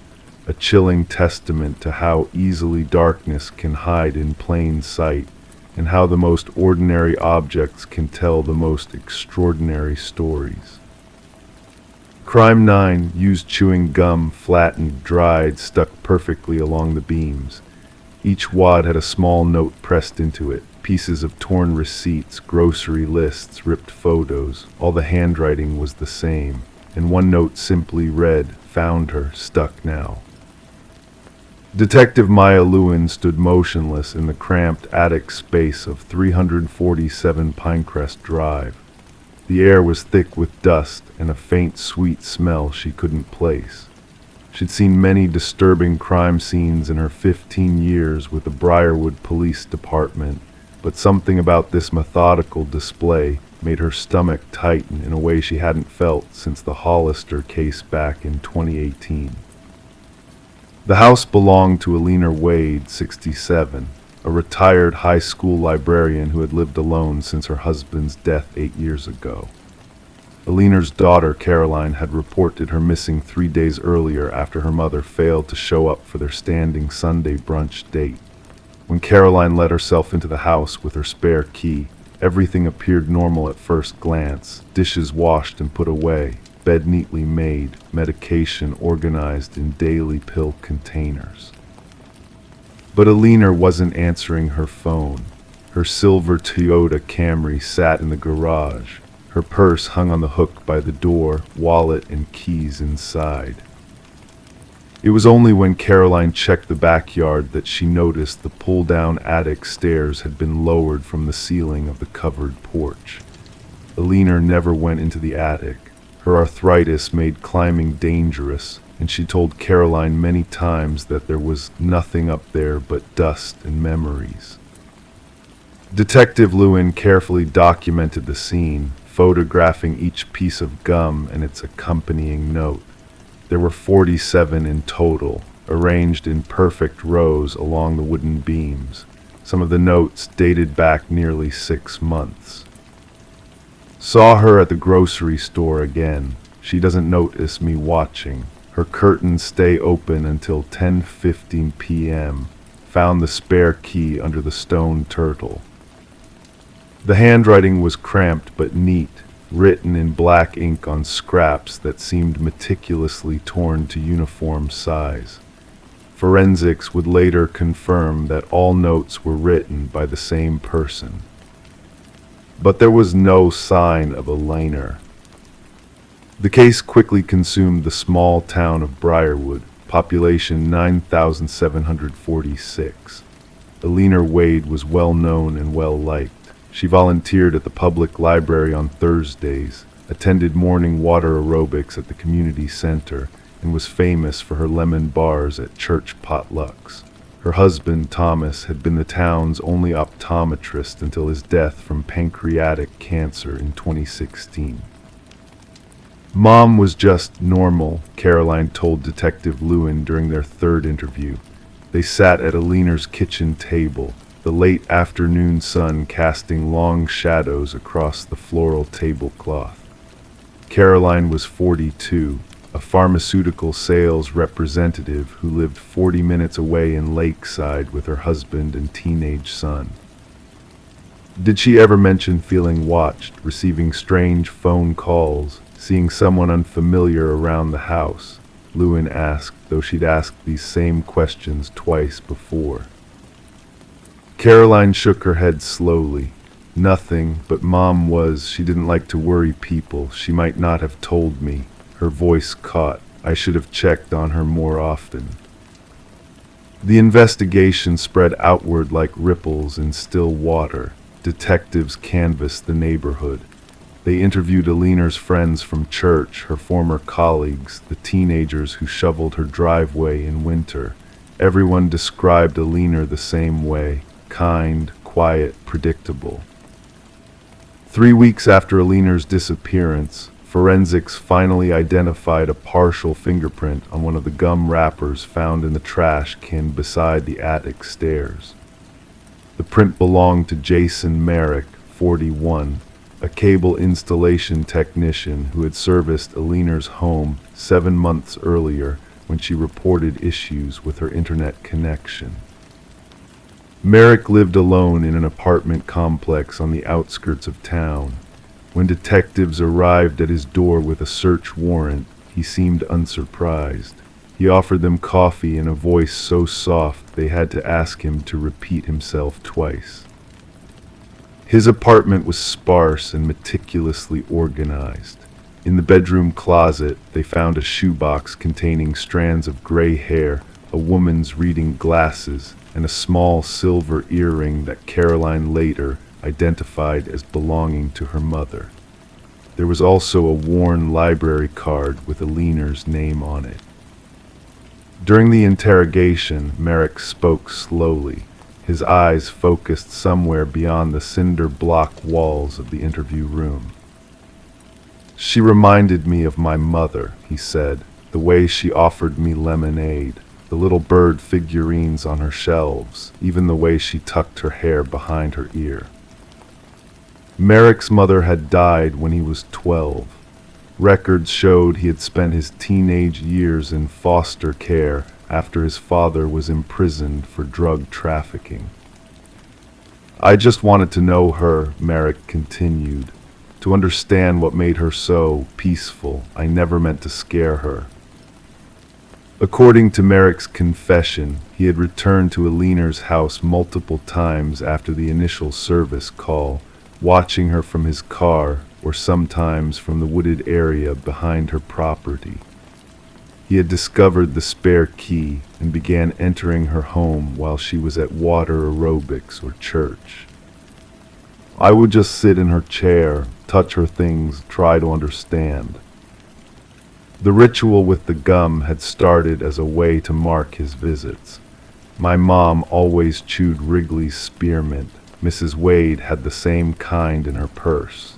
[SPEAKER 1] a chilling testament to how easily darkness can hide in plain sight, and how the most ordinary objects can tell the most extraordinary stories. Crime 9 used chewing gum, flattened, dried, stuck perfectly along the beams. Each wad had a small note pressed into it. Pieces of torn receipts, grocery lists, ripped photos. All the handwriting was the same, and one note simply read, "Found her, stuck now." Detective Maya Lewin stood motionless in the cramped attic space of 347 Pinecrest Drive. The air was thick with dust and a faint sweet smell she couldn't place. She'd seen many disturbing crime scenes in her 15 years with the Briarwood Police Department, but something about this methodical display made her stomach tighten in a way she hadn't felt since the Hollister case back in 2018. The house belonged to Alina Wade, 67, a retired high school librarian who had lived alone since her husband's death 8 years ago. Alina's daughter, Caroline, had reported her missing 3 days earlier after her mother failed to show up for their standing Sunday brunch date. When Caroline let herself into the house with her spare key, everything appeared normal at first glance: dishes washed and put away, bed neatly made, medication organized in daily pill containers. But Alina wasn't answering her phone. Her silver Toyota Camry sat in the garage. Her purse hung on the hook by the door, wallet and keys inside. It was only when Caroline checked the backyard that she noticed the pull-down attic stairs had been lowered from the ceiling of the covered porch. Alina never went into the attic. Her arthritis made climbing dangerous, and she told Caroline many times that there was nothing up there but dust and memories. Detective Lewin carefully documented the scene, photographing each piece of gum and its accompanying note. There were 47 in total, arranged in perfect rows along the wooden beams. Some of the notes dated back nearly 6 months. Saw her at the grocery store again. She doesn't notice me watching. Her curtains stay open until 10:15 p.m. Found the spare key under the stone turtle. The handwriting was cramped but neat, written in black ink on scraps that seemed meticulously torn to uniform size. Forensics would later confirm that all notes were written by the same person. But there was no sign of a liner. The case quickly consumed the small town of Briarwood, population 9,746. Alina Wade was well known and well liked. She volunteered at the public library on Thursdays, attended morning water aerobics at the community center, and was famous for her lemon bars at church potlucks. Her husband, Thomas, had been the town's only optometrist until his death from pancreatic cancer in 2016. Mom was just normal, Caroline told Detective Lewin during their third interview. They sat at Alina's kitchen table, the late afternoon sun casting long shadows across the floral tablecloth. Caroline was 42, a pharmaceutical sales representative who lived 40 minutes away in Lakeside with her husband and teenage son. Did she ever mention feeling watched, receiving strange phone calls, seeing someone unfamiliar around the house? Lewin asked, though she'd asked these same questions twice before. Caroline shook her head slowly. Nothing, but she didn't like to worry people. She might not have told me. Her voice caught. I should have checked on her more often. The investigation spread outward like ripples in still water. Detectives canvassed the neighborhood. They interviewed Alina's friends from church, her former colleagues, the teenagers who shoveled her driveway in winter. Everyone described Alina the same way, kind, quiet, predictable. 3 weeks after Alina's disappearance, forensics finally identified a partial fingerprint on one of the gum wrappers found in the trash can beside the attic stairs. The print belonged to Jason Merrick, 41, a cable installation technician who had serviced Alina's home 7 months earlier when she reported issues with her internet connection. Merrick lived alone in an apartment complex on the outskirts of town. When detectives arrived at his door with a search warrant, he seemed unsurprised. He offered them coffee in a voice so soft they had to ask him to repeat himself twice. His apartment was sparse and meticulously organized. In the bedroom closet, they found a shoebox containing strands of gray hair, a woman's reading glasses, and a small silver earring that Caroline later identified as belonging to her mother. There was also a worn library card with Alina's name on it. During the interrogation, Merrick spoke slowly, his eyes focused somewhere beyond the cinder block walls of the interview room. "She reminded me of my mother," he said, "the way she offered me lemonade, the little bird figurines on her shelves, even the way she tucked her hair behind her ear." Merrick's mother had died when he was 12. Records showed he had spent his teenage years in foster care after his father was imprisoned for drug trafficking. "I just wanted to know her," Merrick continued, "to understand what made her so peaceful. I never meant to scare her." According to Merrick's confession, he had returned to Alina's house multiple times after the initial service call, watching her from his car or sometimes from the wooded area behind her property. He had discovered the spare key and began entering her home while she was at water aerobics or church. I would just sit in her chair, touch her things, try to understand. The ritual with the gum had started as a way to mark his visits. My mom always chewed Wrigley's spearmint. Mrs. Wade had the same kind in her purse.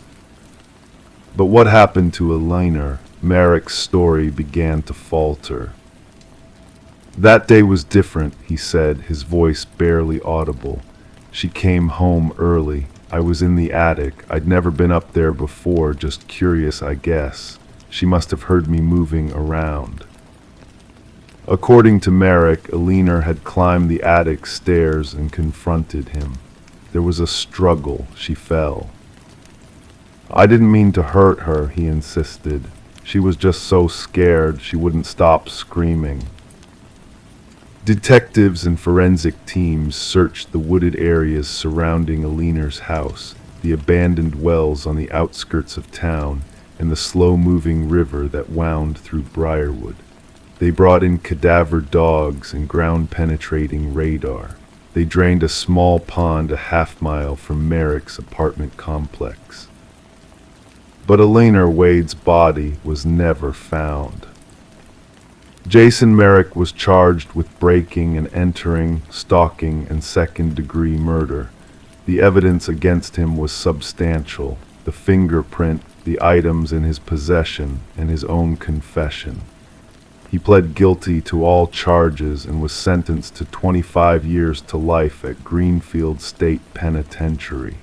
[SPEAKER 1] But what happened to Alina? Merrick's story began to falter. "That day was different," he said, his voice barely audible. "She came home early. I was in the attic. I'd never been up there before, just curious, I guess. She must have heard me moving around." According to Merrick, Alina had climbed the attic stairs and confronted him. There was a struggle. She fell. "I didn't mean to hurt her," he insisted. "She was just so scared she wouldn't stop screaming." Detectives and forensic teams searched the wooded areas surrounding Alina's house, the abandoned wells on the outskirts of town, and the slow-moving river that wound through Briarwood. They brought in cadaver dogs and ground-penetrating radar. They drained a small pond a half-mile from Merrick's apartment complex. But Elena Wade's body was never found. Jason Merrick was charged with breaking and entering, stalking, and second-degree murder. The evidence against him was substantial: the fingerprint, the items in his possession, and his own confession. He pled guilty to all charges and was sentenced to 25 years to life at Greenfield State Penitentiary.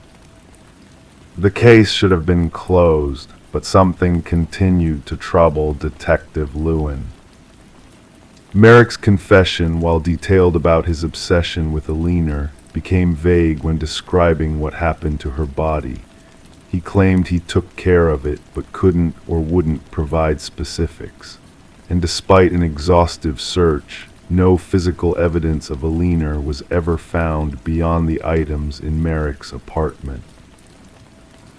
[SPEAKER 1] The case should have been closed, but something continued to trouble Detective Lewin. Merrick's confession, while detailed about his obsession with Elena, became vague when describing what happened to her body. He claimed he took care of it, but couldn't or wouldn't provide specifics. And despite an exhaustive search, no physical evidence of Elena was ever found beyond the items in Merrick's apartment.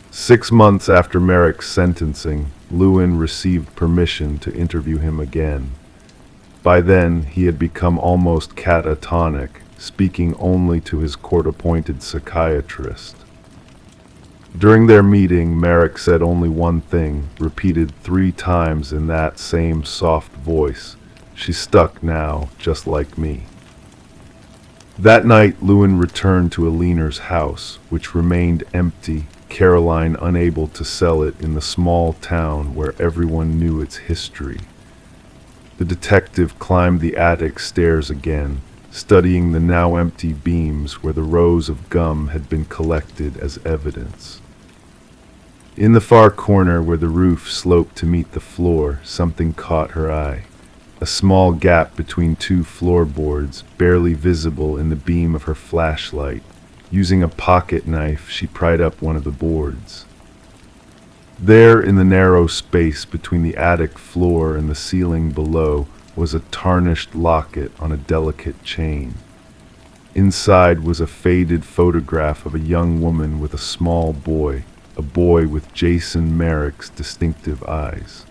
[SPEAKER 1] 6 months after Merrick's sentencing, Lewin received permission to interview him again. By then, he had become almost catatonic, speaking only to his court-appointed psychiatrist. During their meeting, Merrick said only one thing, repeated 3 times in that same soft voice: "She's stuck now, just like me." That night, Lewin returned to Elena's house, which remained empty, Caroline unable to sell it in the small town where everyone knew its history. The detective climbed the attic stairs again, studying the now empty beams where the rows of gum had been collected as evidence. In the far corner where the roof sloped to meet the floor, something caught her eye. A small gap between 2 floorboards, barely visible in the beam of her flashlight. Using a pocket knife, she pried up one of the boards. There, in the narrow space between the attic floor and the ceiling below, was a tarnished locket on a delicate chain. Inside was a faded photograph of a young woman with a small boy, a boy with Jason Merrick's distinctive eyes.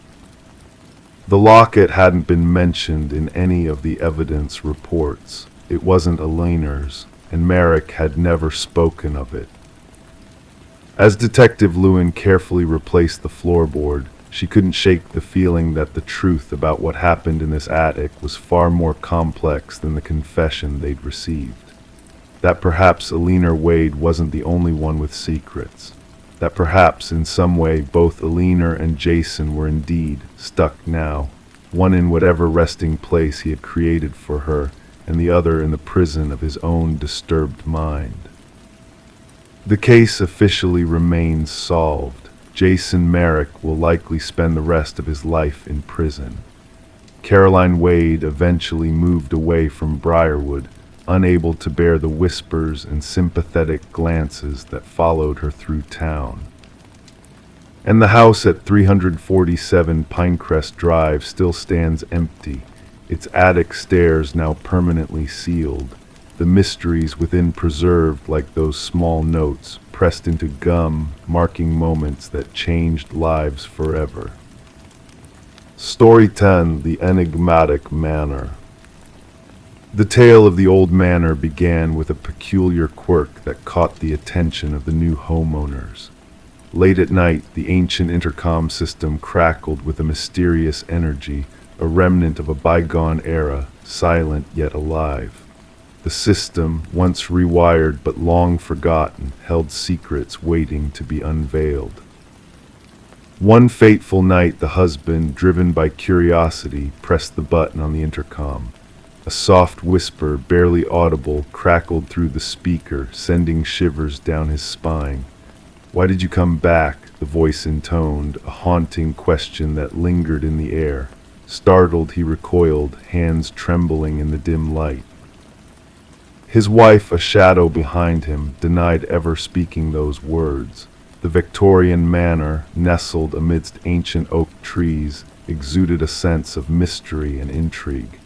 [SPEAKER 1] The locket hadn't been mentioned in any of the evidence reports. It wasn't Elena's, and Merrick had never spoken of it. As Detective Lewin carefully replaced the floorboard, she couldn't shake the feeling that the truth about what happened in this attic was far more complex than the confession they'd received. That perhaps Elena Wade wasn't the only one with secrets. That perhaps, in some way, both Elena and Jason were indeed stuck now, one in whatever resting place he had created for her, and the other in the prison of his own disturbed mind. The case officially remains solved. Jason Merrick will likely spend the rest of his life in prison. Caroline Wade eventually moved away from Briarwood, unable to bear the whispers and sympathetic glances that followed her through town. And the house at 347 Pinecrest Drive still stands empty, its attic stairs now permanently sealed, the mysteries within preserved like those small notes pressed into gum, marking moments that changed lives forever. Story 10: The Enigmatic Manor. The tale of the old manor began with a peculiar quirk that caught the attention of the new homeowners. Late at night, the ancient intercom system crackled with a mysterious energy, a remnant of a bygone era, silent yet alive. The system, once rewired but long forgotten, held secrets waiting to be unveiled. One fateful night, the husband, driven by curiosity, pressed the button on the intercom. A soft whisper, barely audible, crackled through the speaker, sending shivers down his spine. "Why did you come back?" the voice intoned, a haunting question that lingered in the air. Startled, he recoiled, hands trembling in the dim light. His wife, a shadow behind him, denied ever speaking those words. The Victorian manor, nestled amidst ancient oak trees, exuded a sense of mystery and intrigue.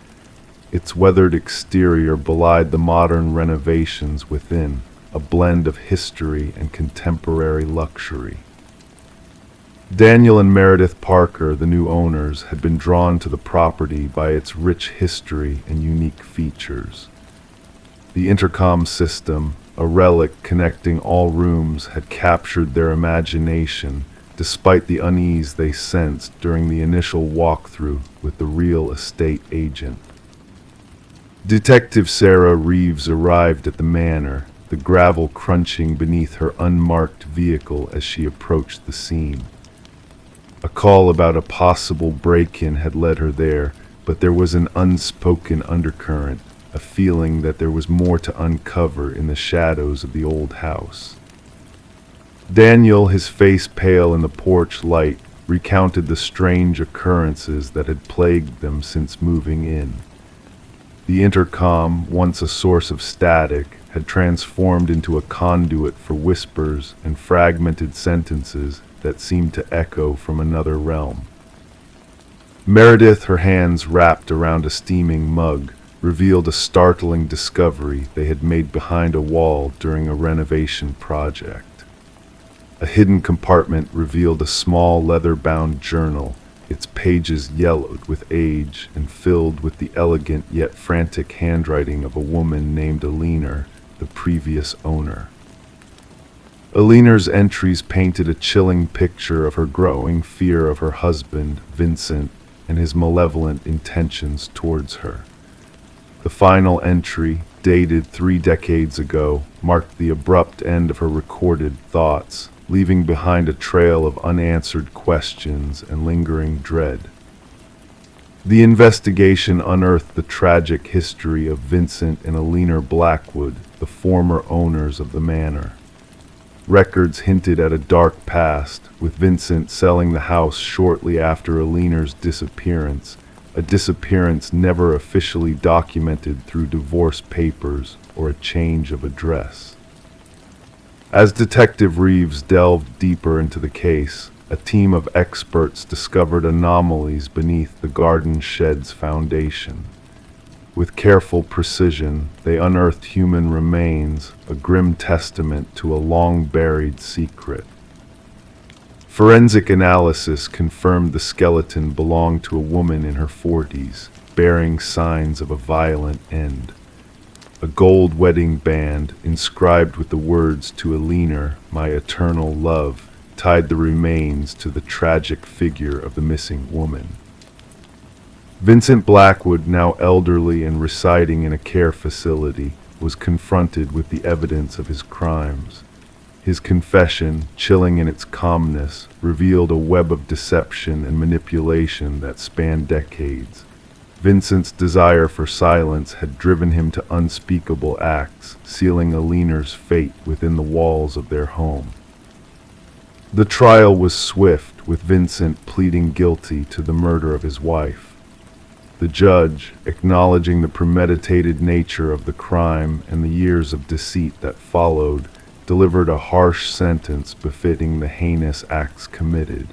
[SPEAKER 1] Its weathered exterior belied the modern renovations within, a blend of history and contemporary luxury. Daniel and Meredith Parker, the new owners, had been drawn to the property by its rich history and unique features. The intercom system, a relic connecting all rooms, had captured their imagination, despite the unease they sensed during the initial walkthrough with the real estate agent. Detective Sarah Reeves arrived at the manor, the gravel crunching beneath her unmarked vehicle as she approached the scene. A call about a possible break-in had led her there, but there was an unspoken undercurrent, a feeling that there was more to uncover in the shadows of the old house. Daniel, his face pale in the porch light, recounted the strange occurrences that had plagued them since moving in. The intercom, once a source of static, had transformed into a conduit for whispers and fragmented sentences that seemed to echo from another realm. Meredith, her hands wrapped around a steaming mug, revealed a startling discovery they had made behind a wall during a renovation project. A hidden compartment revealed a small leather-bound journal, its pages yellowed with age and filled with the elegant yet frantic handwriting of a woman named Alina, the previous owner. Alina's entries painted a chilling picture of her growing fear of her husband, Vincent, and his malevolent intentions towards her. The final entry, dated 3 decades ago, marked the abrupt end of her recorded thoughts, leaving behind a trail of unanswered questions and lingering dread. The investigation unearthed the tragic history of Vincent and Alina Blackwood, the former owners of the manor. Records hinted at a dark past, with Vincent selling the house shortly after Alina's disappearance, a disappearance never officially documented through divorce papers or a change of address. As Detective Reeves delved deeper into the case, a team of experts discovered anomalies beneath the garden shed's foundation. With careful precision, they unearthed human remains, a grim testament to a long-buried secret. Forensic analysis confirmed the skeleton belonged to a woman in her 40s, bearing signs of a violent end. A gold wedding band, inscribed with the words "To Alina, my eternal love," tied the remains to the tragic figure of the missing woman. Vincent Blackwood, now elderly and residing in a care facility, was confronted with the evidence of his crimes. His confession, chilling in its calmness, revealed a web of deception and manipulation that spanned decades. Vincent's desire for silence had driven him to unspeakable acts, sealing Alina's fate within the walls of their home. The trial was swift, with Vincent pleading guilty to the murder of his wife. The judge, acknowledging the premeditated nature of the crime and the years of deceit that followed, delivered a harsh sentence befitting the heinous acts committed.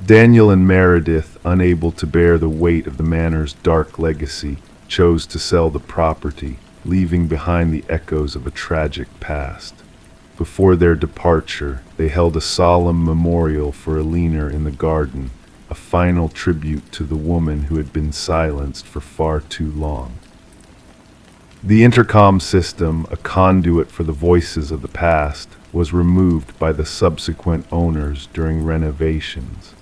[SPEAKER 1] Daniel and Meredith, unable to bear the weight of the manor's dark legacy, chose to sell the property, leaving behind the echoes of a tragic past. Before their departure, they held a solemn memorial for Alina in the garden, a final tribute to the woman who had been silenced for far too long. The intercom system, a conduit for the voices of the past, was removed by the subsequent owners during renovations.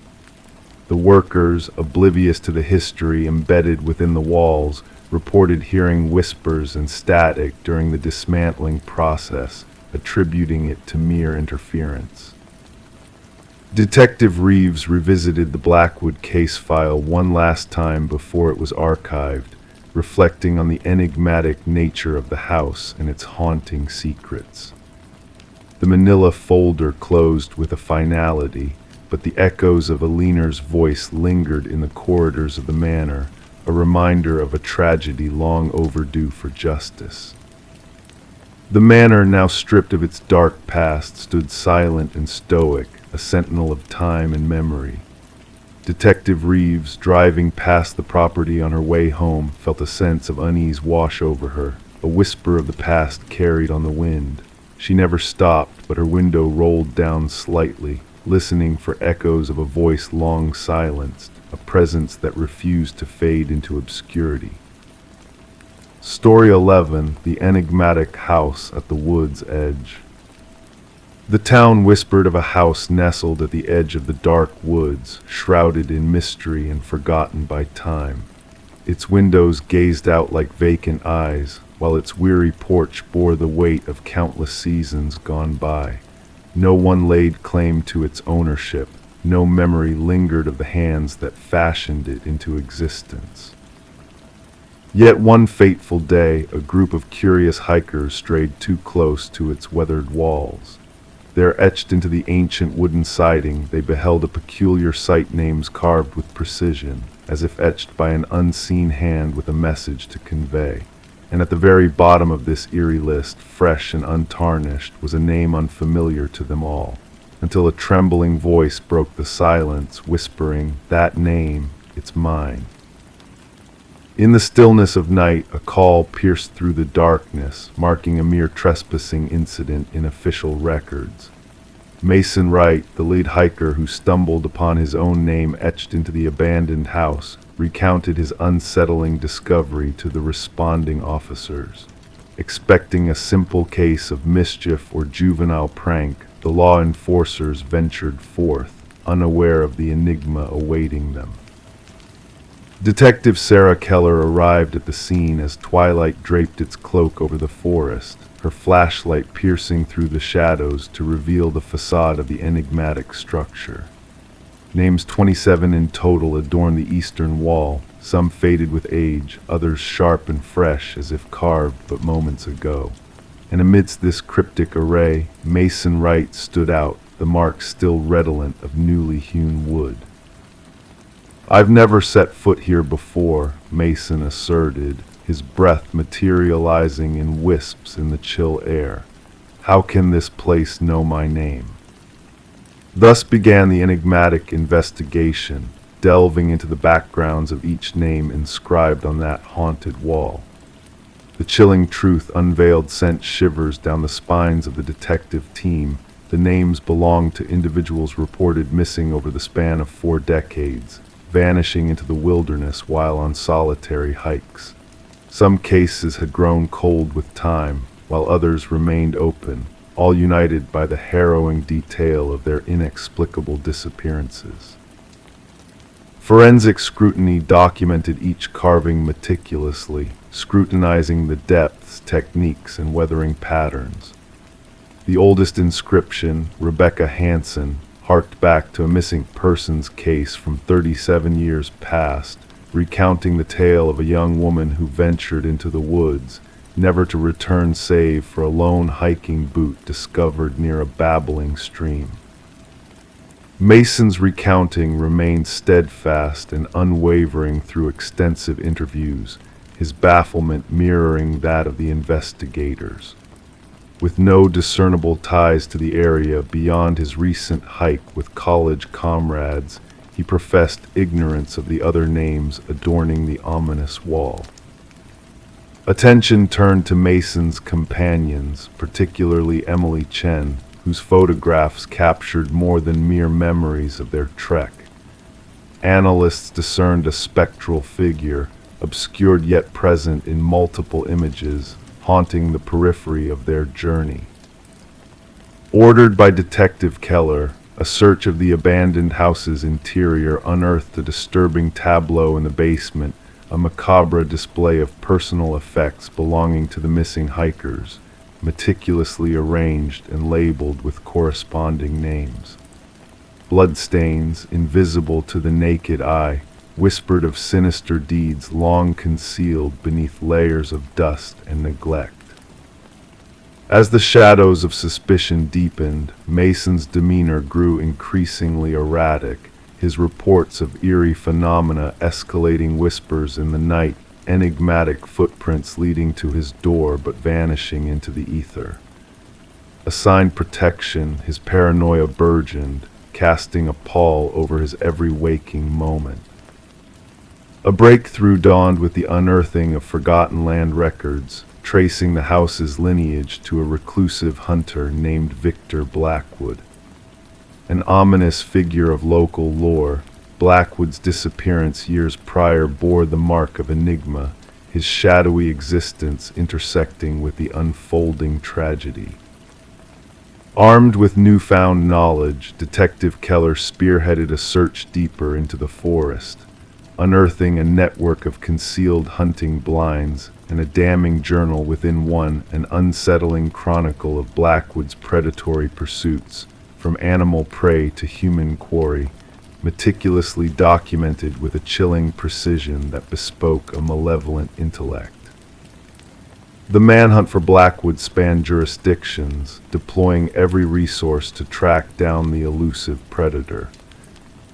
[SPEAKER 1] The workers, oblivious to the history embedded within the walls, reported hearing whispers and static during the dismantling process, attributing it to mere interference. Detective Reeves revisited the Blackwood case file one last time before it was archived, reflecting on the enigmatic nature of the house and its haunting secrets. The manila folder closed with a finality, but the echoes of Alina's voice lingered in the corridors of the manor, a reminder of a tragedy long overdue for justice. The manor, now stripped of its dark past, stood silent and stoic, a sentinel of time and memory. Detective Reeves, driving past the property on her way home, felt a sense of unease wash over her, a whisper of the past carried on the wind. She never stopped, but her window rolled down slightly, listening for echoes of a voice long silenced, a presence that refused to fade into obscurity. Story 11: The Enigmatic House at the Wood's Edge. The town whispered of a house nestled at the edge of the dark woods, shrouded in mystery and forgotten by time. Its windows gazed out like vacant eyes, while its weary porch bore the weight of countless seasons gone by. No one laid claim to its ownership. No memory lingered of the hands that fashioned it into existence. Yet one fateful day, a group of curious hikers strayed too close to its weathered walls. There, etched into the ancient wooden siding, they beheld a peculiar site names carved with precision, as if etched by an unseen hand with a message to convey. And at the very bottom of this eerie list, fresh and untarnished, was a name unfamiliar to them all, until a trembling voice broke the silence, whispering, "That name, it's mine." In the stillness of night, a call pierced through the darkness, marking a mere trespassing incident in official records. Mason Wright, the lead hiker who stumbled upon his own name etched into the abandoned house, recounted his unsettling discovery to the responding officers. Expecting a simple case of mischief or juvenile prank, the law enforcers ventured forth, unaware of the enigma awaiting them. Detective Sarah Keller arrived at the scene as twilight draped its cloak over the forest, her flashlight piercing through the shadows to reveal the facade of the enigmatic structure. Names 27 in total adorn the eastern wall, some faded with age, others sharp and fresh as if carved but moments ago. And amidst this cryptic array, Mason Wright stood out, the mark still redolent of newly hewn wood. "I've never set foot here before," Mason asserted, his breath materializing in wisps in the chill air. "How can this place know my name?" Thus began the enigmatic investigation, delving into the backgrounds of each name inscribed on that haunted wall. The chilling truth unveiled sent shivers down the spines of the detective team. The names belonged to individuals reported missing over the span of 4 decades, vanishing into the wilderness while on solitary hikes. Some cases had grown cold with time, while others remained open, all united by the harrowing detail of their inexplicable disappearances. Forensic scrutiny documented each carving meticulously, scrutinizing the depths, techniques, and weathering patterns. The oldest inscription, Rebecca Hansen, harked back to a missing persons case from 37 years past, recounting the tale of a young woman who ventured into the woods, never to return save for a lone hiking boot discovered near a babbling stream. Mason's recounting remained steadfast and unwavering through extensive interviews, his bafflement mirroring that of the investigators. With no discernible ties to the area beyond his recent hike with college comrades, he professed ignorance of the other names adorning the ominous wall. Attention turned to Mason's companions, particularly Emily Chen, whose photographs captured more than mere memories of their trek. Analysts discerned a spectral figure, obscured yet present in multiple images, haunting the periphery of their journey. Ordered by Detective Keller, a search of the abandoned house's interior unearthed a disturbing tableau in the basement, a macabre display of personal effects belonging to the missing hikers, meticulously arranged and labeled with corresponding names. Bloodstains, invisible to the naked eye, whispered of sinister deeds long concealed beneath layers of dust and neglect. As the shadows of suspicion deepened, Mason's demeanor grew increasingly erratic, his reports of eerie phenomena escalating whispers in the night, enigmatic footprints leading to his door but vanishing into the ether. Assigned protection, his paranoia burgeoned, casting a pall over his every waking moment. A breakthrough dawned with the unearthing of forgotten land records, tracing the house's lineage to a reclusive hunter named Victor Blackwood. An ominous figure of local lore, Blackwood's disappearance years prior bore the mark of enigma, his shadowy existence intersecting with the unfolding tragedy. Armed with newfound knowledge, Detective Keller spearheaded a search deeper into the forest, unearthing a network of concealed hunting blinds and a damning journal within one, an unsettling chronicle of Blackwood's predatory pursuits, from animal prey to human quarry, meticulously documented with a chilling precision that bespoke a malevolent intellect. The manhunt for Blackwood spanned jurisdictions, deploying every resource to track down the elusive predator.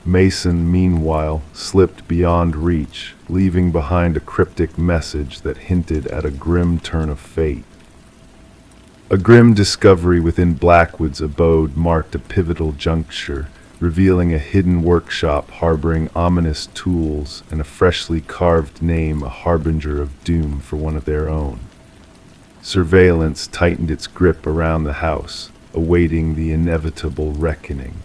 [SPEAKER 1] Mason, meanwhile, slipped beyond reach, leaving behind a cryptic message that hinted at a grim turn of fate. A grim discovery within Blackwood's abode marked a pivotal juncture, revealing a hidden workshop harboring ominous tools and a freshly carved name, a harbinger of doom for one of their own. Surveillance tightened its grip around the house, awaiting the inevitable reckoning.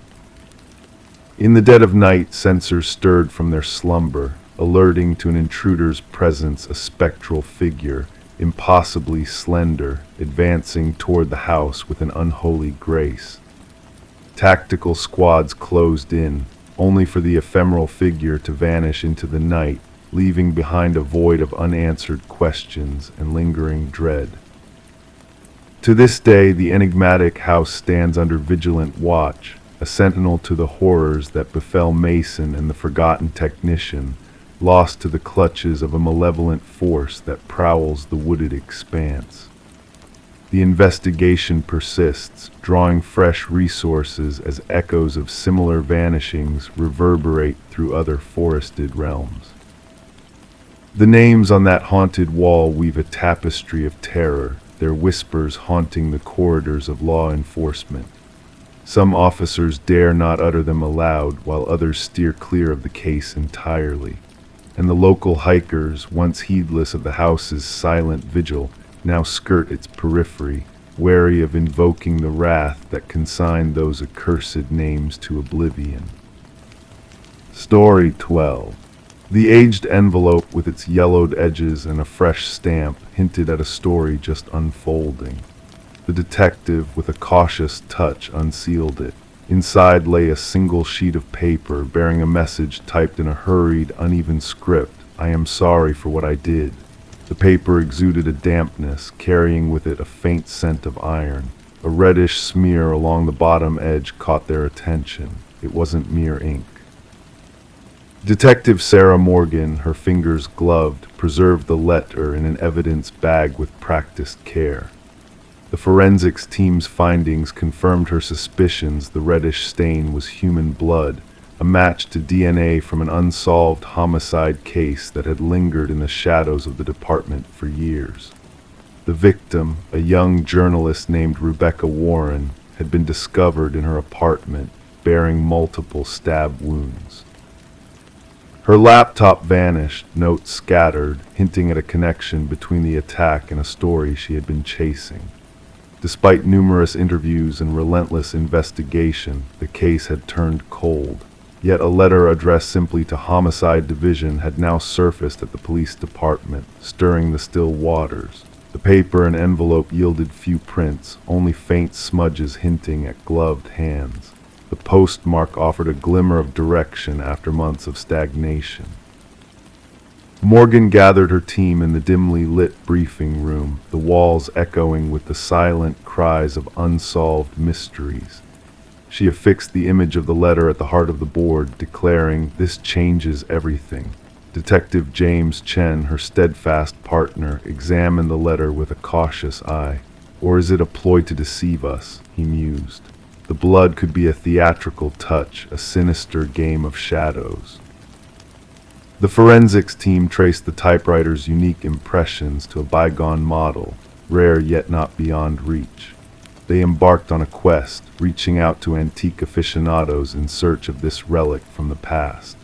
[SPEAKER 1] In the dead of night, sensors stirred from their slumber, alerting to an intruder's presence, a spectral figure, impossibly slender, advancing toward the house with an unholy grace. Tactical squads closed in, only for the ephemeral figure to vanish into the night, leaving behind a void of unanswered questions and lingering dread. To this day, the enigmatic house stands under vigilant watch, a sentinel to the horrors that befell Mason and the forgotten technician, lost to the clutches of a malevolent force that prowls the wooded expanse. The investigation persists, drawing fresh resources as echoes of similar vanishings reverberate through other forested realms. The names on that haunted wall weave a tapestry of terror, their whispers haunting the corridors of law enforcement. Some officers dare not utter them aloud, while others steer clear of the case entirely. And the local hikers, once heedless of the house's silent vigil, now skirt its periphery, wary of invoking the wrath that consigned those accursed names to oblivion. Story 12. The aged envelope with its yellowed edges and a fresh stamp hinted at a story just unfolding. The detective, with a cautious touch, unsealed it. Inside lay a single sheet of paper bearing a message typed in a hurried, uneven script. "I am sorry for what I did." The paper exuded a dampness, carrying with it a faint scent of iron. A reddish smear along the bottom edge caught their attention. It wasn't mere ink. Detective Sarah Morgan, her fingers gloved, preserved the letter in an evidence bag with practiced care. The forensics team's findings confirmed her suspicions the reddish stain was human blood, a match to DNA from an unsolved homicide case that had lingered in the shadows of the department for years. The victim, a young journalist named Rebecca Warren, had been discovered in her apartment, bearing multiple stab wounds. Her laptop vanished, notes scattered, hinting at a connection between the attack and a story she had been chasing. Despite numerous interviews and relentless investigation, the case had turned cold. Yet a letter addressed simply to Homicide Division had now surfaced at the police department, stirring the still waters. The paper and envelope yielded few prints, only faint smudges hinting at gloved hands. The postmark offered a glimmer of direction after months of stagnation. Morgan gathered her team in the dimly lit briefing room, the walls echoing with the silent cries of unsolved mysteries. She affixed the image of the letter at the heart of the board, declaring, "This changes everything." Detective James Chen, her steadfast partner, examined the letter with a cautious eye. "Or is it a ploy to deceive us?" he mused. The blood could be a theatrical touch, a sinister game of shadows. The forensics team traced the typewriter's unique impressions to a bygone model, rare yet not beyond reach. They embarked on a quest, reaching out to antique aficionados in search of this relic from the past.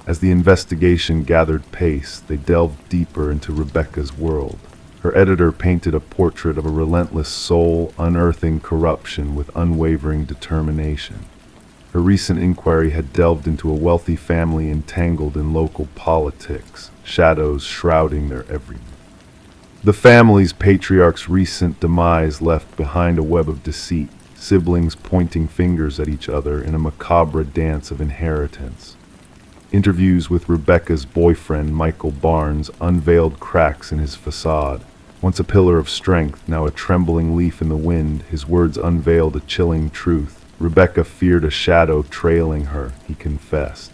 [SPEAKER 1] As the investigation gathered pace, they delved deeper into Rebecca's world. Her editor painted a portrait of a relentless soul, unearthing corruption with unwavering determination. Her recent inquiry had delved into a wealthy family entangled in local politics, shadows shrouding their every move. The family's patriarch's recent demise left behind a web of deceit, siblings pointing fingers at each other in a macabre dance of inheritance. Interviews with Rebecca's boyfriend, Michael Barnes, unveiled cracks in his facade. Once a pillar of strength, now a trembling leaf in the wind, his words unveiled a chilling truth. Rebecca feared a shadow trailing her, he confessed.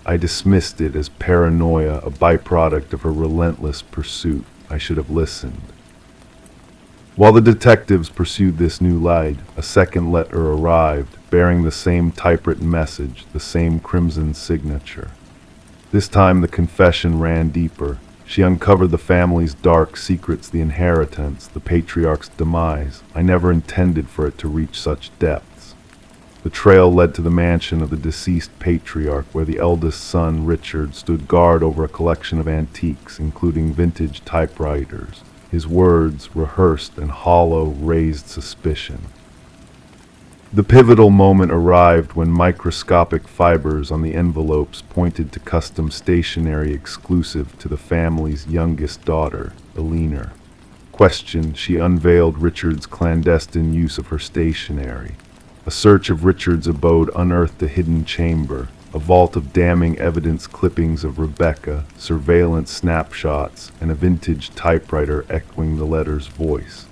[SPEAKER 1] I dismissed it as paranoia, a byproduct of her relentless pursuit. I should have listened. While the detectives pursued this new light, a second letter arrived, bearing the same typewritten message, the same crimson signature. This time the confession ran deeper. She uncovered the family's dark secrets, the inheritance, the patriarch's demise. I never intended for it to reach such depths. The trail led to the mansion of the deceased patriarch, where the eldest son, Richard, stood guard over a collection of antiques, including vintage typewriters. His words, rehearsed and hollow, raised suspicion. The pivotal moment arrived when microscopic fibers on the envelopes pointed to custom stationery exclusive to the family's youngest daughter, Eleanor. Questioned, she unveiled Richard's clandestine use of her stationery. A search of Richard's abode unearthed a hidden chamber, a vault of damning evidence, clippings of Rebecca, surveillance snapshots, and a vintage typewriter echoing the letter's voice.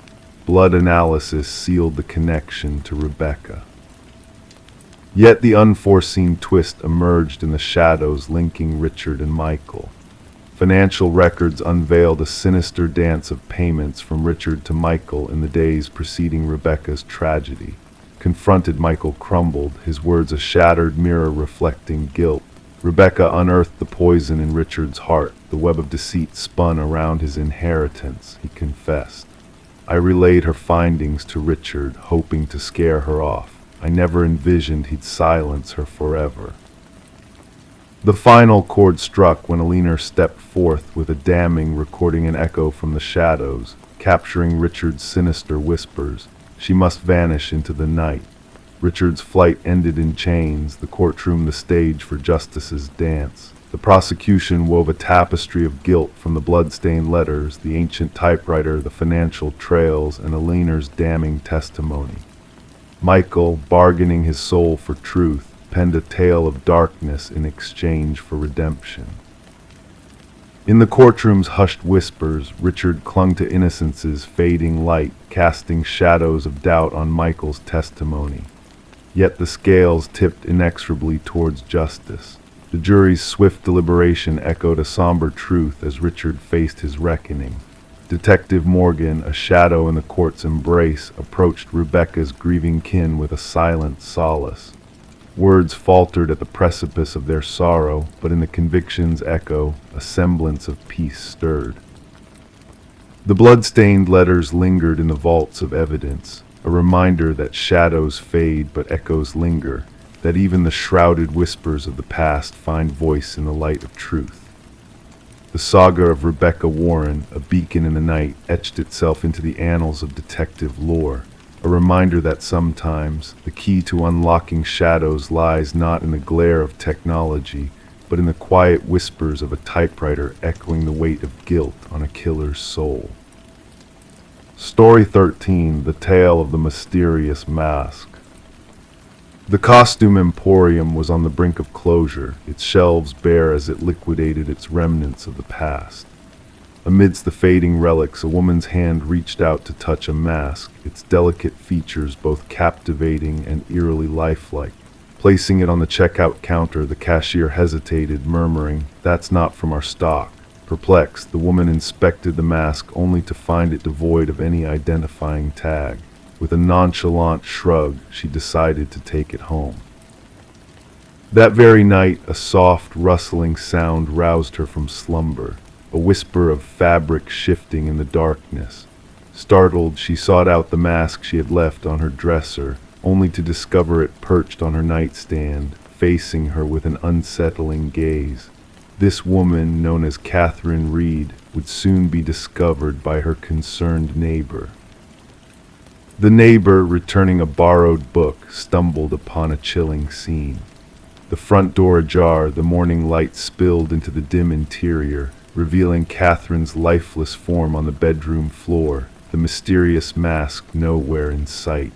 [SPEAKER 1] Blood analysis sealed the connection to Rebecca. Yet the unforeseen twist emerged in the shadows linking Richard and Michael. Financial records unveiled a sinister dance of payments from Richard to Michael in the days preceding Rebecca's tragedy. Confronted, Michael crumbled, his words a shattered mirror reflecting guilt. Rebecca unearthed the poison in Richard's heart. The web of deceit spun around his inheritance, he confessed. I relayed her findings to Richard, hoping to scare her off. I never envisioned he'd silence her forever. The final chord struck when Eleanor stepped forth with a damning recording, an echo from the shadows, capturing Richard's sinister whispers. She must vanish into the night. Richard's flight ended in chains, the courtroom the stage for justice's dance. The prosecution wove a tapestry of guilt from the blood-stained letters, the ancient typewriter, the financial trails, and Eleanor's damning testimony. Michael, bargaining his soul for truth, penned a tale of darkness in exchange for redemption. In the courtroom's hushed whispers, Richard clung to innocence's fading light, casting shadows of doubt on Michael's testimony. Yet the scales tipped inexorably towards justice. The jury's swift deliberation echoed a somber truth as Richard faced his reckoning. Detective Morgan, a shadow in the court's embrace, approached Rebecca's grieving kin with a silent solace. Words faltered at the precipice of their sorrow, but in the conviction's echo, a semblance of peace stirred. The blood-stained letters lingered in the vaults of evidence, a reminder that shadows fade but echoes linger, that even the shrouded whispers of the past find voice in the light of truth. The saga of Rebecca Warren, a beacon in the night, etched itself into the annals of detective lore, a reminder that sometimes the key to unlocking shadows lies not in the glare of technology, but in the quiet whispers of a typewriter echoing the weight of guilt on a killer's soul. Story 13, The Tale of the Mysterious Mask. The costume emporium was on the brink of closure, its shelves bare as it liquidated its remnants of the past. Amidst the fading relics, a woman's hand reached out to touch a mask, its delicate features both captivating and eerily lifelike. Placing it on the checkout counter, the cashier hesitated, murmuring, "That's not from our stock." Perplexed, the woman inspected the mask only to find it devoid of any identifying tag. With a nonchalant shrug, she decided to take it home. That very night, a soft, rustling sound roused her from slumber, a whisper of fabric shifting in the darkness. Startled, she sought out the mask she had left on her dresser, only to discover it perched on her nightstand, facing her with an unsettling gaze. This woman, known as Catherine Reed, would soon be discovered by her concerned neighbor. The neighbor, returning a borrowed book, stumbled upon a chilling scene. The front door ajar, the morning light spilled into the dim interior, revealing Catherine's lifeless form on the bedroom floor, the mysterious mask nowhere in sight.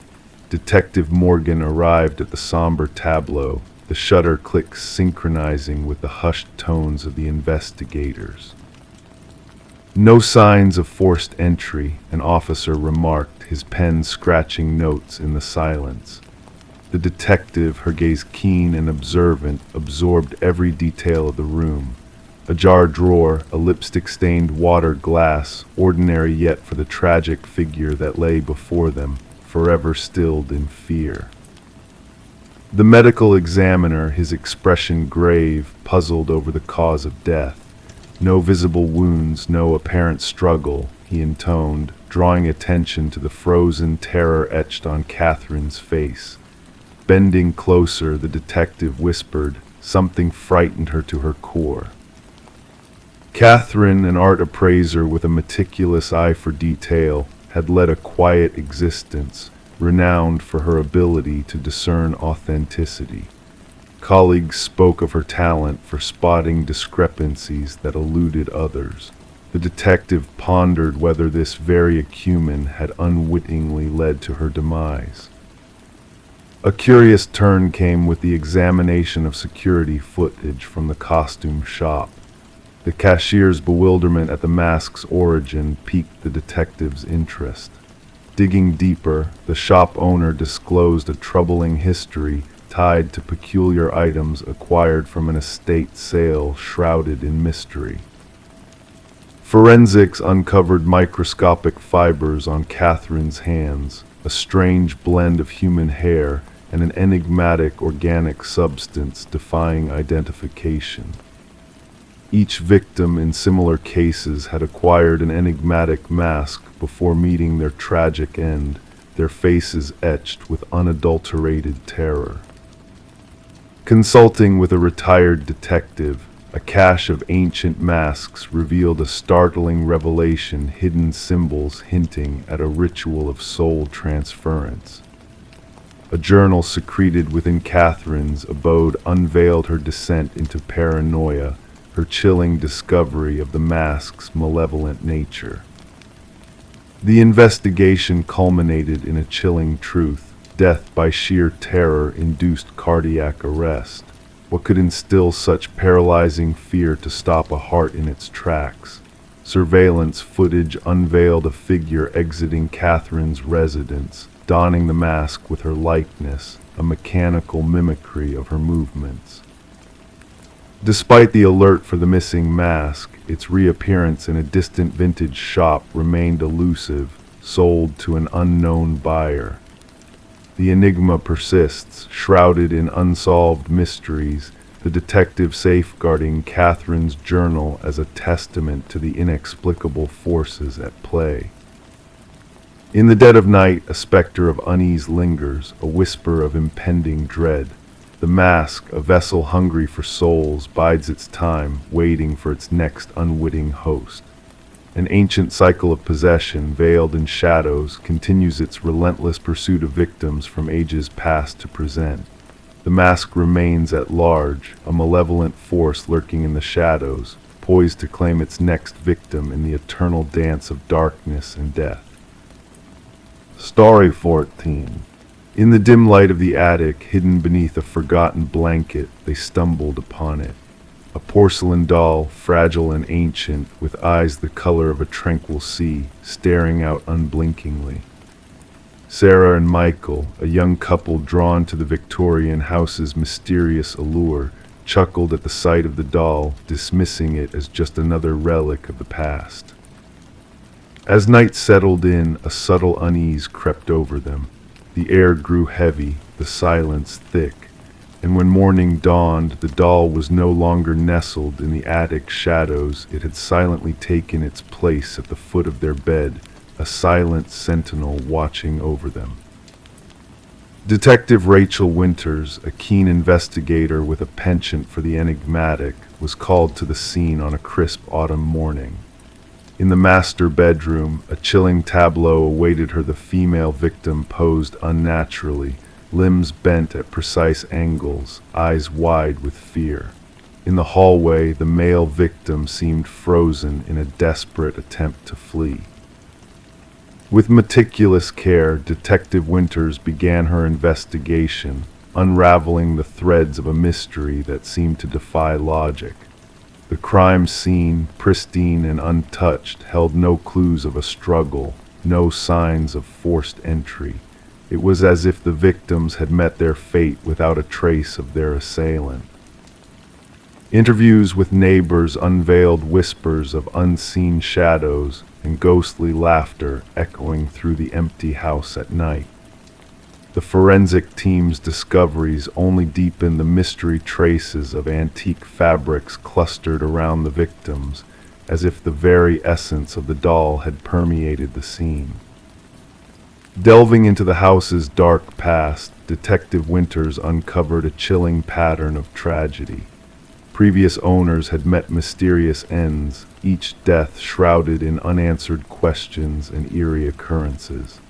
[SPEAKER 1] Detective Morgan arrived at the somber tableau, the shutter clicks synchronizing with the hushed tones of the investigators. No signs of forced entry, an officer remarked, his pen scratching notes in the silence. The detective, her gaze keen and observant, absorbed every detail of the room. A jar drawer, a lipstick-stained water glass, ordinary yet for the tragic figure that lay before them, forever stilled in fear. The medical examiner, his expression grave, puzzled over the cause of death. No visible wounds, no apparent struggle, he intoned, drawing attention to the frozen terror etched on Catherine's face. Bending closer, the detective whispered, something frightened her to her core. Catherine, an art appraiser with a meticulous eye for detail, had led a quiet existence, renowned for her ability to discern authenticity. Colleagues spoke of her talent for spotting discrepancies that eluded others. The detective pondered whether this very acumen had unwittingly led to her demise. A curious turn came with the examination of security footage from the costume shop. The cashier's bewilderment at the mask's origin piqued the detective's interest. Digging deeper, the shop owner disclosed a troubling history tied to peculiar items acquired from an estate sale shrouded in mystery. Forensics uncovered microscopic fibers on Catherine's hands, a strange blend of human hair and an enigmatic organic substance defying identification. Each victim in similar cases had acquired an enigmatic mask before meeting their tragic end, their faces etched with unadulterated terror. Consulting with a retired detective, a cache of ancient masks revealed a startling revelation, hidden symbols hinting at a ritual of soul transference. A journal secreted within Catherine's abode unveiled her descent into paranoia, her chilling discovery of the mask's malevolent nature. The investigation culminated in a chilling truth: death by sheer terror induced cardiac arrest. What could instill such paralyzing fear to stop a heart in its tracks? Surveillance footage unveiled a figure exiting Catherine's residence, donning the mask with her likeness, a mechanical mimicry of her movements. Despite the alert for the missing mask, its reappearance in a distant vintage shop remained elusive, sold to an unknown buyer. The enigma persists, shrouded in unsolved mysteries, the detective safeguarding Catherine's journal as a testament to the inexplicable forces at play. In the dead of night, a specter of unease lingers, a whisper of impending dread. The mask, a vessel hungry for souls, bides its time, waiting for its next unwitting host. An ancient cycle of possession, veiled in shadows, continues its relentless pursuit of victims from ages past to present. The mask remains at large, a malevolent force lurking in the shadows, poised to claim its next victim in the eternal dance of darkness and death. Story 14. In the dim light of the attic, hidden beneath a forgotten blanket, they stumbled upon it. A porcelain doll, fragile and ancient, with eyes the color of a tranquil sea, staring out unblinkingly. Sarah and Michael, a young couple drawn to the Victorian house's mysterious allure, chuckled at the sight of the doll, dismissing it as just another relic of the past. As night settled in, a subtle unease crept over them. The air grew heavy, the silence thick, and when morning dawned, the doll was no longer nestled in the attic shadows. It had silently taken its place at the foot of their bed, a silent sentinel watching over them. Detective Rachel Winters, a keen investigator with a penchant for the enigmatic, was called to the scene on a crisp autumn morning. In the master bedroom, a chilling tableau awaited her. The female victim posed unnaturally, limbs bent at precise angles, eyes wide with fear. In the hallway, the male victim seemed frozen in a desperate attempt to flee. With meticulous care, Detective Winters began her investigation, unraveling the threads of a mystery that seemed to defy logic. The crime scene, pristine and untouched, held no clues of a struggle, no signs of forced entry. It was as if the victims had met their fate without a trace of their assailant. Interviews with neighbors unveiled whispers of unseen shadows and ghostly laughter echoing through the empty house at night. The forensic team's discoveries only deepened the mystery. Traces of antique fabrics clustered around the victims, as if the very essence of the doll had permeated the scene. Delving into the house's dark past, Detective Winters uncovered a chilling pattern of tragedy. Previous owners had met mysterious ends, each death shrouded in unanswered questions and eerie occurrences.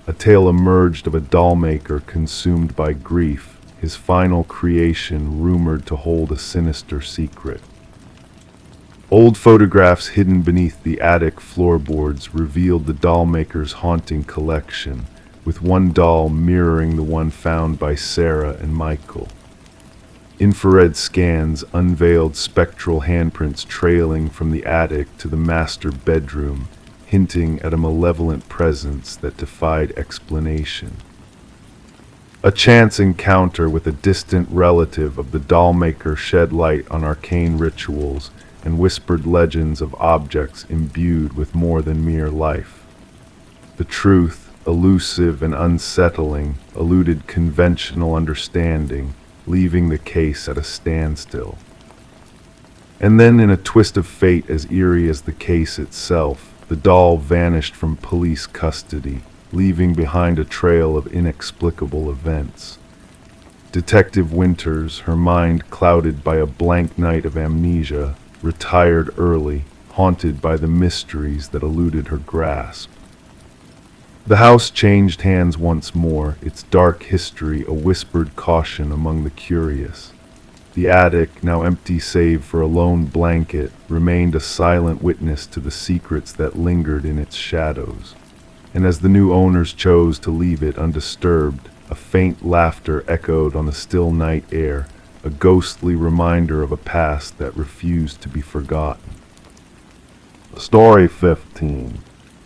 [SPEAKER 1] A tale emerged of a doll maker consumed by grief, his final creation rumored to hold a sinister secret. Old photographs hidden beneath the attic floorboards revealed the doll maker's haunting collection, with one doll mirroring the one found by Sarah and Michael. Infrared scans unveiled spectral handprints trailing from the attic to the master bedroom, hinting at a malevolent presence that defied explanation. A chance encounter with a distant relative of the doll maker shed light on arcane rituals and whispered legends of objects imbued with more than mere life. The truth, elusive and unsettling, eluded conventional understanding, leaving the case at a standstill. And then, in a twist of fate as eerie as the case itself, the doll vanished from police custody, leaving behind a trail of inexplicable events. Detective Winters, her mind clouded by a blank night of amnesia, retired early, haunted by the mysteries that eluded her grasp. The house changed hands once more, its dark history a whispered caution among the curious. The attic, now empty save for a lone blanket, remained a silent witness to the secrets that lingered in its shadows. And as the new owners chose to leave it undisturbed, a faint laughter echoed on the still night air, a ghostly reminder of a past that refused to be forgotten. Story 15.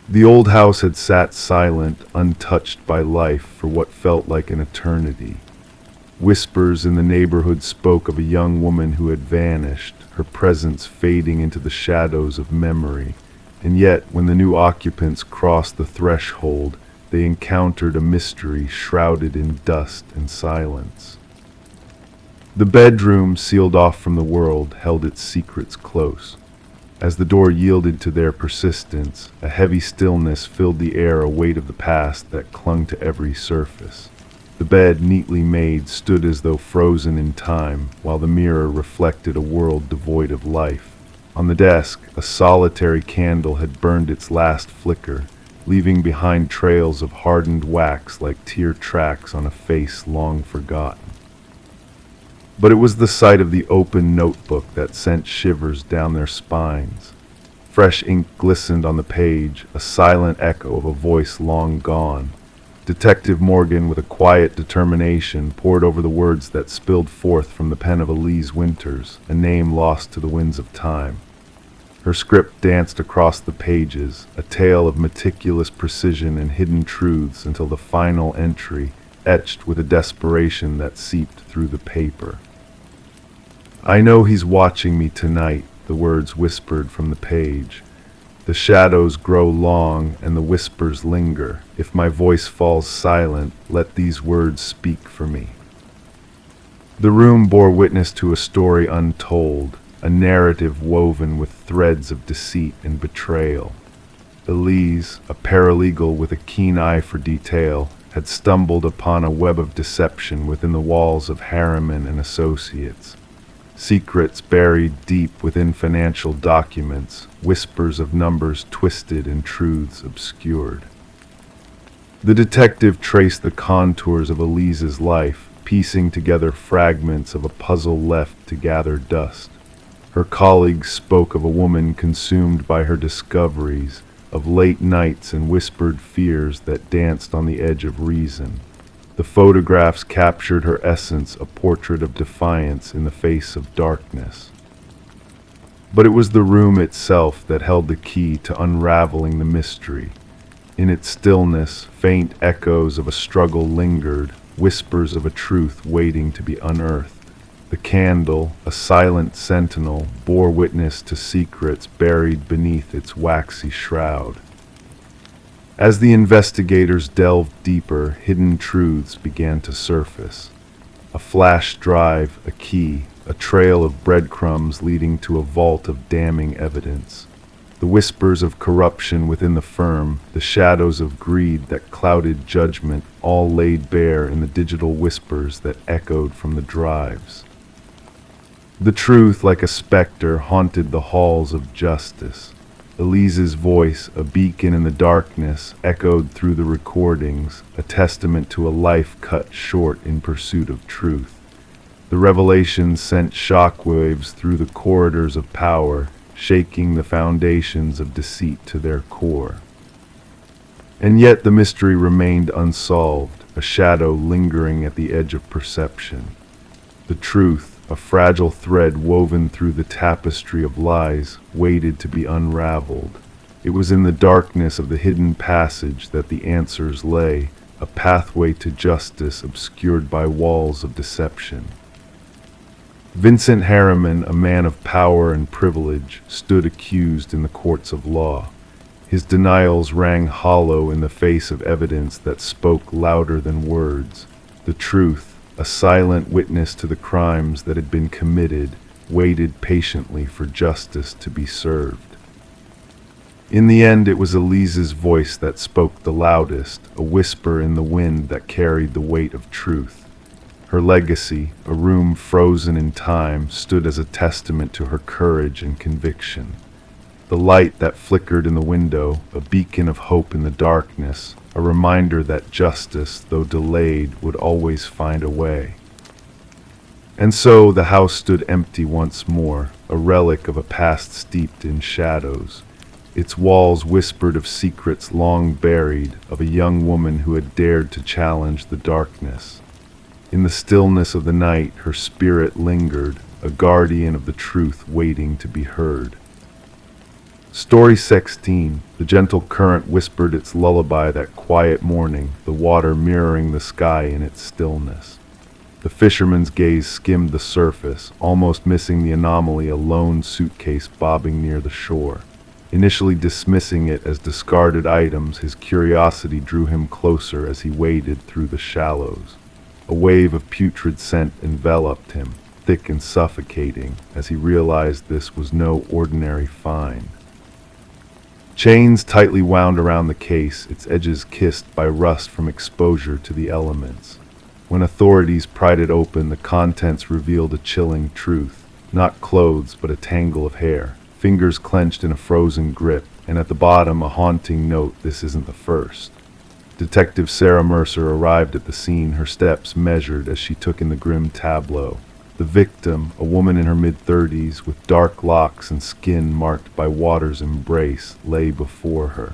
[SPEAKER 1] The old house had sat silent, untouched by life for what felt like an eternity. Whispers in the neighborhood spoke of a young woman who had vanished, her presence fading into the shadows of memory. And yet, when the new occupants crossed the threshold, they encountered a mystery shrouded in dust and silence. The bedroom, sealed off from the world, held its secrets close. As the door yielded to their persistence, a heavy stillness filled the air, a weight of the past that clung to every surface. The bed, neatly made, stood as though frozen in time, while the mirror reflected a world devoid of life. On the desk, a solitary candle had burned its last flicker, leaving behind trails of hardened wax like tear tracks on a face long forgotten. But it was the sight of the open notebook that sent shivers down their spines. Fresh ink glistened on the page, a silent echo of a voice long gone. Detective Morgan, with a quiet determination, pored over the words that spilled forth from the pen of Elise Winters, a name lost to the winds of time. Her script danced across the pages, a tale of meticulous precision and hidden truths until the final entry, etched with a desperation that seeped through the paper. "I know he's watching me tonight," the words whispered from the page. "The shadows grow long and the whispers linger. If my voice falls silent, let these words speak for me." The room bore witness to a story untold, a narrative woven with threads of deceit and betrayal. Elise, a paralegal with a keen eye for detail, had stumbled upon a web of deception within the walls of Harriman and Associates. secrets buried deep within financial documents, whispers of numbers twisted and truths obscured. The detective traced the contours of Elise's life, piecing together fragments of a puzzle left to gather dust. Her colleagues spoke of a woman consumed by her discoveries, of late nights and whispered fears that danced on the edge of reason. The photographs captured her essence, a portrait of defiance in the face of darkness. But it was the room itself that held the key to unraveling the mystery. In its stillness, faint echoes of a struggle lingered, whispers of a truth waiting to be unearthed. The candle, a silent sentinel, bore witness to secrets buried beneath its waxy shroud. As the investigators delved deeper, hidden truths began to surface. A flash drive, a key, a trail of breadcrumbs leading to a vault of damning evidence. The whispers of corruption within the firm, the shadows of greed that clouded judgment, all laid bare in the digital whispers that echoed from the drives. The truth, like a specter, haunted the halls of justice. Elise's voice, a beacon in the darkness, echoed through the recordings, a testament to a life cut short in pursuit of truth. The revelations sent shockwaves through the corridors of power, shaking the foundations of deceit to their core. And yet the mystery remained unsolved, a shadow lingering at the edge of perception. The truth, a fragile thread woven through the tapestry of lies, waited to be unraveled. It was in the darkness of the hidden passage that the answers lay, a pathway to justice obscured by walls of deception. Vincent Harriman, a man of power and privilege, stood accused in the courts of law. His denials rang hollow in the face of evidence that spoke louder than words. The truth, a silent witness to the crimes that had been committed, waited patiently for justice to be served. In the end, it was Elise's voice that spoke the loudest, a whisper in the wind that carried the weight of truth. Her legacy, a room frozen in time, stood as a testament to her courage and conviction. The light that flickered in the window, a beacon of hope in the darkness, a reminder that justice, though delayed, would always find a way. And so the house stood empty once more, a relic of a past steeped in shadows. Its walls whispered of secrets long buried, of a young woman who had dared to challenge the darkness. In the stillness of the night, her spirit lingered, a guardian of the truth waiting to be heard. Story 16. The gentle current whispered its lullaby that quiet morning, the water mirroring the sky in its stillness. The fisherman's gaze skimmed the surface, almost missing the anomaly, a lone suitcase bobbing near the shore. Initially dismissing it as discarded items, his curiosity drew him closer as he waded through the shallows. A wave of putrid scent enveloped him, thick and suffocating, as he realized this was no ordinary find. Chains tightly wound around the case, its edges kissed by rust from exposure to the elements. When authorities pried it open, the contents revealed a chilling truth. Not clothes, but a tangle of hair, fingers clenched in a frozen grip, and at the bottom a haunting note, "This isn't the first." Detective Sarah Mercer arrived at the scene, her steps measured as she took in the grim tableau. The victim, a woman in her mid-30s with dark locks and skin marked by water's embrace, lay before her.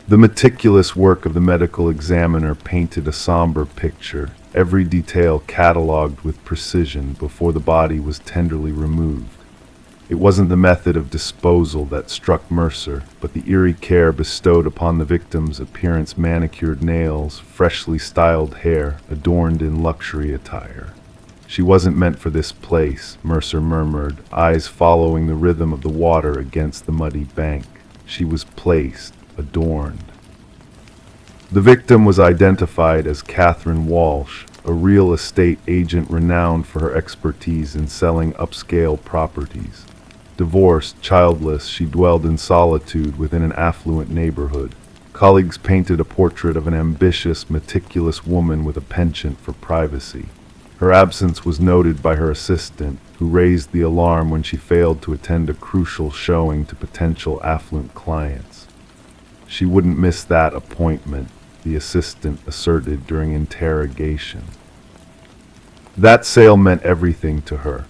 [SPEAKER 1] The meticulous work of the medical examiner painted a somber picture, every detail catalogued with precision before the body was tenderly removed. It wasn't the method of disposal that struck Mercer, but the eerie care bestowed upon the victim's appearance, manicured nails, freshly styled hair, adorned in luxury attire. "She wasn't meant for this place," Mercer murmured, eyes following the rhythm of the water against the muddy bank. "She was placed, adorned." The victim was identified as Catherine Walsh, a real estate agent renowned for her expertise in selling upscale properties. Divorced, childless, she dwelled in solitude within an affluent neighborhood. Colleagues painted a portrait of an ambitious, meticulous woman with a penchant for privacy. Her absence was noted by her assistant, who raised the alarm when she failed to attend a crucial showing to potential affluent clients. She wouldn't miss that appointment, the assistant asserted during interrogation. That sale meant everything to her.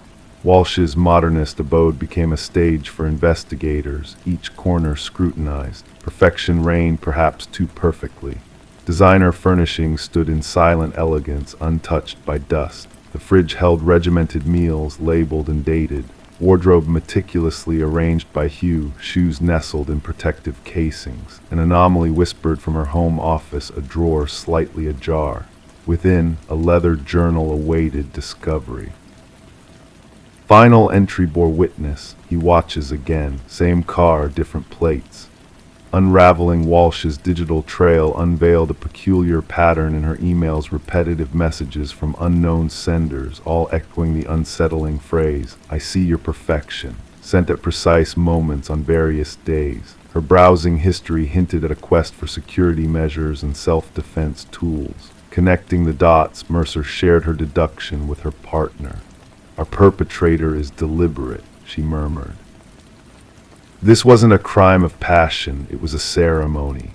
[SPEAKER 1] Walsh's modernist abode became a stage for investigators, each corner scrutinized. Perfection reigned perhaps too perfectly. Designer furnishings stood in silent elegance, untouched by dust. The fridge held regimented meals, labeled and dated. Wardrobe meticulously arranged by hue, shoes nestled in protective casings. An anomaly whispered from her home office, a drawer slightly ajar. Within, a leather journal awaited discovery. Final entry bore witness. He watches again. Same car, different plates. Unraveling Walsh's digital trail unveiled a peculiar pattern in her email's repetitive messages from unknown senders, all echoing the unsettling phrase, "I see your perfection," sent at precise moments on various days. Her browsing history hinted at a quest for security measures and self-defense tools. Connecting the dots, Mercer shared her deduction with her partner. "Our perpetrator is deliberate," she murmured. This wasn't a crime of passion, it was a ceremony.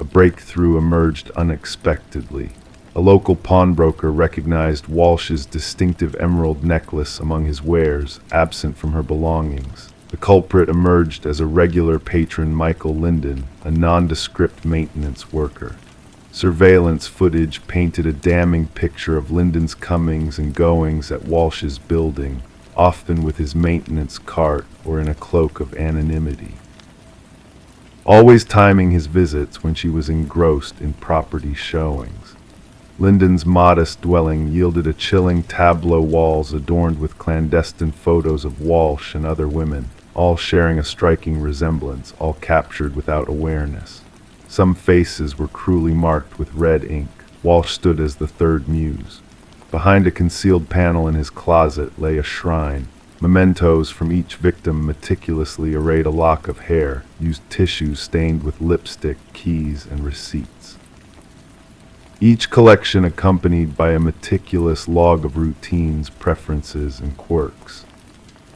[SPEAKER 1] A breakthrough emerged unexpectedly. A local pawnbroker recognized Walsh's distinctive emerald necklace among his wares, absent from her belongings. The culprit emerged as a regular patron, Michael Linden, a nondescript maintenance worker. Surveillance footage painted a damning picture of Linden's comings and goings at Walsh's building, often with his maintenance cart or in a cloak of anonymity. Always timing his visits when she was engrossed in property showings. Linden's modest dwelling yielded a chilling tableau walls adorned with clandestine photos of Walsh and other women, all sharing a striking resemblance, all captured without awareness. Some faces were cruelly marked with red ink. Walsh stood as the third muse. Behind a concealed panel in his closet lay a shrine. Mementos from each victim meticulously arrayed a lock of hair, used tissues stained with lipstick, keys, and receipts. Each collection accompanied by a meticulous log of routines, preferences, and quirks.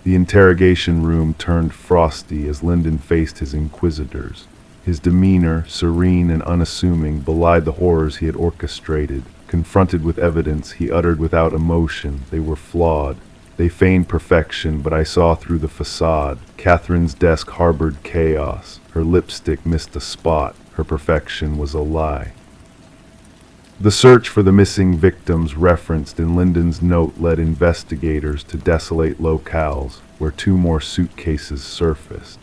[SPEAKER 1] The interrogation room turned frosty as Linden faced his inquisitors. His demeanor, serene and unassuming, belied the horrors he had orchestrated. Confronted with evidence, he uttered without emotion, "They were flawed. They feigned perfection, but I saw through the facade. Catherine's desk harbored chaos. Her lipstick missed a spot. Her perfection was a lie." The search for the missing victims referenced in Linden's note led investigators to desolate locales where two more suitcases surfaced.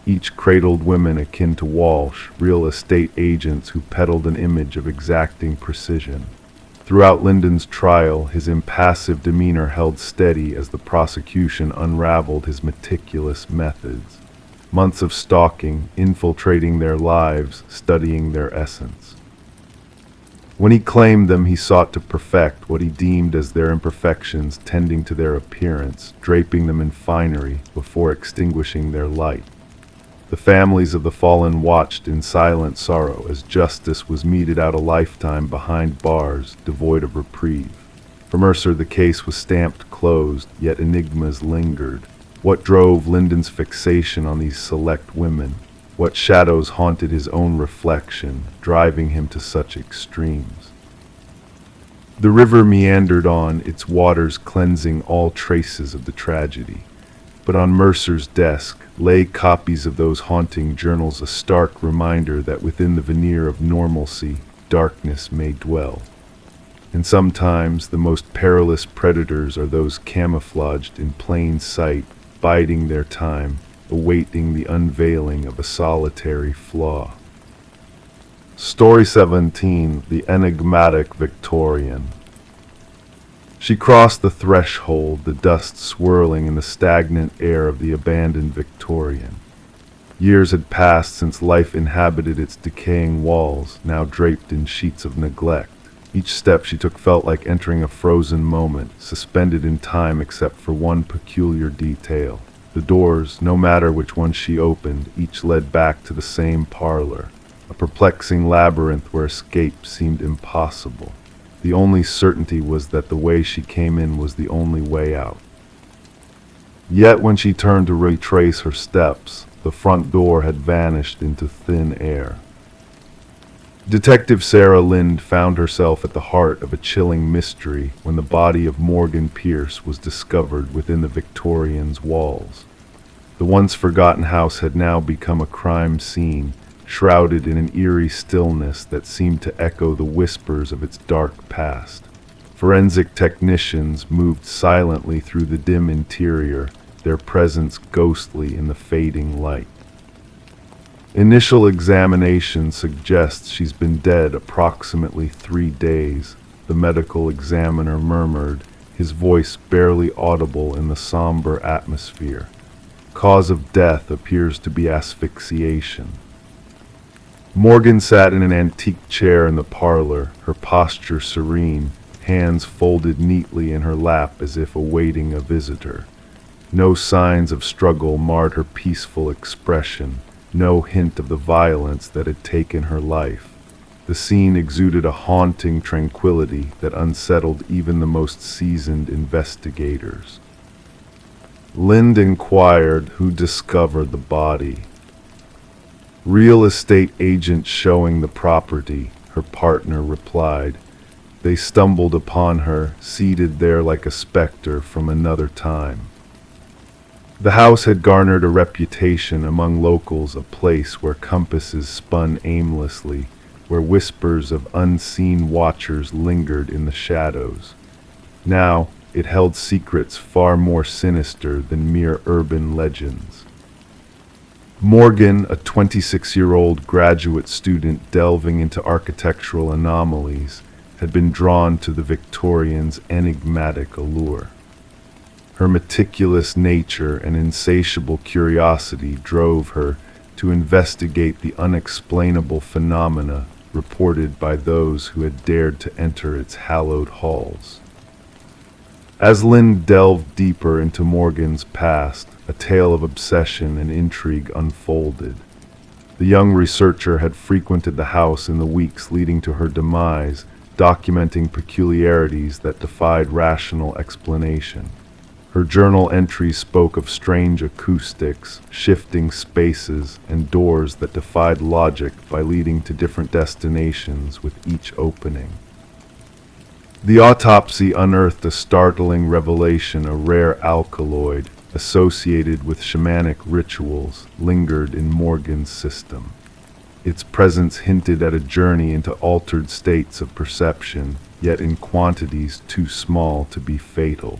[SPEAKER 1] Each cradled women akin to Walsh, real estate agents who peddled an image of exacting precision. Throughout Linden's trial, his impassive demeanor held steady as the prosecution unraveled his meticulous methods. Months of stalking, infiltrating their lives, studying their essence. When he claimed them, he sought to perfect what he deemed as their imperfections, tending to their appearance, draping them in finery before extinguishing their light. The families of the fallen watched in silent sorrow as justice was meted out a lifetime behind bars, devoid of reprieve. For Mercer, the case was stamped closed, yet enigmas lingered. What drove Linden's fixation on these select women? What shadows haunted his own reflection, driving him to such extremes? The river meandered on, its waters cleansing all traces of the tragedy. But on Mercer's desk lay copies of those haunting journals, a stark reminder that within the veneer of normalcy, darkness may dwell. And sometimes the most perilous predators are those camouflaged in plain sight, biding their time, awaiting the unveiling of a solitary flaw. Story 17, The Enigmatic Victorian. She crossed the threshold, the dust swirling in the stagnant air of the abandoned Victorian. Years had passed since life inhabited its decaying walls, now draped in sheets of neglect. Each step she took felt like entering a frozen moment, suspended in time except for one peculiar detail. The doors, no matter which one she opened, each led back to the same parlor, a perplexing labyrinth where escape seemed impossible. The only certainty was that the way she came in was the only way out. Yet when she turned to retrace her steps, the front door had vanished into thin air. Detective Sarah Lind found herself at the heart of a chilling mystery when the body of Morgan Pierce was discovered within the Victorian's walls. The once forgotten house had now become a crime scene, shrouded in an eerie stillness that seemed to echo the whispers of its dark past. Forensic technicians moved silently through the dim interior, their presence ghostly in the fading light. Initial examination suggests she's been dead approximately 3 days, the medical examiner murmured, his voice barely audible in the somber atmosphere. Cause of death appears to be asphyxiation. Morgan sat in an antique chair in the parlor, her posture serene, hands folded neatly in her lap as if awaiting a visitor. No signs of struggle marred her peaceful expression, no hint of the violence that had taken her life. The scene exuded a haunting tranquility that unsettled even the most seasoned investigators. Lind inquired who discovered the body. Real estate agents showing the property, her partner replied. They stumbled upon her, seated there like a specter from another time. The house had garnered a reputation among locals, a place where compasses spun aimlessly, where whispers of unseen watchers lingered in the shadows. Now, it held secrets far more sinister than mere urban legends. Morgan, a 26-year-old graduate student delving into architectural anomalies, had been drawn to the Victorians' enigmatic allure. Her meticulous nature and insatiable curiosity drove her to investigate the unexplainable phenomena reported by those who had dared to enter its hallowed halls. As Lind delved deeper into Morgan's past, a tale of obsession and intrigue unfolded. The young researcher had frequented the house in the weeks leading to her demise, documenting peculiarities that defied rational explanation. Her journal entries spoke of strange acoustics, shifting spaces, and doors that defied logic by leading to different destinations with each opening. The autopsy unearthed a startling revelation: a rare alkaloid, associated with shamanic rituals, lingered in Morgan's system. Its presence hinted at a journey into altered states of perception, yet in quantities too small to be fatal.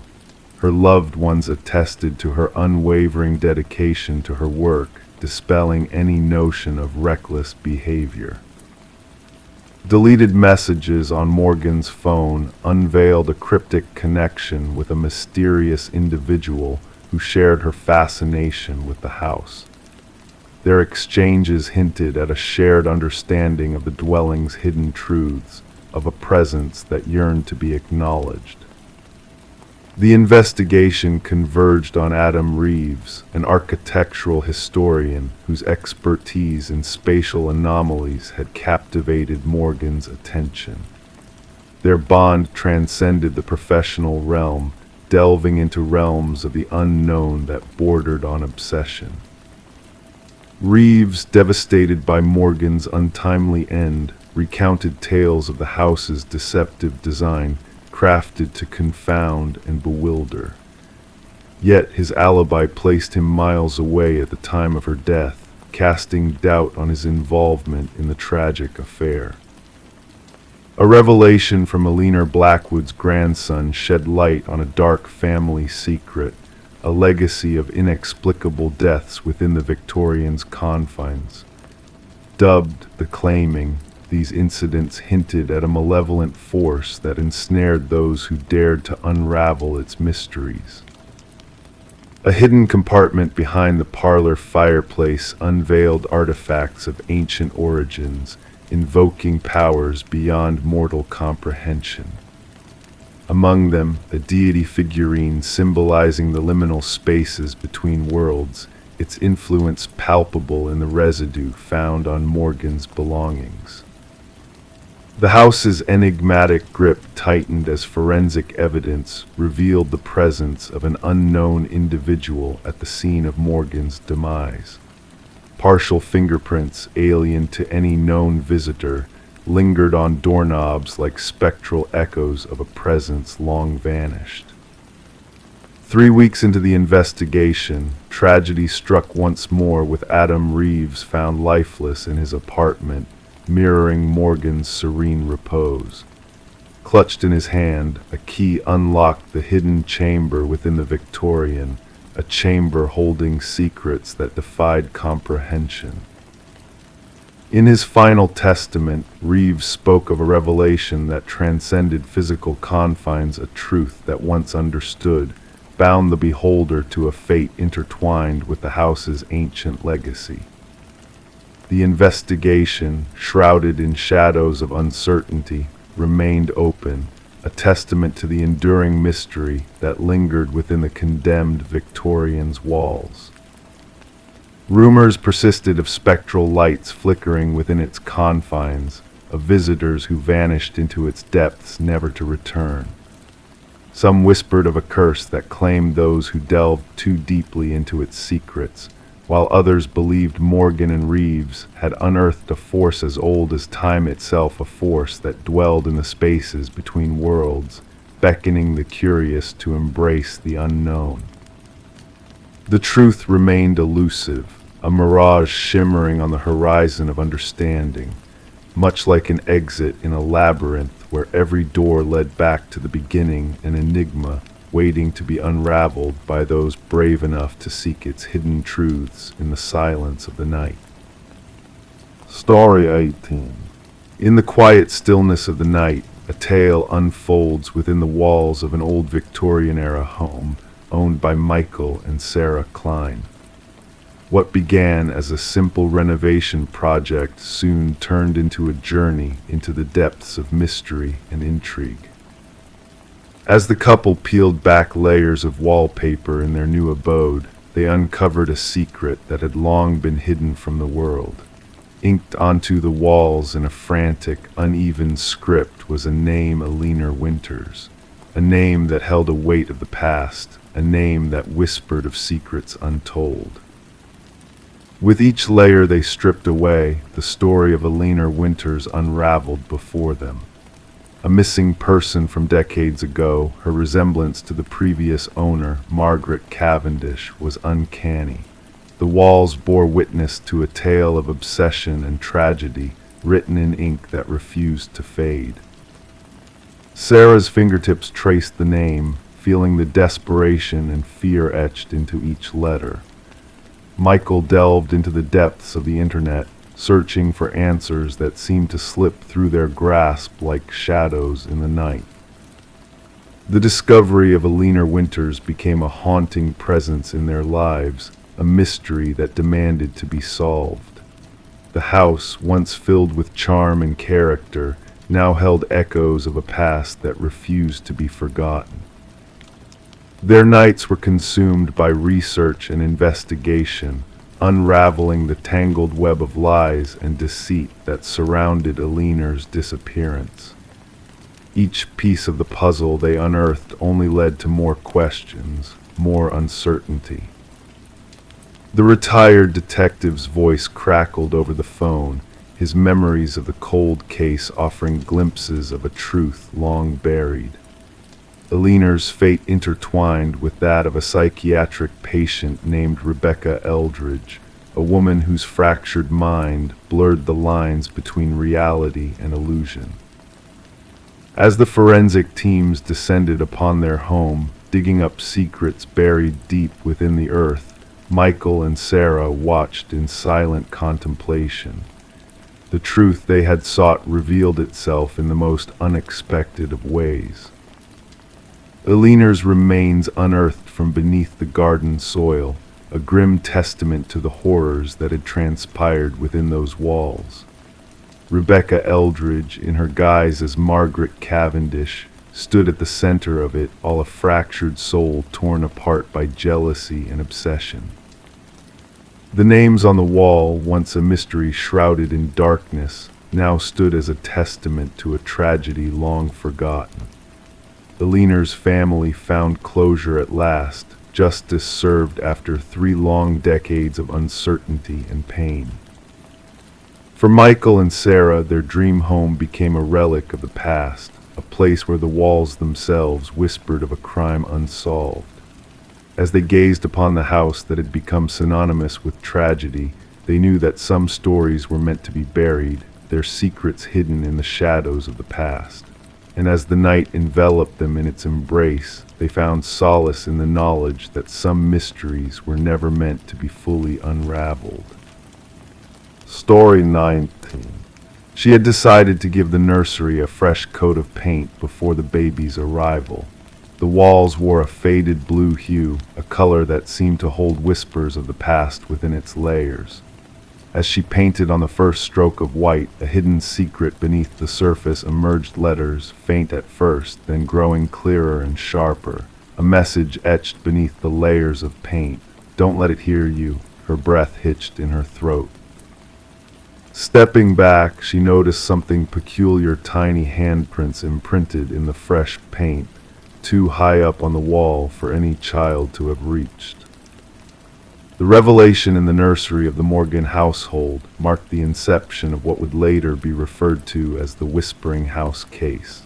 [SPEAKER 1] Her loved ones attested to her unwavering dedication to her work, dispelling any notion of reckless behavior. Deleted messages on Morgan's phone unveiled a cryptic connection with a mysterious individual who shared her fascination with the house. Their exchanges hinted at a shared understanding of the dwelling's hidden truths, of a presence that yearned to be acknowledged. The investigation converged on Adam Reeves, an architectural historian whose expertise in spatial anomalies had captivated Morgan's attention. Their bond transcended the professional realm, delving into realms of the unknown that bordered on obsession. Reeves, devastated by Morgan's untimely end, recounted tales of the house's deceptive design, crafted to confound and bewilder. Yet his alibi placed him miles away at the time of her death, casting doubt on his involvement in the tragic affair. A revelation from Alina Blackwood's grandson shed light on a dark family secret, a legacy of inexplicable deaths within the Victorians' confines. Dubbed the Claiming, these incidents hinted at a malevolent force that ensnared those who dared to unravel its mysteries. A hidden compartment behind the parlor fireplace unveiled artifacts of ancient origins, invoking powers beyond mortal comprehension. Among them, a deity figurine symbolizing the liminal spaces between worlds, its influence palpable in the residue found on Morgan's belongings. The house's enigmatic grip tightened as forensic evidence revealed the presence of an unknown individual at the scene of Morgan's demise. Partial fingerprints, alien to any known visitor, lingered on doorknobs like spectral echoes of a presence long vanished. 3 weeks into the investigation, tragedy struck once more with Adam Reeves found lifeless in his apartment, mirroring Morgan's serene repose. Clutched in his hand, a key unlocked the hidden chamber within the Victorian, a chamber holding secrets that defied comprehension. In his final testament, Reeves spoke of a revelation that transcended physical confines, a truth that once understood, bound the beholder to a fate intertwined with the house's ancient legacy. The investigation, shrouded in shadows of uncertainty, remained open, a testament to the enduring mystery that lingered within the condemned Victorian's walls. Rumors persisted of spectral lights flickering within its confines, of visitors who vanished into its depths never to return. Some whispered of a curse that claimed those who delved too deeply into its secrets, while others believed Morgan and Reeves had unearthed a force as old as time itself, a force that dwelled in the spaces between worlds, beckoning the curious to embrace the unknown. The truth remained elusive, a mirage shimmering on the horizon of understanding, much like an exit in a labyrinth where every door led back to the beginning, an enigma waiting to be unraveled by those brave enough to seek its hidden truths in the silence of the night. Story 18. In the quiet stillness of the night, a tale unfolds within the walls of an old Victorian-era home owned by Michael and Sarah Klein. What began as a simple renovation project soon turned into a journey into the depths of mystery and intrigue. As the couple peeled back layers of wallpaper in their new abode, they uncovered a secret that had long been hidden from the world. Inked onto the walls in a frantic, uneven script was a name, Alina Winters, a name that held a weight of the past, a name that whispered of secrets untold. With each layer they stripped away, the story of Alina Winters unraveled before them. A missing person from decades ago, her resemblance to the previous owner, Margaret Cavendish, was uncanny. The walls bore witness to a tale of obsession and tragedy, written in ink that refused to fade. Sarah's fingertips traced the name, feeling the desperation and fear etched into each letter. Michael delved into the depths of the internet, searching for answers that seemed to slip through their grasp like shadows in the night. The discovery of Alina Winters became a haunting presence in their lives, a mystery that demanded to be solved. The house, once filled with charm and character, now held echoes of a past that refused to be forgotten. Their nights were consumed by research and investigation, unraveling the tangled web of lies and deceit that surrounded Alina's disappearance. Each piece of the puzzle they unearthed only led to more questions, more uncertainty. The retired detective's voice crackled over the phone, his memories of the cold case offering glimpses of a truth long buried. Alina's fate intertwined with that of a psychiatric patient named Rebecca Eldridge, a woman whose fractured mind blurred the lines between reality and illusion. As the forensic teams descended upon their home, digging up secrets buried deep within the earth, Michael and Sarah watched in silent contemplation. The truth they had sought revealed itself in the most unexpected of ways. Alina's remains unearthed from beneath the garden soil, a grim testament to the horrors that had transpired within those walls. Rebecca Eldridge, in her guise as Margaret Cavendish, stood at the center of it, all a fractured soul torn apart by jealousy and obsession. The names on the wall, once a mystery shrouded in darkness, now stood as a testament to a tragedy long forgotten. The Leaner's family found closure at last, justice served after 3 long decades of uncertainty and pain. For Michael and Sarah, their dream home became a relic of the past, a place where the walls themselves whispered of a crime unsolved. As they gazed upon the house that had become synonymous with tragedy, they knew that some stories were meant to be buried, their secrets hidden in the shadows of the past. And as the night enveloped them in its embrace, they found solace in the knowledge that some mysteries were never meant to be fully unraveled. Story 19. She had decided to give the nursery a fresh coat of paint before the baby's arrival. The walls wore a faded blue hue, a color that seemed to hold whispers of the past within its layers. As she painted on the first stroke of white, a hidden secret beneath the surface emerged, letters, faint at first, then growing clearer and sharper. A message etched beneath the layers of paint. "Don't let it hear you." Her breath hitched in her throat. Stepping back, she noticed something peculiar, tiny handprints imprinted in the fresh paint, too high up on the wall for any child to have reached. The revelation in the nursery of the Morgan household marked the inception of what would later be referred to as the Whispering House case.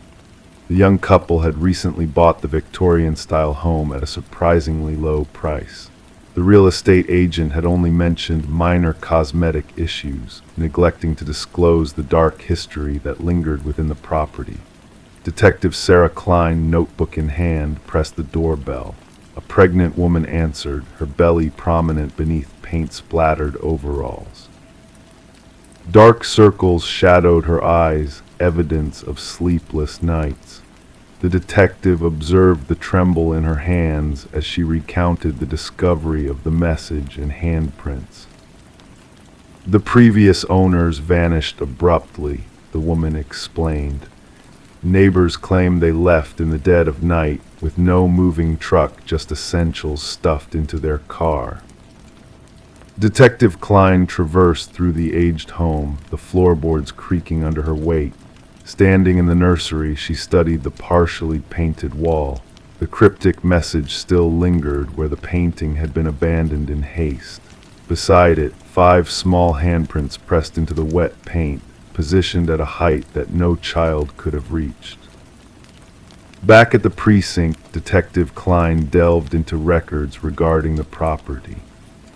[SPEAKER 1] The young couple had recently bought the Victorian-style home at a surprisingly low price. The real estate agent had only mentioned minor cosmetic issues, neglecting to disclose the dark history that lingered within the property. Detective Sarah Klein, notebook in hand, pressed the doorbell. A pregnant woman answered, her belly prominent beneath paint-splattered overalls. Dark circles shadowed her eyes, evidence of sleepless nights. The detective observed the tremble in her hands as she recounted the discovery of the message and handprints. "The previous owners vanished abruptly," the woman explained. "Neighbors claim they left in the dead of night, with no moving truck, just essentials stuffed into their car." Detective Klein traversed through the aged home, the floorboards creaking under her weight. Standing in the nursery, she studied the partially painted wall. The cryptic message still lingered where the painting had been abandoned in haste. Beside it, 5 small handprints pressed into the wet paint, positioned at a height that no child could have reached. Back at the precinct, Detective Klein delved into records regarding the property.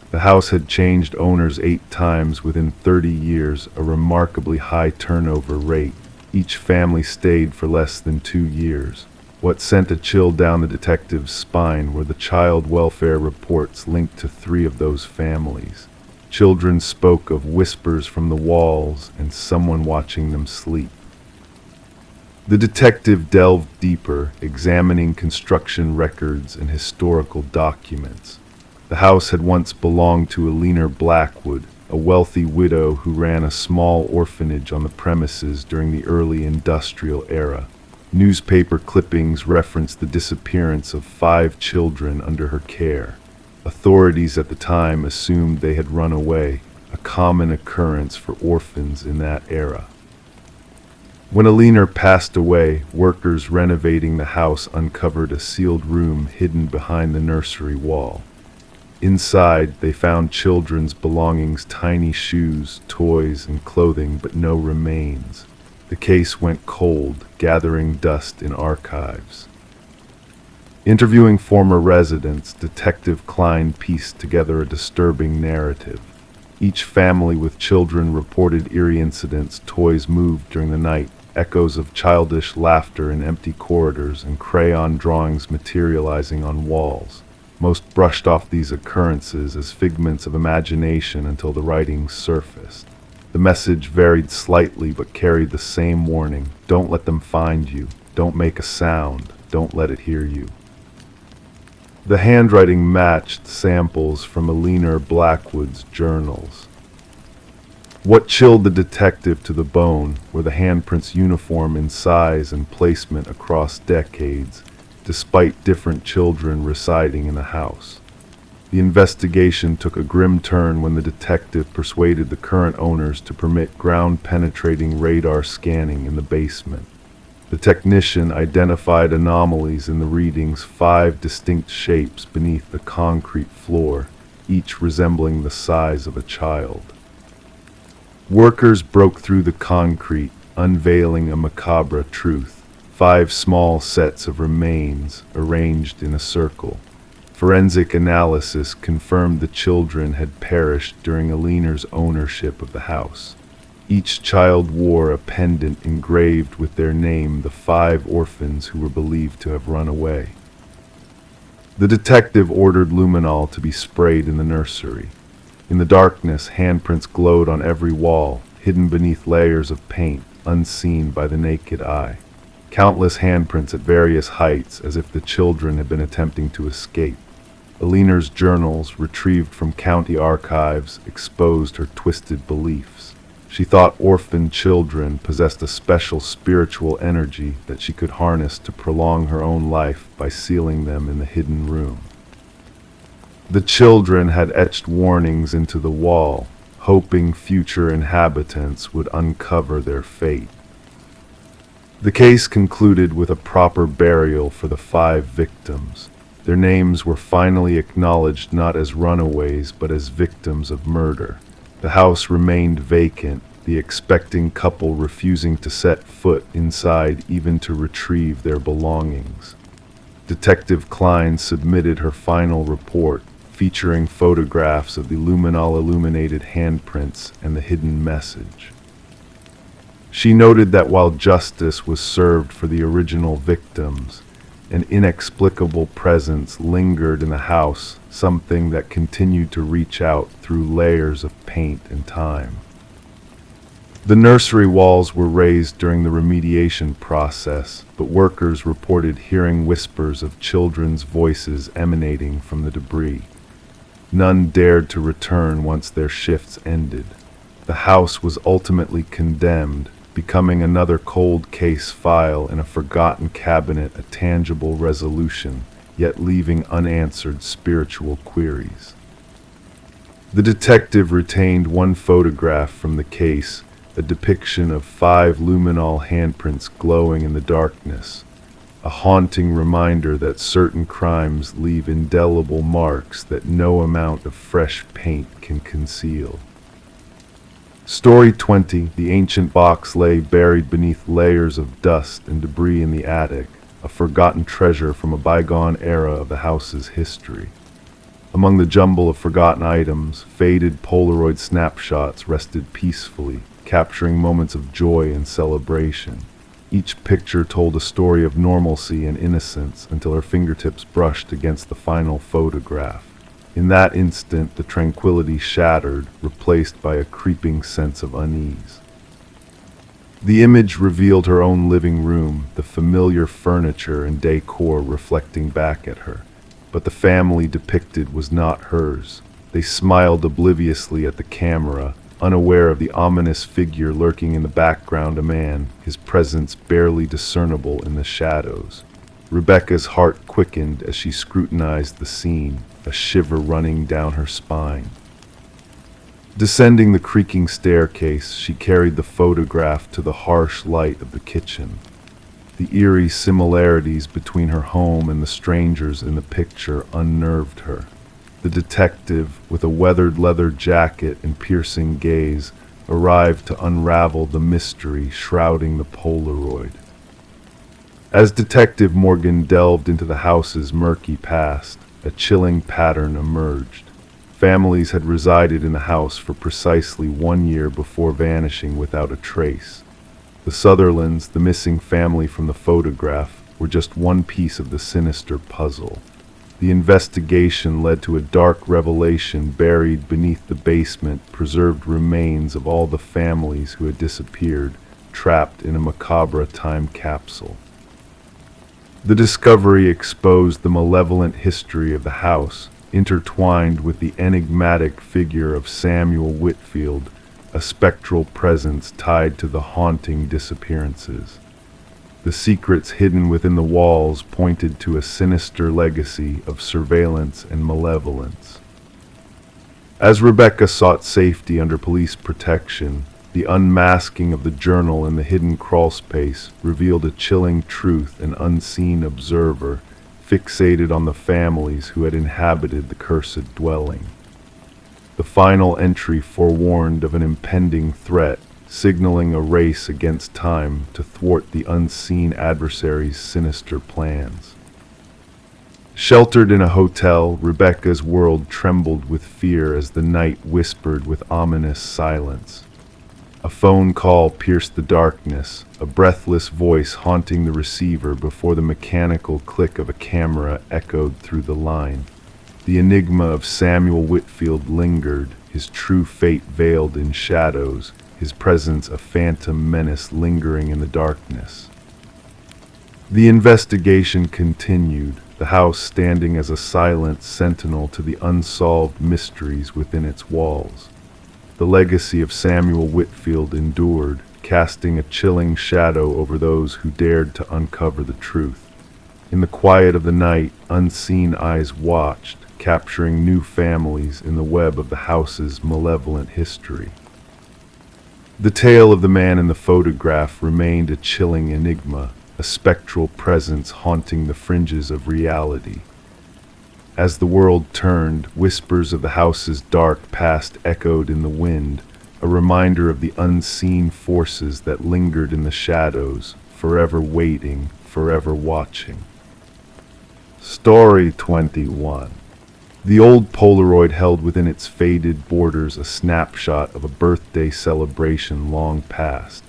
[SPEAKER 1] The house had changed owners 8 times within 30 years, a remarkably high turnover rate. Each family stayed for less than 2 years. What sent a chill down the detective's spine were the child welfare reports linked to 3 of those families. Children spoke of whispers from the walls and someone watching them sleep. The detective delved deeper, examining construction records and historical documents. The house had once belonged to Eleanor Blackwood, a wealthy widow who ran a small orphanage on the premises during the early industrial era. Newspaper clippings referenced the disappearance of 5 children under her care. Authorities at the time assumed they had run away, a common occurrence for orphans in that era. When Eleanor passed away, workers renovating the house uncovered a sealed room hidden behind the nursery wall. Inside, they found children's belongings, tiny shoes, toys, and clothing, but no remains. The case went cold, gathering dust in archives. Interviewing former residents, Detective Klein pieced together a disturbing narrative. Each family with children reported eerie incidents, toys moved during the night, echoes of childish laughter in empty corridors, and crayon drawings materializing on walls. Most brushed off these occurrences as figments of imagination until the writings surfaced. The message varied slightly but carried the same warning: don't let them find you, don't make a sound, don't let it hear you. The handwriting matched samples from Eleanor Blackwood's journals. What chilled the detective to the bone were the handprints uniform in size and placement across decades, despite different children residing in the house. The investigation took a grim turn when the detective persuaded the current owners to permit ground-penetrating radar scanning in the basement. The technician identified anomalies in the readings, 5 distinct shapes beneath the concrete floor, each resembling the size of a child. Workers broke through the concrete, unveiling a macabre truth: 5 small sets of remains arranged in a circle. Forensic analysis confirmed the children had perished during Aliner's ownership of the house. Each child wore a pendant engraved with their name, the 5 orphans who were believed to have run away. The detective ordered luminol to be sprayed in the nursery. In the darkness, handprints glowed on every wall, hidden beneath layers of paint, unseen by the naked eye. Countless handprints at various heights, as if the children had been attempting to escape. Aliner's journals, retrieved from county archives, exposed her twisted beliefs. She thought orphaned children possessed a special spiritual energy that she could harness to prolong her own life by sealing them in the hidden room. The children had etched warnings into the wall, hoping future inhabitants would uncover their fate. The case concluded with a proper burial for the 5 victims. Their names were finally acknowledged not as runaways but as victims of murder. The house remained vacant, the expecting couple refusing to set foot inside even to retrieve their belongings. Detective Klein submitted her final report, featuring photographs of the luminol-illuminated handprints and the hidden message. She noted that while justice was served for the original victims, an inexplicable presence lingered in the house, something that continued to reach out through layers of paint and time. The nursery walls were raised during the remediation process, but workers reported hearing whispers of children's voices emanating from the debris. None dared to return once their shifts ended. The house was ultimately condemned, becoming another cold case file in a forgotten cabinet, a tangible resolution, yet leaving unanswered spiritual queries. The detective retained one photograph from the case, a depiction of 5 luminol handprints glowing in the darkness, a haunting reminder that certain crimes leave indelible marks that no amount of fresh paint can conceal. Story 20. The ancient box lay buried beneath layers of dust and debris in the attic, a forgotten treasure from a bygone era of the house's history. Among the jumble of forgotten items, faded Polaroid snapshots rested peacefully, capturing moments of joy and celebration. Each picture told a story of normalcy and innocence until her fingertips brushed against the final photograph. In that instant, the tranquility shattered, replaced by a creeping sense of unease. The image revealed her own living room, the familiar furniture and decor reflecting back at her. But the family depicted was not hers. They smiled obliviously at the camera, unaware of the ominous figure lurking in the background, a man, his presence barely discernible in the shadows. Rebecca's heart quickened as she scrutinized the scene, a shiver running down her spine. Descending the creaking staircase, she carried the photograph to the harsh light of the kitchen. The eerie similarities between her home and the strangers in the picture unnerved her. The detective, with a weathered leather jacket and piercing gaze, arrived to unravel the mystery shrouding the Polaroid. As Detective Morgan delved into the house's murky past, a chilling pattern emerged. Families had resided in the house for precisely 1 year before vanishing without a trace. The Sutherlands, the missing family from the photograph, were just one piece of the sinister puzzle. The investigation led to a dark revelation: buried beneath the basement, preserved remains of all the families who had disappeared, trapped in a macabre time capsule. The discovery exposed the malevolent history of the house, intertwined with the enigmatic figure of Samuel Whitfield, a spectral presence tied to the haunting disappearances. The secrets hidden within the walls pointed to a sinister legacy of surveillance and malevolence. As Rebecca sought safety under police protection, the unmasking of the journal in the hidden crawlspace revealed a chilling truth. An unseen observer fixated on the families who had inhabited the cursed dwelling. The final entry forewarned of an impending threat, signaling a race against time to thwart the unseen adversary's sinister plans. Sheltered in a hotel, Rebecca's world trembled with fear as the night whispered with ominous silence. A phone call pierced the darkness, a breathless voice haunting the receiver before the mechanical click of a camera echoed through the line. The enigma of Samuel Whitfield lingered, his true fate veiled in shadows, his presence a phantom menace lingering in the darkness. The investigation continued, the house standing as a silent sentinel to the unsolved mysteries within its walls. The legacy of Samuel Whitfield endured, casting a chilling shadow over those who dared to uncover the truth. In the quiet of the night, unseen eyes watched, capturing new families in the web of the house's malevolent history. The tale of the man in the photograph remained a chilling enigma, a spectral presence haunting the fringes of reality. As the world turned, whispers of the house's dark past echoed in the wind, a reminder of the unseen forces that lingered in the shadows, forever waiting, forever watching. Story 21. The old Polaroid held within its faded borders a snapshot of a birthday celebration long past.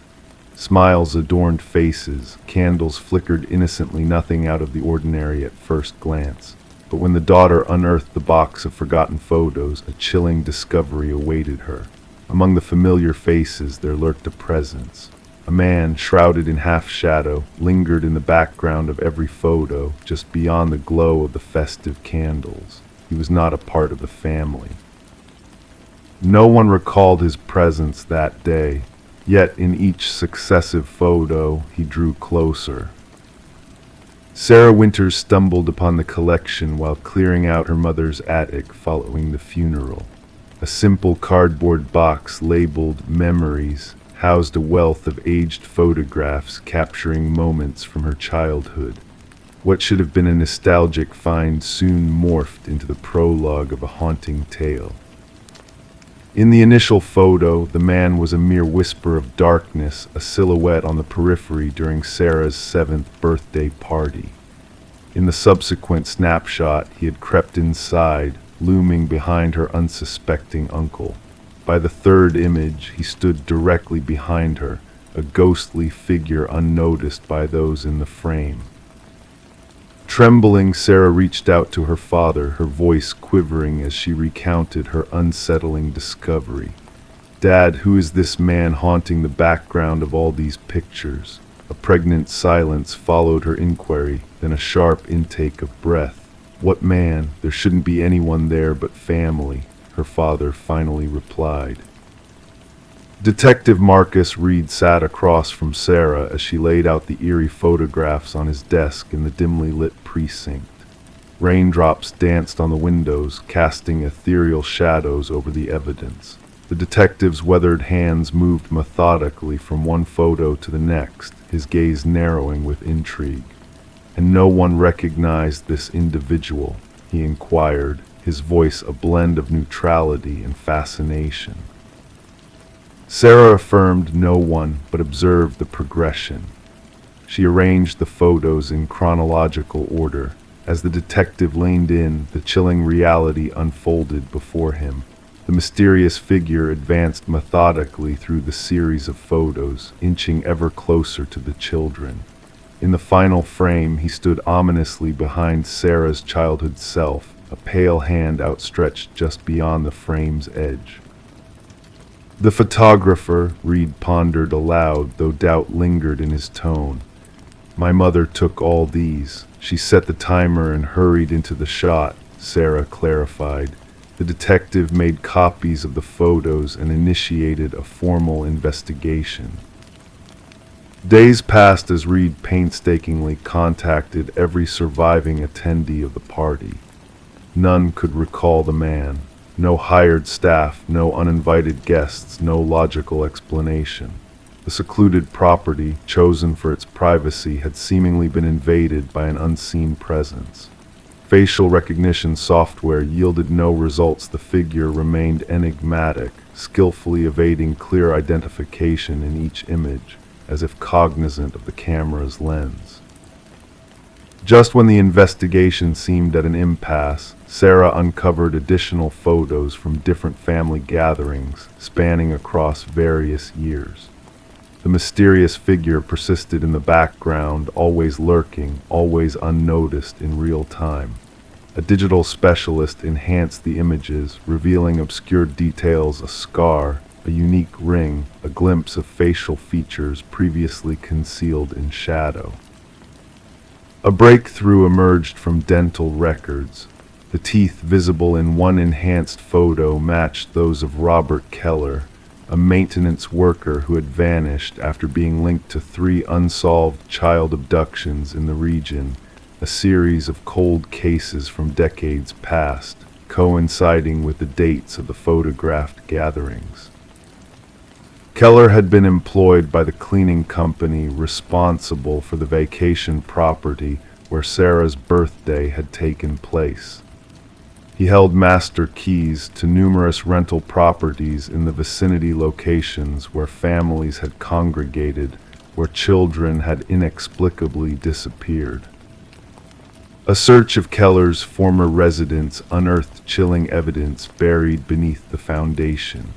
[SPEAKER 1] Smiles adorned faces, candles flickered innocently, nothing out of the ordinary at first glance. But when the daughter unearthed the box of forgotten photos, a chilling discovery awaited her. Among the familiar faces there lurked a presence. A man, shrouded in half-shadow, lingered in the background of every photo, just beyond the glow of the festive candles. He was not a part of the family. No one recalled his presence that day, yet in each successive photo he drew closer. Sarah Winters stumbled upon the collection while clearing out her mother's attic following the funeral. A simple cardboard box labeled Memories housed a wealth of aged photographs capturing moments from her childhood. What should have been a nostalgic find soon morphed into the prologue of a haunting tale. In the initial photo, the man was a mere whisper of darkness, a silhouette on the periphery during Sarah's 7th birthday party. In the subsequent snapshot, he had crept inside, looming behind her unsuspecting uncle. By the third image, he stood directly behind her, a ghostly figure unnoticed by those in the frame. Trembling, Sarah reached out to her father, her voice quivering as she recounted her unsettling discovery. "Dad, who is this man haunting the background of all these pictures?" A pregnant silence followed her inquiry, then a sharp intake of breath. "What man? There shouldn't be anyone there but family," her father finally replied. Detective Marcus Reed sat across from Sarah as she laid out the eerie photographs on his desk in the dimly lit precinct. Raindrops danced on the windows, casting ethereal shadows over the evidence. The detective's weathered hands moved methodically from one photo to the next, his gaze narrowing with intrigue. "And no one recognized this individual?" he inquired, his voice a blend of neutrality and fascination. Sarah affirmed no one, but observed the progression. She arranged the photos in chronological order. As the detective leaned in, the chilling reality unfolded before him. The mysterious figure advanced methodically through the series of photos, inching ever closer to the children. In the final frame, he stood ominously behind Sarah's childhood self, a pale hand outstretched just beyond the frame's edge. "The photographer," Reed pondered aloud, though doubt lingered in his tone. "My mother took all these. She set the timer and hurried into the shot," Sarah clarified. The detective made copies of the photos and initiated a formal investigation. Days passed as Reed painstakingly contacted every surviving attendee of the party. None could recall the man. No hired staff, no uninvited guests, no logical explanation. The secluded property, chosen for its privacy, had seemingly been invaded by an unseen presence. Facial recognition software yielded no results. The figure remained enigmatic, skillfully evading clear identification in each image, as if cognizant of the camera's lens. Just when the investigation seemed at an impasse, Sarah uncovered additional photos from different family gatherings, spanning across various years. The mysterious figure persisted in the background, always lurking, always unnoticed in real time. A digital specialist enhanced the images, revealing obscure details: a scar, a unique ring, a glimpse of facial features previously concealed in shadow. A breakthrough emerged from dental records. The teeth visible in one enhanced photo matched those of Robert Keller, a maintenance worker who had vanished after being linked to 3 unsolved child abductions in the region, a series of cold cases from decades past, coinciding with the dates of the photographed gatherings. Keller had been employed by the cleaning company responsible for the vacation property where Sarah's birthday had taken place. He held master keys to numerous rental properties in the vicinity, locations where families had congregated, where children had inexplicably disappeared. A search of Keller's former residence unearthed chilling evidence buried beneath the foundation.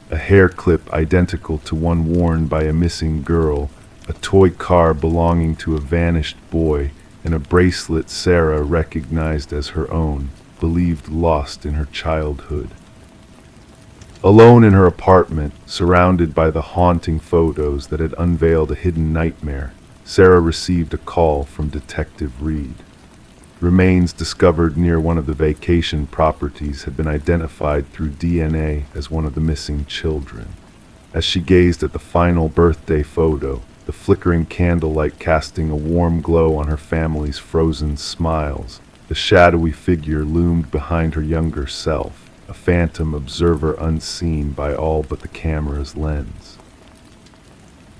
[SPEAKER 1] A hair clip identical to one worn by a missing girl, a toy car belonging to a vanished boy, and a bracelet Sarah recognized as her own, believed lost in her childhood. Alone in her apartment, surrounded by the haunting photos that had unveiled a hidden nightmare, Sarah received a call from Detective Reed. Remains discovered near one of the vacation properties had been identified through DNA as one of the missing children. As she gazed at the final birthday photo, the flickering candlelight casting a warm glow on her family's frozen smiles, the shadowy figure loomed behind her younger self, a phantom observer unseen by all but the camera's lens.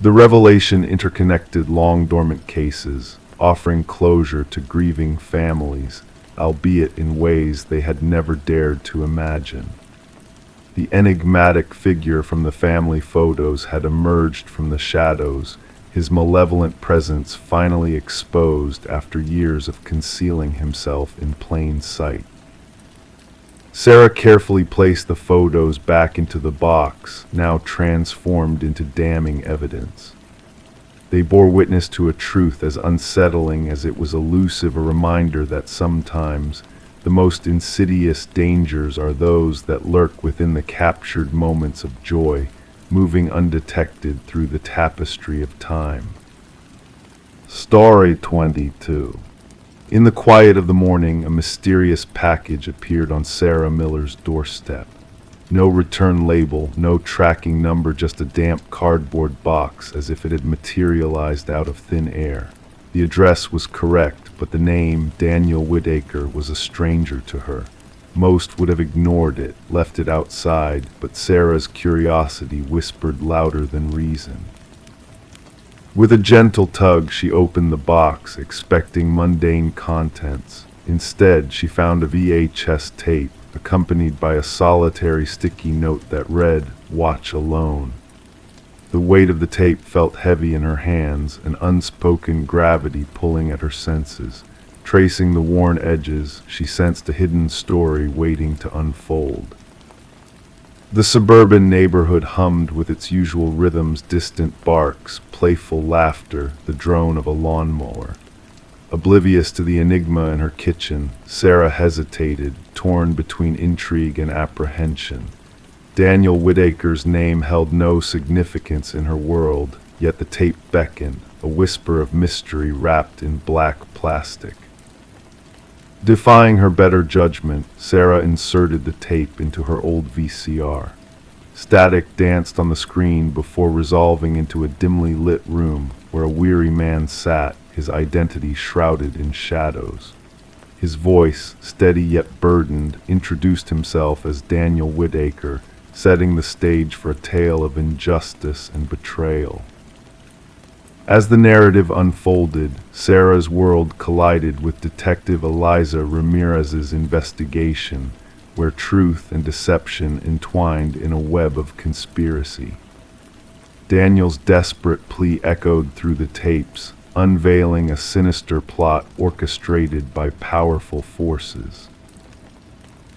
[SPEAKER 1] The revelation interconnected long-dormant cases, offering closure to grieving families, albeit in ways they had never dared to imagine. The enigmatic figure from the family photos had emerged from the shadows, his malevolent presence finally exposed after years of concealing himself in plain sight. Sarah carefully placed the photos back into the box, now transformed into damning evidence. They bore witness to a truth as unsettling as it was elusive, a reminder that sometimes the most insidious dangers are those that lurk within the captured moments of joy, moving undetected through the tapestry of time. Story 22. In the quiet of the morning, a mysterious package appeared on Sarah Miller's doorstep. No return label, no tracking number, just a damp cardboard box, as if it had materialized out of thin air. The address was correct, but the name, Daniel Whitaker, was a stranger to her. Most would have ignored it, left it outside, but Sarah's curiosity whispered louder than reason. With a gentle tug, she opened the box, expecting mundane contents. Instead, she found a VHS tape, accompanied by a solitary sticky note that read, "Watch alone." The weight of the tape felt heavy in her hands, an unspoken gravity pulling at her senses. Tracing the worn edges, she sensed a hidden story waiting to unfold. The suburban neighborhood hummed with its usual rhythms: distant barks, playful laughter, the drone of a lawnmower. Oblivious to the enigma in her kitchen, Sarah hesitated, torn between intrigue and apprehension. Daniel Whitaker's name held no significance in her world, yet the tape beckoned, a whisper of mystery wrapped in black plastic. Defying her better judgment, Sarah inserted the tape into her old VCR. Static danced on the screen before resolving into a dimly lit room where a weary man sat, his identity shrouded in shadows. His voice, steady yet burdened, introduced himself as Daniel Whitaker, setting the stage for a tale of injustice and betrayal. As the narrative unfolded, Sarah's world collided with Detective Eliza Ramirez's investigation, where truth and deception entwined in a web of conspiracy. Daniel's desperate plea echoed through the tapes, unveiling a sinister plot orchestrated by powerful forces.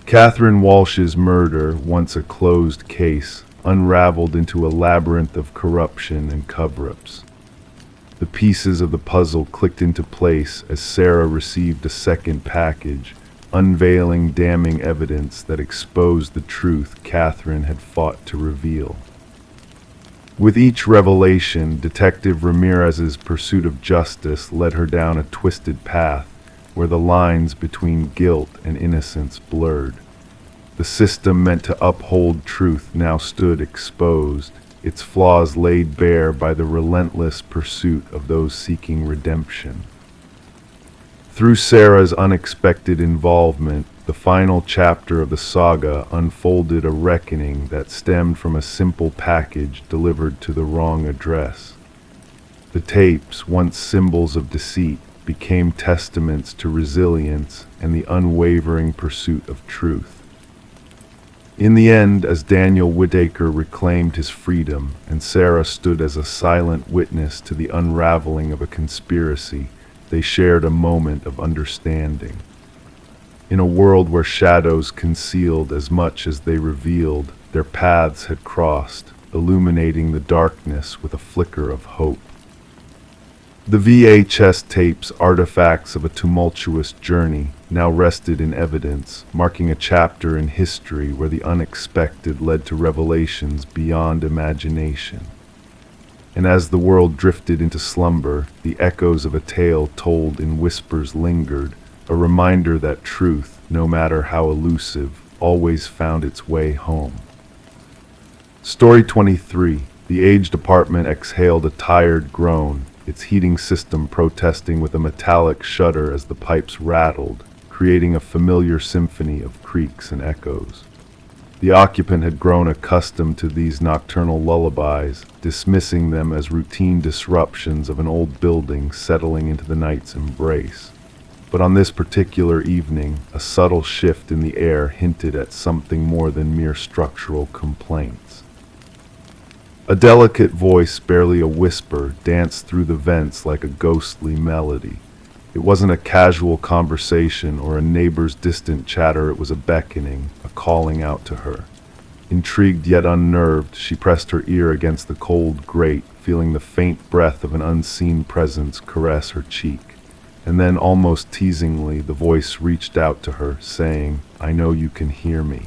[SPEAKER 1] Catherine Walsh's murder, once a closed case, unraveled into a labyrinth of corruption and cover-ups. The pieces of the puzzle clicked into place as Sarah received a second package, unveiling damning evidence that exposed the truth Catherine had fought to reveal. With each revelation, Detective Ramirez's pursuit of justice led her down a twisted path where the lines between guilt and innocence blurred. The system meant to uphold truth now stood exposed, its flaws laid bare by the relentless pursuit of those seeking redemption. Through Sarah's unexpected involvement, the final chapter of the saga unfolded a reckoning that stemmed from a simple package delivered to the wrong address. The tapes, once symbols of deceit, became testaments to resilience and the unwavering pursuit of truth. In the end, as Daniel Whitaker reclaimed his freedom and Sarah stood as a silent witness to the unraveling of a conspiracy, they shared a moment of understanding. In a world where shadows concealed as much as they revealed, their paths had crossed, illuminating the darkness with a flicker of hope. The VHS tapes, artifacts of a tumultuous journey, now rested in evidence, marking a chapter in history where the unexpected led to revelations beyond imagination. And as the world drifted into slumber, the echoes of a tale told in whispers lingered, a reminder that truth, no matter how elusive, always found its way home. Story 23. The aged apartment exhaled a tired groan, its heating system protesting with a metallic shudder as the pipes rattled, creating a familiar symphony of creaks and echoes. The occupant had grown accustomed to these nocturnal lullabies, dismissing them as routine disruptions of an old building settling into the night's embrace. But on this particular evening, a subtle shift in the air hinted at something more than mere structural complaints. A delicate voice, barely a whisper, danced through the vents like a ghostly melody. It wasn't a casual conversation or a neighbor's distant chatter, it was a beckoning, a calling out to her. Intrigued yet unnerved, she pressed her ear against the cold grate, feeling the faint breath of an unseen presence caress her cheek. And then, almost teasingly, the voice reached out to her, saying, "I know you can hear me."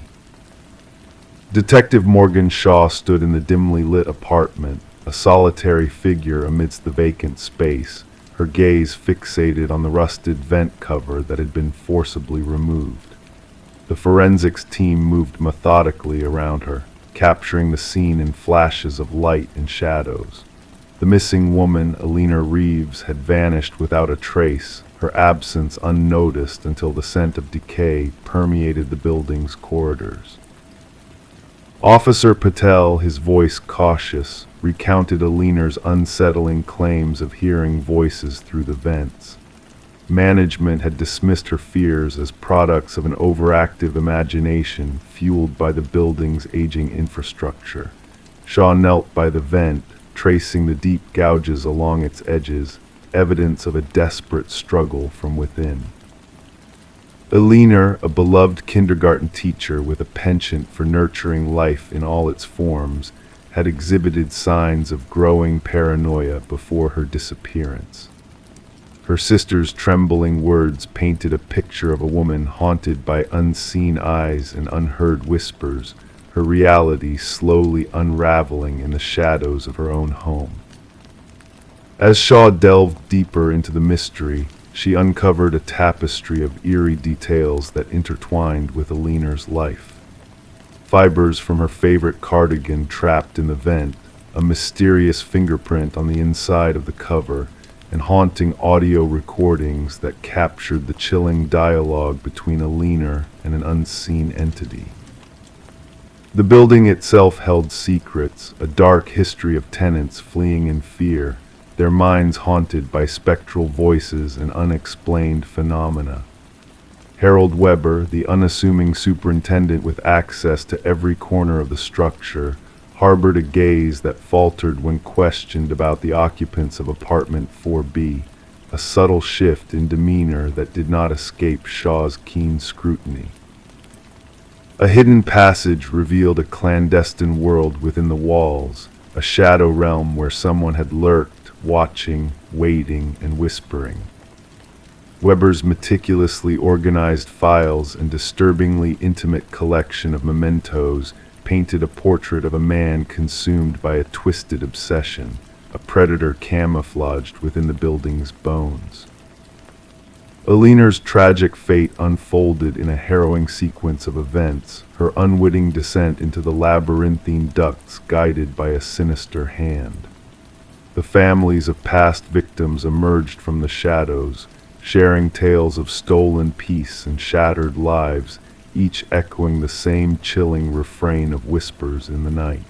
[SPEAKER 1] Detective Morgan Shaw stood in the dimly lit apartment, a solitary figure amidst the vacant space, her gaze fixated on the rusted vent cover that had been forcibly removed. The forensics team moved methodically around her, capturing the scene in flashes of light and shadows. The missing woman, Alina Reeves, had vanished without a trace, her absence unnoticed until the scent of decay permeated the building's corridors. Officer Patel, his voice cautious, recounted Alina's unsettling claims of hearing voices through the vents. Management had dismissed her fears as products of an overactive imagination fueled by the building's aging infrastructure. Shaw knelt by the vent, tracing the deep gouges along its edges, evidence of a desperate struggle from within. Alina, a beloved kindergarten teacher with a penchant for nurturing life in all its forms, had exhibited signs of growing paranoia before her disappearance. Her sister's trembling words painted a picture of a woman haunted by unseen eyes and unheard whispers, her reality slowly unraveling in the shadows of her own home. As Shaw delved deeper into the mystery, she uncovered a tapestry of eerie details that intertwined with Alina's life. Fibers from her favorite cardigan trapped in the vent, a mysterious fingerprint on the inside of the cover, and haunting audio recordings that captured the chilling dialogue between a leaner and an unseen entity. The building itself held secrets, a dark history of tenants fleeing in fear, their minds haunted by spectral voices and unexplained phenomena. Harold Weber, the unassuming superintendent with access to every corner of the structure, harbored a gaze that faltered when questioned about the occupants of apartment 4B, a subtle shift in demeanor that did not escape Shaw's keen scrutiny. A hidden passage revealed a clandestine world within the walls, a shadow realm where someone had lurked, watching, waiting, and whispering. Weber's meticulously organized files and disturbingly intimate collection of mementos painted a portrait of a man consumed by a twisted obsession, a predator camouflaged within the building's bones. Alina's tragic fate unfolded in a harrowing sequence of events, her unwitting descent into the labyrinthine ducts guided by a sinister hand. The families of past victims emerged from the shadows, sharing tales of stolen peace and shattered lives, each echoing the same chilling refrain of whispers in the night.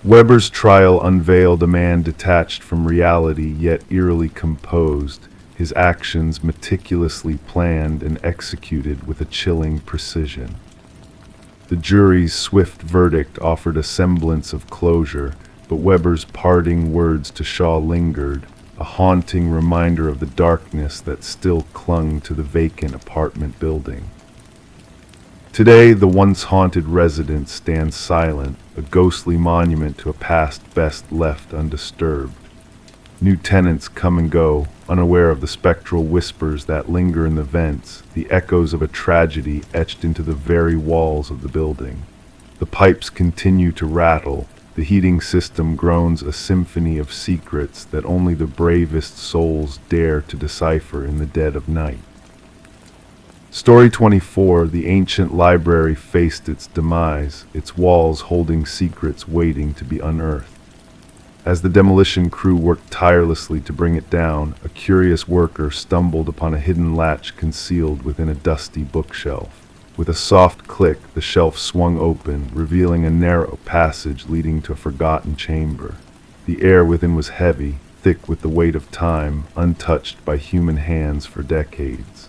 [SPEAKER 1] Weber's trial unveiled a man detached from reality yet eerily composed, his actions meticulously planned and executed with a chilling precision. The jury's swift verdict offered a semblance of closure, but Weber's parting words to Shaw lingered, a haunting reminder of the darkness that still clung to the vacant apartment building. Today, the once haunted residence stands silent, a ghostly monument to a past best left undisturbed. New tenants come and go, unaware of the spectral whispers that linger in the vents, the echoes of a tragedy etched into the very walls of the building. The pipes continue to rattle, the heating system groans a symphony of secrets that only the bravest souls dare to decipher in the dead of night. Story 24, the ancient library faced its demise, its walls holding secrets waiting to be unearthed. As the demolition crew worked tirelessly to bring it down, a curious worker stumbled upon a hidden latch concealed within a dusty bookshelf. With a soft click, the shelf swung open, revealing a narrow passage leading to a forgotten chamber. The air within was heavy, thick with the weight of time, untouched by human hands for decades.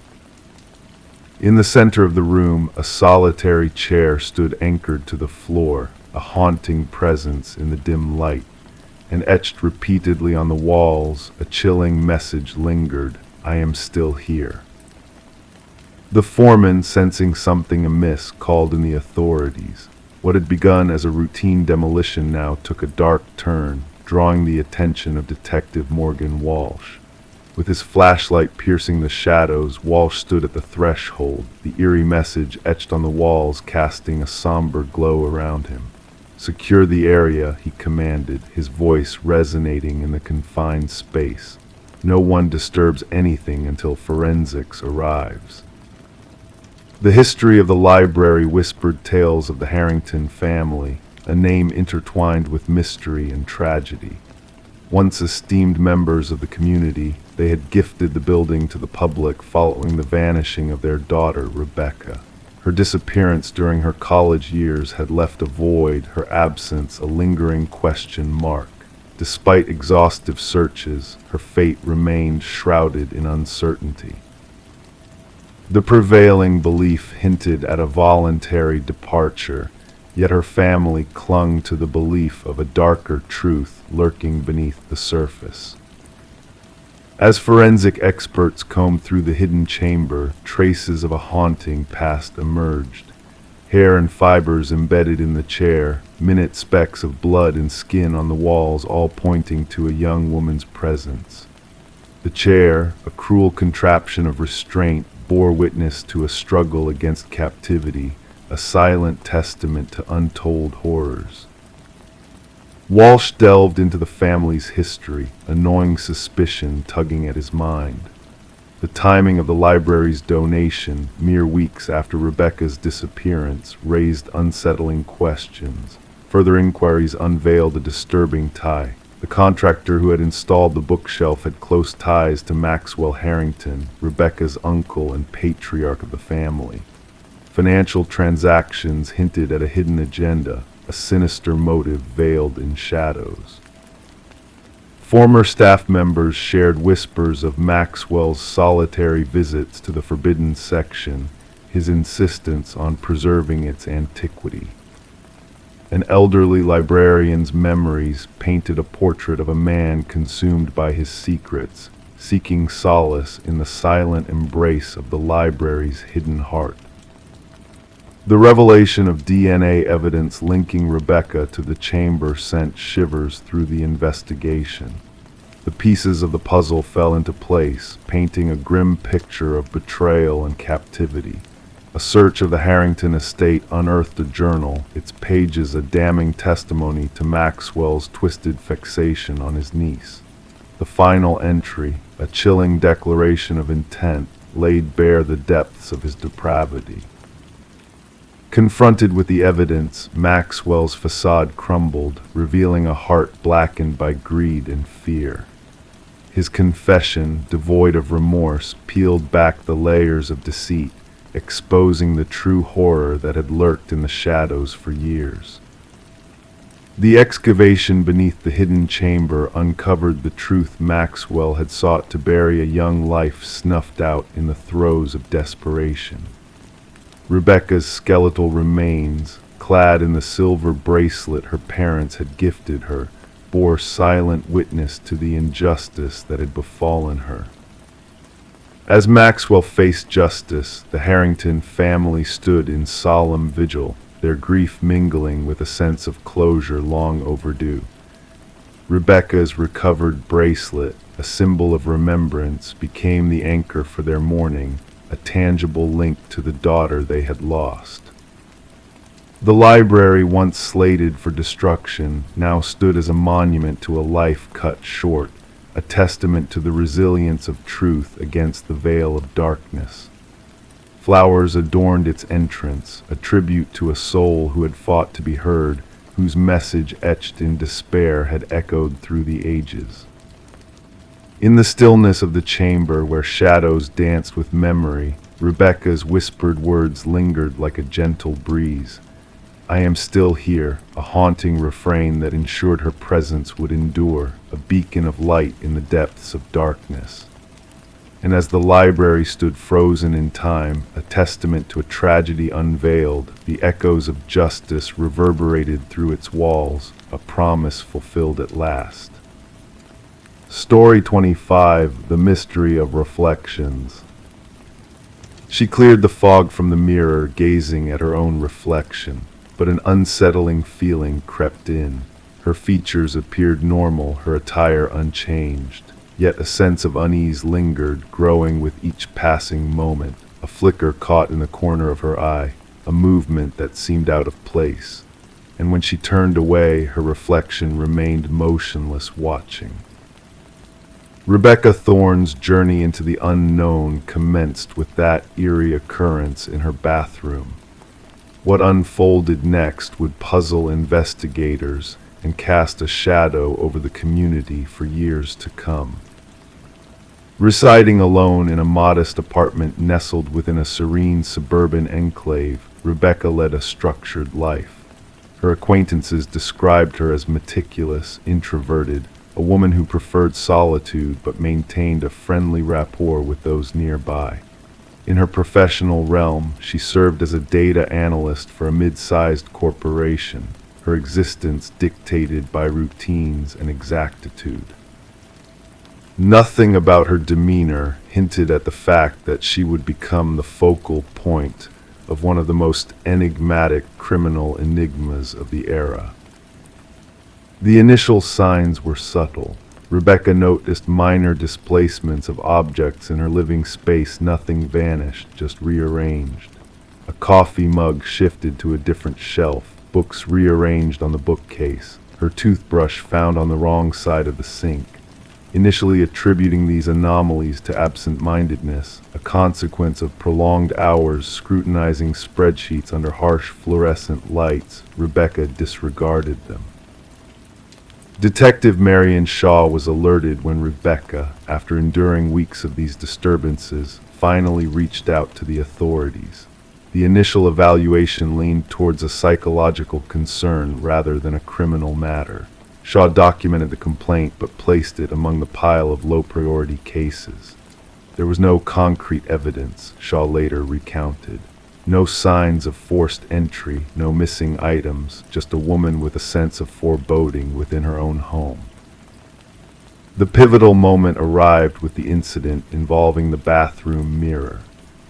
[SPEAKER 1] In the center of the room, a solitary chair stood anchored to the floor, a haunting presence in the dim light. And etched repeatedly on the walls, a chilling message lingered, "I am still here." The foreman, sensing something amiss, called in the authorities. What had begun as a routine demolition now took a dark turn, drawing the attention of Detective Morgan Walsh. With his flashlight piercing the shadows, Walsh stood at the threshold, the eerie message etched on the walls casting a somber glow around him. "Secure the area," he commanded, his voice resonating in the confined space. "No one disturbs anything until forensics arrives." The history of the library whispered tales of the Harrington family, a name intertwined with mystery and tragedy. Once esteemed members of the community, they had gifted the building to the public following the vanishing of their daughter, Rebecca. Her disappearance during her college years had left a void, her absence a lingering question mark. Despite exhaustive searches, her fate remained shrouded in uncertainty. The prevailing belief hinted at a voluntary departure, yet her family clung to the belief of a darker truth lurking beneath the surface. As forensic experts combed through the hidden chamber, traces of a haunting past emerged. Hair and fibers embedded in the chair, minute specks of blood and skin on the walls, all pointing to a young woman's presence. The chair, a cruel contraption of restraint, bore witness to a struggle against captivity, a silent testament to untold horrors. Walsh delved into the family's history, a gnawing suspicion tugging at his mind. The timing of the library's donation, mere weeks after Rebecca's disappearance, raised unsettling questions. Further inquiries unveiled a disturbing tie. The contractor who had installed the bookshelf had close ties to Maxwell Harrington, Rebecca's uncle and patriarch of the family. Financial transactions hinted at a hidden agenda, a sinister motive veiled in shadows. Former staff members shared whispers of Maxwell's solitary visits to the forbidden section, his insistence on preserving its antiquity. An elderly librarian's memories painted a portrait of a man consumed by his secrets, seeking solace in the silent embrace of the library's hidden heart. The revelation of DNA evidence linking Rebecca to the chamber sent shivers through the investigation. The pieces of the puzzle fell into place, painting a grim picture of betrayal and captivity. A search of the Harrington estate unearthed a journal, its pages a damning testimony to Maxwell's twisted fixation on his niece. The final entry, a chilling declaration of intent, laid bare the depths of his depravity. Confronted with the evidence, Maxwell's facade crumbled, revealing a heart blackened by greed and fear. His confession, devoid of remorse, peeled back the layers of deceit, exposing the true horror that had lurked in the shadows for years. The excavation beneath the hidden chamber uncovered the truth Maxwell had sought to bury, a young life snuffed out in the throes of desperation. Rebecca's skeletal remains, clad in the silver bracelet her parents had gifted her, bore silent witness to the injustice that had befallen her. As Maxwell faced justice, the Harrington family stood in solemn vigil, their grief mingling with a sense of closure long overdue. Rebecca's recovered bracelet, a symbol of remembrance, became the anchor for their mourning, a tangible link to the daughter they had lost. The library, once slated for destruction, now stood as a monument to a life cut short, a testament to the resilience of truth against the veil of darkness. Flowers adorned its entrance, a tribute to a soul who had fought to be heard, whose message etched in despair had echoed through the ages. In the stillness of the chamber where shadows danced with memory, Rebecca's whispered words lingered like a gentle breeze. "I am still here," a haunting refrain that ensured her presence would endure, a beacon of light in the depths of darkness. And as the library stood frozen in time, a testament to a tragedy unveiled, the echoes of justice reverberated through its walls, a promise fulfilled at last. Story 25, The Mystery of Reflections. She cleared the fog from the mirror, gazing at her own reflection, but an unsettling feeling crept in. Her features appeared normal, her attire unchanged, yet a sense of unease lingered, growing with each passing moment. A flicker caught in the corner of her eye, a movement that seemed out of place, and when she turned away, her reflection remained motionless, watching. Rebecca Thorne's journey into the unknown commenced with that eerie occurrence in her bathroom. What unfolded next would puzzle investigators and cast a shadow over the community for years to come. Residing alone in a modest apartment nestled within a serene suburban enclave, Rebecca led a structured life. Her acquaintances described her as meticulous, introverted, a woman who preferred solitude but maintained a friendly rapport with those nearby. In her professional realm, she served as a data analyst for a mid-sized corporation, her existence dictated by routines and exactitude. Nothing about her demeanor hinted at the fact that she would become the focal point of one of the most enigmatic criminal enigmas of the era. The initial signs were subtle. Rebecca noticed minor displacements of objects in her living space. Nothing vanished, just rearranged. A coffee mug shifted to a different shelf, books rearranged on the bookcase, her toothbrush found on the wrong side of the sink. Initially attributing these anomalies to absent-mindedness, a consequence of prolonged hours scrutinizing spreadsheets under harsh fluorescent lights, Rebecca disregarded them. Detective Marion Shaw was alerted when Rebecca, after enduring weeks of these disturbances, finally reached out to the authorities. The initial evaluation leaned towards a psychological concern rather than a criminal matter. Shaw documented the complaint but placed it among the pile of low-priority cases. There was no concrete evidence, Shaw later recounted. No signs of forced entry, no missing items, just a woman with a sense of foreboding within her own home. The pivotal moment arrived with the incident involving the bathroom mirror.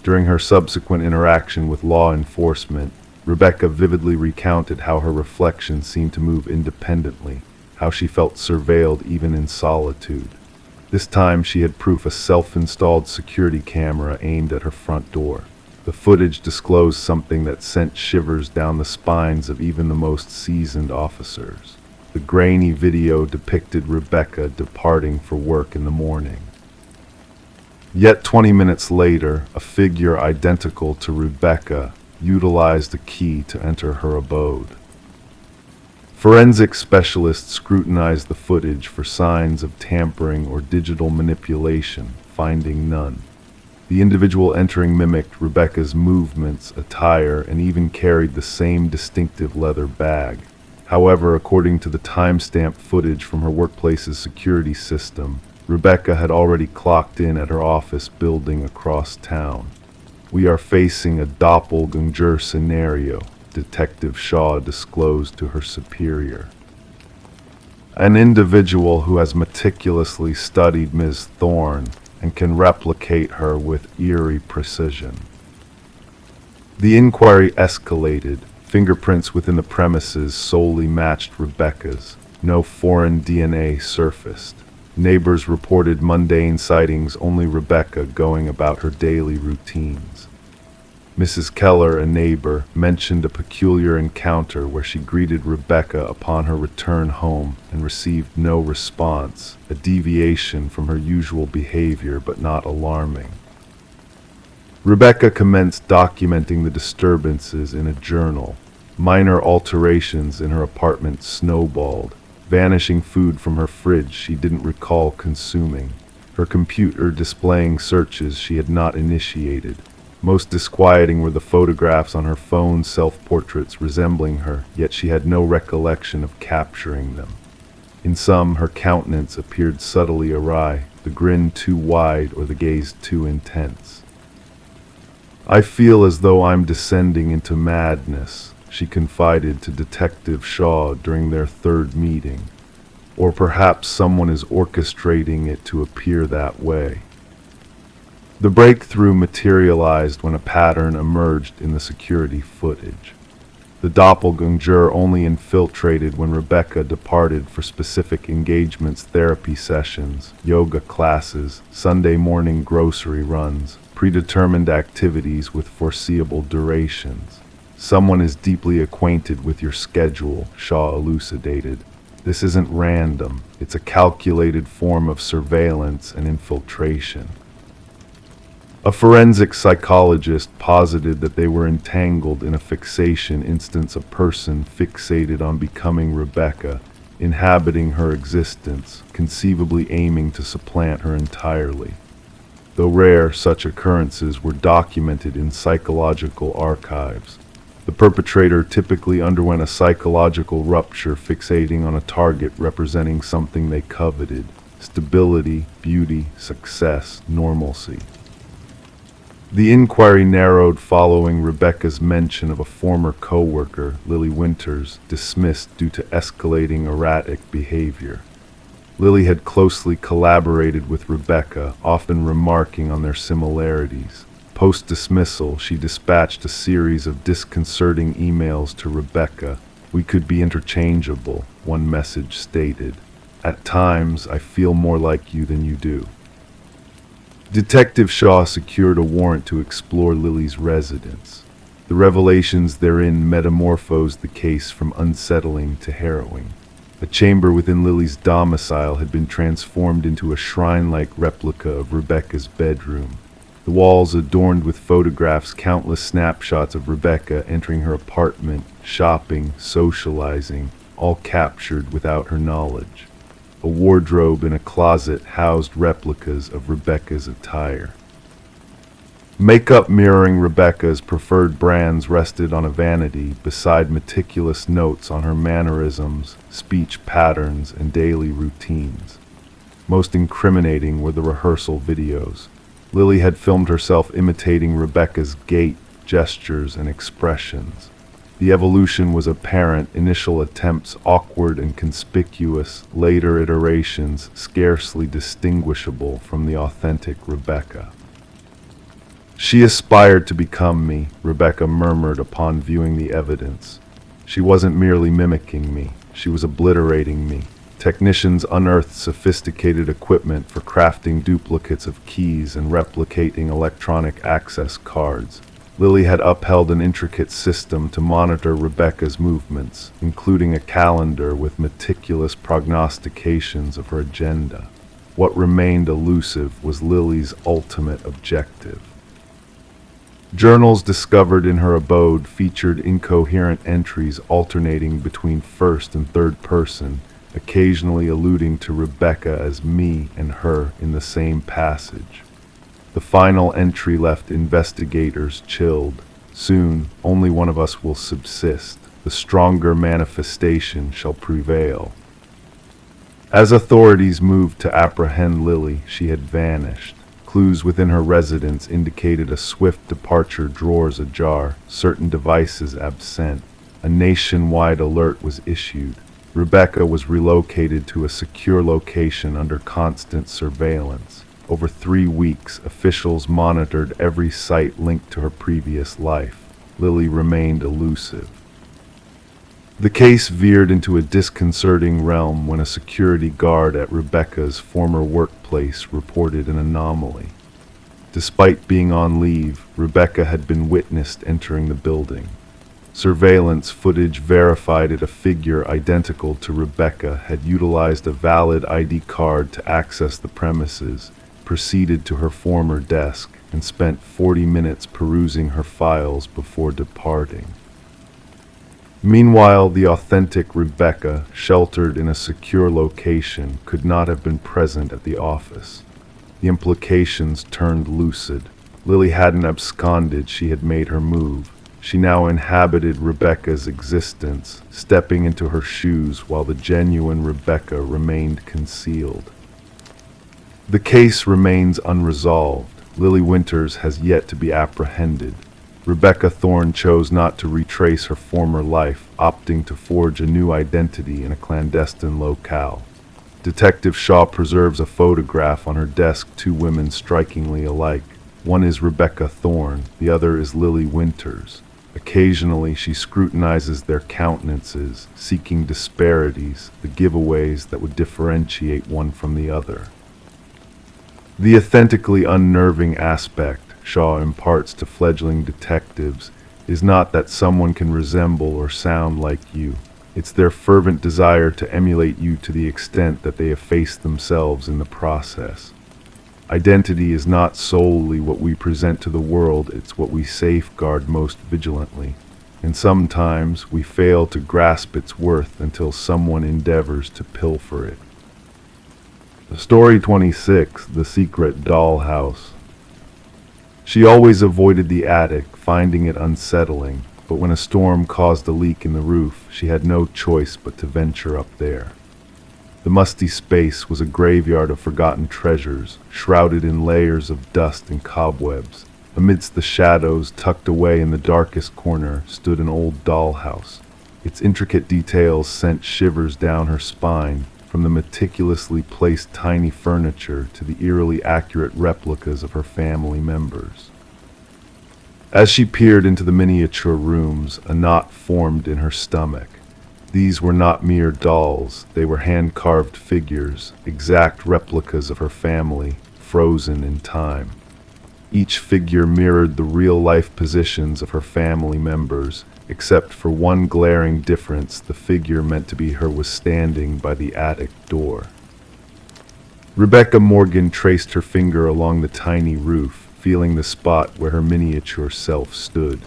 [SPEAKER 1] During her subsequent interaction with law enforcement, Rebecca vividly recounted how her reflection seemed to move independently, how she felt surveilled even in solitude. This time she had proof a self-installed security camera aimed at her front door. The footage disclosed something that sent shivers down the spines of even the most seasoned officers. The grainy video depicted Rebecca departing for work in the morning. Yet 20 minutes later, a figure identical to Rebecca utilized a key to enter her abode. Forensic specialists scrutinized the footage for signs of tampering or digital manipulation, finding none. The individual entering mimicked Rebecca's movements, attire, and even carried the same distinctive leather bag. However, according to the timestamp footage from her workplace's security system, Rebecca had already clocked in at her office building across town. "We are facing a doppelganger scenario," Detective Shaw disclosed to her superior. "An individual who has meticulously studied Ms. Thorne and can replicate her with eerie precision." The inquiry escalated. Fingerprints within the premises solely matched Rebecca's. No foreign DNA surfaced. Neighbors reported mundane sightings, only Rebecca going about her daily routines. Mrs. Keller, a neighbor, mentioned a peculiar encounter where she greeted Rebecca upon her return home and received no response, a deviation from her usual behavior but not alarming. Rebecca commenced documenting the disturbances in a journal. Minor alterations in her apartment snowballed. Vanishing food from her fridge she didn't recall consuming. Her computer displaying searches she had not initiated. Most disquieting were the photographs on her phone's self-portraits resembling her, yet she had no recollection of capturing them. In some, her countenance appeared subtly awry, the grin too wide or the gaze too intense. "I feel as though I'm descending into madness," she confided to Detective Shaw during their third meeting. "Or perhaps someone is orchestrating it to appear that way." The breakthrough materialized when a pattern emerged in the security footage. The doppelganger only infiltrated when Rebecca departed for specific engagements, therapy sessions, yoga classes, Sunday morning grocery runs, predetermined activities with foreseeable durations. "Someone is deeply acquainted with your schedule," Shaw elucidated. "This isn't random. It's a calculated form of surveillance and infiltration." A forensic psychologist posited that they were entangled in a fixation instance, a person fixated on becoming Rebecca, inhabiting her existence, conceivably aiming to supplant her entirely. Though rare, such occurrences were documented in psychological archives. The perpetrator typically underwent a psychological rupture, fixating on a target representing something they coveted: stability, beauty, success, normalcy. The inquiry narrowed following Rebecca's mention of a former co-worker, Lily Winters, dismissed due to escalating erratic behavior. Lily had closely collaborated with Rebecca, often remarking on their similarities. Post-dismissal, she dispatched a series of disconcerting emails to Rebecca. "We could be interchangeable," one message stated. "At times, I feel more like you than you do." Detective Shaw secured a warrant to explore Lily's residence. The revelations therein metamorphosed the case from unsettling to harrowing. A chamber within Lily's domicile had been transformed into a shrine-like replica of Rebecca's bedroom. The walls adorned with photographs, countless snapshots of Rebecca entering her apartment, shopping, socializing, all captured without her knowledge. A wardrobe in a closet housed replicas of Rebecca's attire. Makeup mirroring Rebecca's preferred brands rested on a vanity beside meticulous notes on her mannerisms, speech patterns, and daily routines. Most incriminating were the rehearsal videos. Lily had filmed herself imitating Rebecca's gait, gestures, and expressions. The evolution was apparent, initial attempts awkward and conspicuous, later iterations scarcely distinguishable from the authentic Rebecca. "She aspired to become me," Rebecca murmured upon viewing the evidence. "She wasn't merely mimicking me, she was obliterating me." Technicians unearthed sophisticated equipment for crafting duplicates of keys and replicating electronic access cards. Lily had upheld an intricate system to monitor Rebecca's movements, including a calendar with meticulous prognostications of her agenda. What remained elusive was Lily's ultimate objective. Journals discovered in her abode featured incoherent entries alternating between first and third person, occasionally alluding to Rebecca as me and her in the same passage. The final entry left investigators chilled. "Soon, only one of us will subsist. The stronger manifestation shall prevail." As authorities moved to apprehend Lily, she had vanished. Clues within her residence indicated a swift departure, drawers ajar, certain devices absent. A nationwide alert was issued. Rebecca was relocated to a secure location under constant surveillance. Over 3 weeks, officials monitored every site linked to her previous life. Lily remained elusive. The case veered into a disconcerting realm when a security guard at Rebecca's former workplace reported an anomaly. Despite being on leave, Rebecca had been witnessed entering the building. Surveillance footage verified that a figure identical to Rebecca had utilized a valid ID card to access the premises, proceeded to her former desk, and spent 40 minutes perusing her files before departing. Meanwhile, the authentic Rebecca, sheltered in a secure location, could not have been present at the office. The implications turned lucid. Lily hadn't absconded, she had made her move. She now inhabited Rebecca's existence, stepping into her shoes while the genuine Rebecca remained concealed. The case remains unresolved. Lily Winters has yet to be apprehended. Rebecca Thorne chose not to retrace her former life, opting to forge a new identity in a clandestine locale. Detective Shaw preserves a photograph on her desk, 2 women strikingly alike. One is Rebecca Thorne, the other is Lily Winters. Occasionally she scrutinizes their countenances, seeking disparities, the giveaways that would differentiate one from the other. The authentically unnerving aspect Shaw imparts to fledgling detectives is not that someone can resemble or sound like you. It's their fervent desire to emulate you to the extent that they efface themselves in the process. Identity is not solely what we present to the world, it's what we safeguard most vigilantly. And sometimes we fail to grasp its worth until someone endeavors to pilfer it. Story 26, The Secret Dollhouse. She always avoided the attic, finding it unsettling, but when a storm caused a leak in the roof, she had no choice but to venture up there. The musty space was a graveyard of forgotten treasures, shrouded in layers of dust and cobwebs. Amidst the shadows, tucked away in the darkest corner, stood an old dollhouse. Its intricate details sent shivers down her spine, from the meticulously placed tiny furniture to the eerily accurate replicas of her family members. As she peered into the miniature rooms, a knot formed in her stomach. These were not mere dolls, they were hand-carved figures, exact replicas of her family, frozen in time. Each figure mirrored the real-life positions of her family members, except for one glaring difference: the figure meant to be her was standing by the attic door. Rebecca Morgan traced her finger along the tiny roof, feeling the spot where her miniature self stood.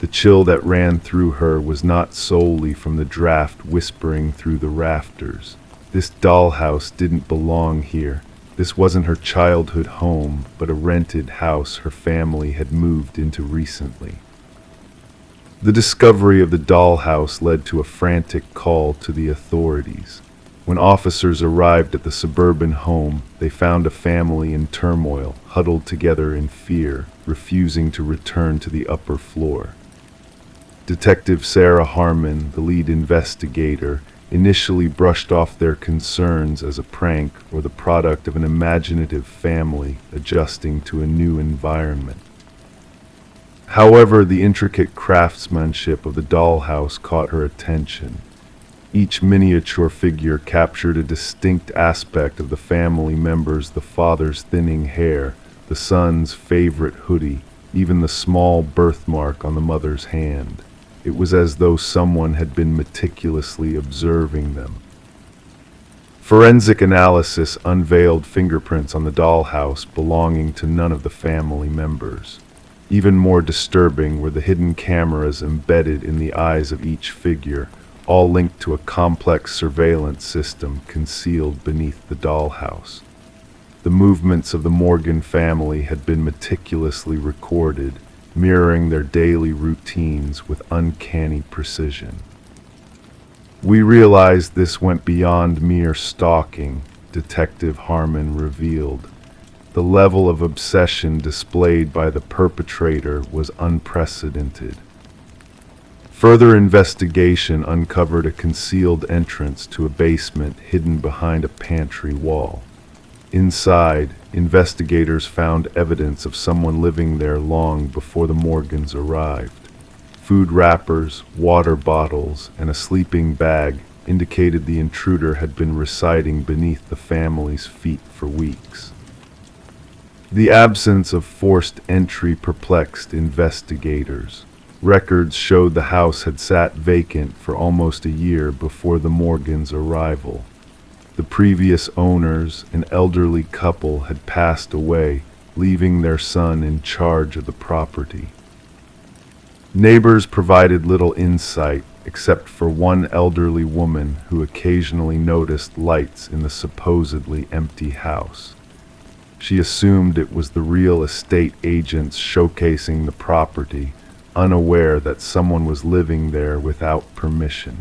[SPEAKER 1] The chill that ran through her was not solely from the draft whispering through the rafters. This dollhouse didn't belong here. This wasn't her childhood home, but a rented house her family had moved into recently. The discovery of the dollhouse led to a frantic call to the authorities. When officers arrived at the suburban home, they found a family in turmoil, huddled together in fear, refusing to return to the upper floor. Detective Sarah Harmon, the lead investigator, initially brushed off their concerns as a prank or the product of an imaginative family adjusting to a new environment. However, the intricate craftsmanship of the dollhouse caught her attention. Each miniature figure captured a distinct aspect of the family members: the father's thinning hair, the son's favorite hoodie, even the small birthmark on the mother's hand. It was as though someone had been meticulously observing them. Forensic analysis unveiled fingerprints on the dollhouse belonging to none of the family members. Even more disturbing were the hidden cameras embedded in the eyes of each figure, all linked to a complex surveillance system concealed beneath the dollhouse. The movements of the Morgan family had been meticulously recorded, mirroring their daily routines with uncanny precision. "We realized this went beyond mere stalking," Detective Harmon revealed. "The level of obsession displayed by the perpetrator was unprecedented." Further investigation uncovered a concealed entrance to a basement hidden behind a pantry wall. Inside, investigators found evidence of someone living there long before the Morgans arrived. Food wrappers, water bottles, and a sleeping bag indicated the intruder had been residing beneath the family's feet for weeks. The absence of forced entry perplexed investigators. Records showed the house had sat vacant for almost a year before the Morgans' arrival. The previous owners, an elderly couple, had passed away, leaving their son in charge of the property. Neighbors provided little insight, except for one elderly woman who occasionally noticed lights in the supposedly empty house. She assumed it was the real estate agents showcasing the property, unaware that someone was living there without permission.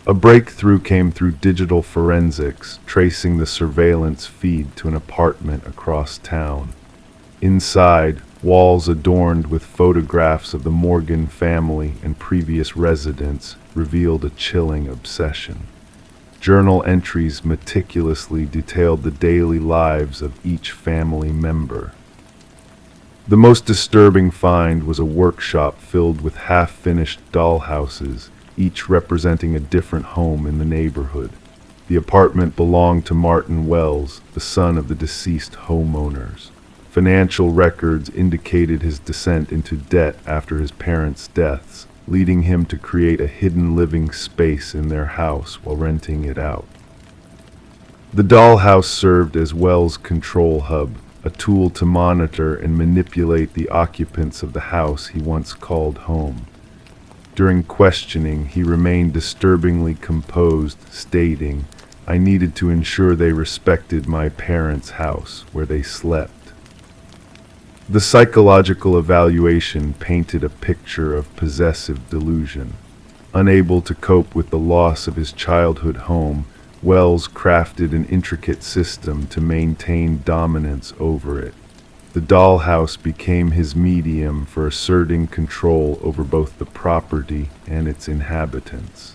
[SPEAKER 1] A breakthrough came through digital forensics, tracing the surveillance feed to an apartment across town. Inside, walls adorned with photographs of the Morgan family and previous residents revealed a chilling obsession. Journal entries meticulously detailed the daily lives of each family member. The most disturbing find was a workshop filled with half-finished dollhouses, each representing a different home in the neighborhood. The apartment belonged to Martin Wells, the son of the deceased homeowners. Financial records indicated his descent into debt after his parents' deaths, leading him to create a hidden living space in their house while renting it out. The dollhouse served as Wells' control hub, a tool to monitor and manipulate the occupants of the house he once called home. During questioning, he remained disturbingly composed, stating, "I needed to ensure they respected my parents' house, where they slept." The psychological evaluation painted a picture of possessive delusion. Unable to cope with the loss of his childhood home, Wells crafted an intricate system to maintain dominance over it. The dollhouse became his medium for asserting control over both the property and its inhabitants.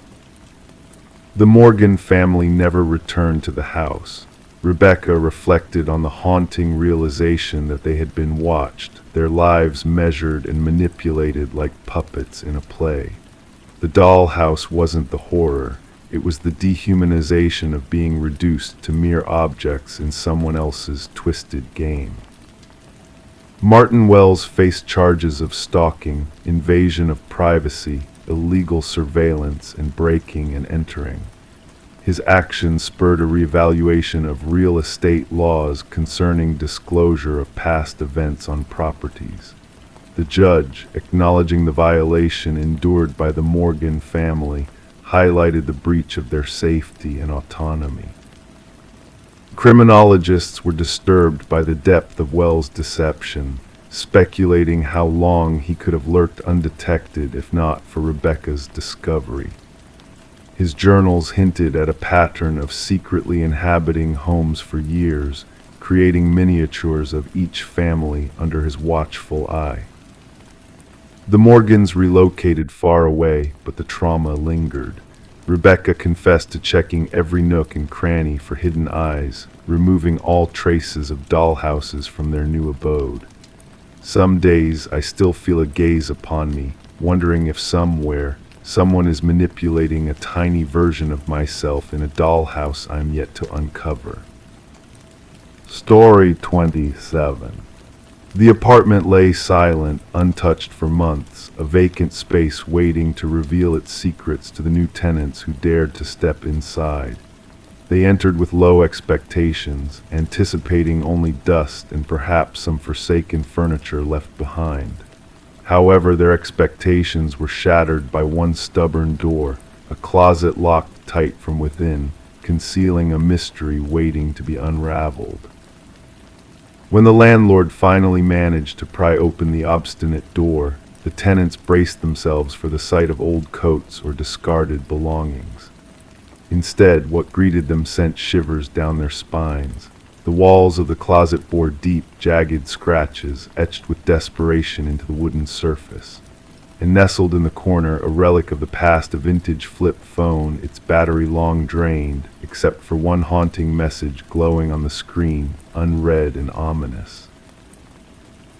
[SPEAKER 1] The Morgan family never returned to the house. Rebecca reflected on the haunting realization that they had been watched, their lives measured and manipulated like puppets in a play. The dollhouse wasn't the horror, it was the dehumanization of being reduced to mere objects in someone else's twisted game. Martin Wells faced charges of stalking, invasion of privacy, illegal surveillance, and breaking and entering. His actions spurred a reevaluation of real estate laws concerning disclosure of past events on properties. The judge, acknowledging the violation endured by the Morgan family, highlighted the breach of their safety and autonomy. Criminologists were disturbed by the depth of Wells' deception, speculating how long he could have lurked undetected if not for Rebecca's discovery. His journals hinted at a pattern of secretly inhabiting homes for years, creating miniatures of each family under his watchful eye. The Morgans relocated far away, but the trauma lingered. Rebecca confessed to checking every nook and cranny for hidden eyes, removing all traces of dollhouses from their new abode. Some days I still feel a gaze upon me, wondering if somewhere someone is manipulating a tiny version of myself in a dollhouse I'm yet to uncover. Story 27. The apartment lay silent, untouched for months, a vacant space waiting to reveal its secrets to the new tenants who dared to step inside. They entered with low expectations, anticipating only dust and perhaps some forsaken furniture left behind. However, their expectations were shattered by one stubborn door, a closet locked tight from within, concealing a mystery waiting to be unraveled. When the landlord finally managed to pry open the obstinate door, the tenants braced themselves for the sight of old coats or discarded belongings. Instead, what greeted them sent shivers down their spines. The walls of the closet bore deep, jagged scratches, etched with desperation into the wooden surface. And nestled in the corner, a relic of the past, a vintage flip phone, its battery long drained, except for one haunting message glowing on the screen, unread and ominous.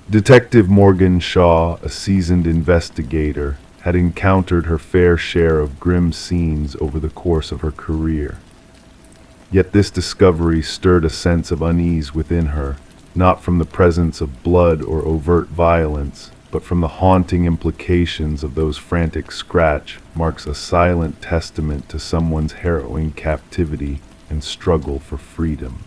[SPEAKER 1] Detective Morgan Shaw, a seasoned investigator, had encountered her fair share of grim scenes over the course of her career. Yet this discovery stirred a sense of unease within her, not from the presence of blood or overt violence, but from the haunting implications of those frantic scratch marks, a silent testament to someone's harrowing captivity and struggle for freedom.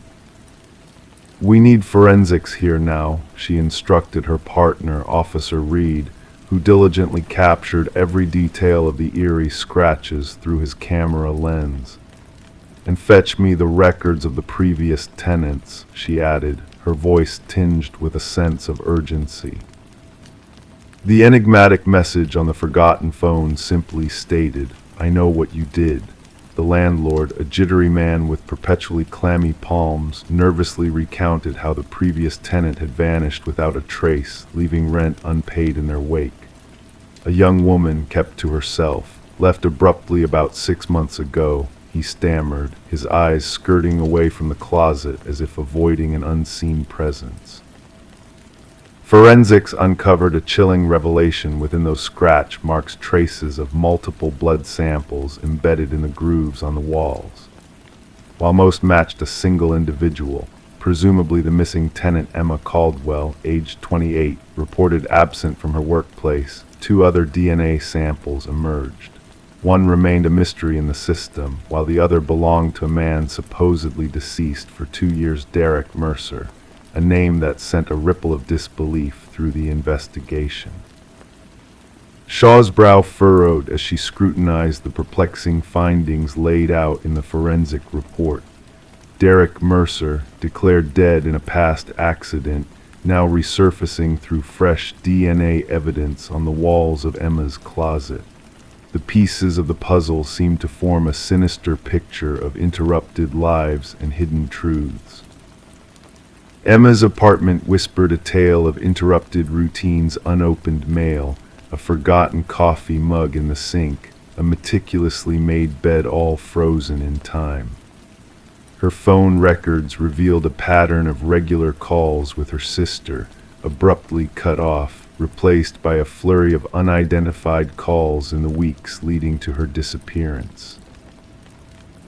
[SPEAKER 1] "We need forensics here now," she instructed her partner, Officer Reed, who diligently captured every detail of the eerie scratches through his camera lens. "And fetch me the records of the previous tenants," she added, her voice tinged with a sense of urgency. The enigmatic message on the forgotten phone simply stated, "I know what you did." The landlord, a jittery man with perpetually clammy palms, nervously recounted how the previous tenant had vanished without a trace, leaving rent unpaid in their wake. A young woman kept to herself, left abruptly about 6 months ago, he stammered, his eyes skirting away from the closet as if avoiding an unseen presence. Forensics uncovered a chilling revelation within those scratch marks, traces of multiple blood samples embedded in the grooves on the walls. While most matched a single individual, presumably the missing tenant Emma Caldwell, aged 28, reported absent from her workplace, 2 other DNA samples emerged. One remained a mystery in the system, while the other belonged to a man supposedly deceased for 2 years, Derek Mercer, a name that sent a ripple of disbelief through the investigation. Shaw's brow furrowed as she scrutinized the perplexing findings laid out in the forensic report. Derek Mercer, declared dead in a past accident, now resurfacing through fresh DNA evidence on the walls of Emma's closet. The pieces of the puzzle seemed to form a sinister picture of interrupted lives and hidden truths. Emma's apartment whispered a tale of interrupted routines, unopened mail, a forgotten coffee mug in the sink, a meticulously made bed all frozen in time. Her phone records revealed a pattern of regular calls with her sister, abruptly cut off, replaced by a flurry of unidentified calls in the weeks leading to her disappearance.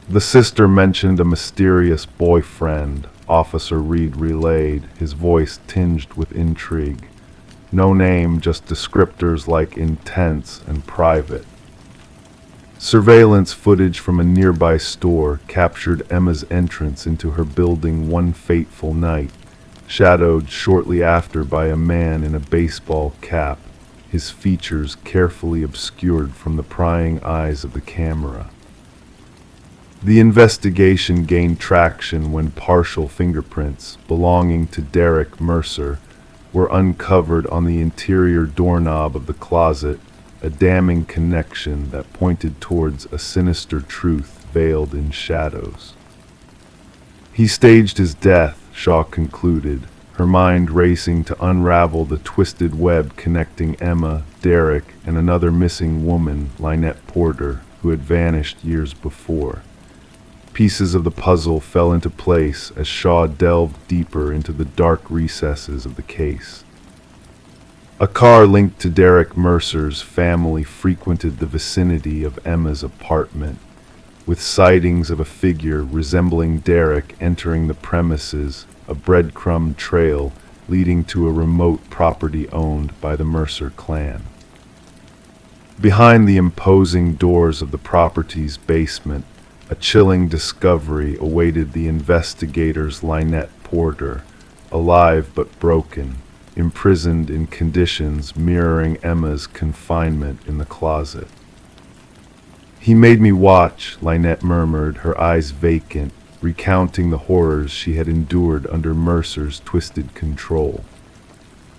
[SPEAKER 1] The sister mentioned a mysterious boyfriend, Officer Reed relayed, his voice tinged with intrigue. No name, just descriptors like intense and private. Surveillance footage from a nearby store captured Emma's entrance into her building one fateful night, shadowed shortly after by a man in a baseball cap, his features carefully obscured from the prying eyes of the camera. The investigation gained traction when partial fingerprints belonging to Derek Mercer were uncovered on the interior doorknob of the closet, a damning connection that pointed towards a sinister truth veiled in shadows. He staged his death, Shaw concluded, her mind racing to unravel the twisted web connecting Emma, Derek, and another missing woman, Lynette Porter, who had vanished years before. Pieces of the puzzle fell into place as Shaw delved deeper into the dark recesses of the case. A car linked to Derek Mercer's family frequented the vicinity of Emma's apartment, with sightings of a figure resembling Derek entering the premises, a breadcrumb trail leading to a remote property owned by the Mercer clan. Behind the imposing doors of the property's basement, a chilling discovery awaited the investigators. Lynette Porter, alive but broken, imprisoned in conditions mirroring Emma's confinement in the closet. "He made me watch," Lynette murmured, her eyes vacant, recounting the horrors she had endured under Mercer's twisted control.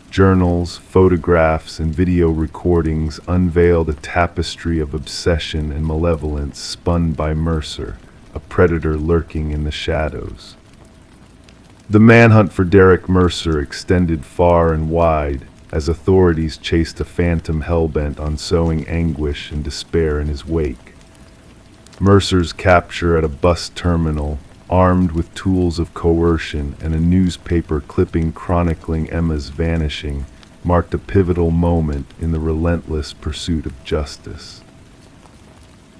[SPEAKER 1] Journals, photographs, and video recordings unveiled a tapestry of obsession and malevolence spun by Mercer, a predator lurking in the shadows. The manhunt for Derek Mercer extended far and wide as authorities chased a phantom hellbent on sowing anguish and despair in his wake. Mercer's capture at a bus terminal, armed with tools of coercion and a newspaper clipping chronicling Emma's vanishing, marked a pivotal moment in the relentless pursuit of justice.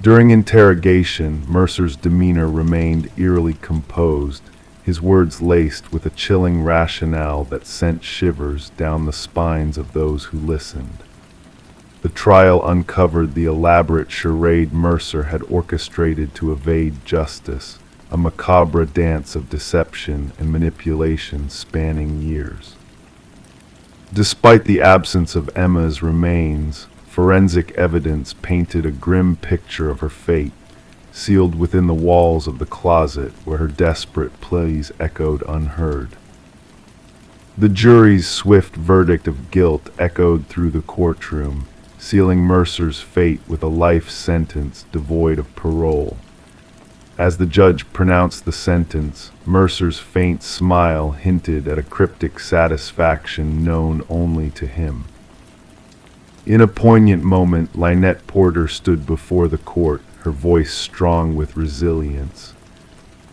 [SPEAKER 1] During interrogation, Mercer's demeanor remained eerily composed, his words laced with a chilling rationale that sent shivers down the spines of those who listened. The trial uncovered the elaborate charade Mercer had orchestrated to evade justice, a macabre dance of deception and manipulation spanning years. Despite the absence of Emma's remains, forensic evidence painted a grim picture of her fate, sealed within the walls of the closet where her desperate pleas echoed unheard. The jury's swift verdict of guilt echoed through the courtroom, sealing Mercer's fate with a life sentence devoid of parole. As the judge pronounced the sentence, Mercer's faint smile hinted at a cryptic satisfaction known only to him. In a poignant moment, Lynette Porter stood before the court, her voice strong with resilience.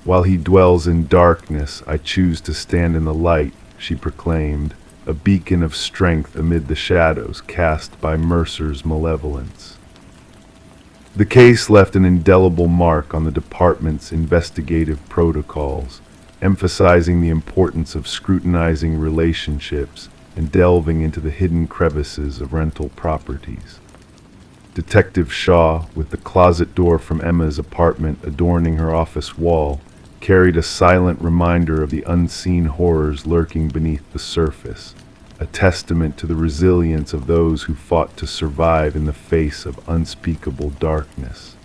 [SPEAKER 1] "While he dwells in darkness, I choose to stand in the light," she proclaimed, a beacon of strength amid the shadows cast by Mercer's malevolence. The case left an indelible mark on the department's investigative protocols, emphasizing the importance of scrutinizing relationships and delving into the hidden crevices of rental properties. Detective Shaw, with the closet door from Emma's apartment adorning her office wall, carried a silent reminder of the unseen horrors lurking beneath the surface, a testament to the resilience of those who fought to survive in the face of unspeakable darkness.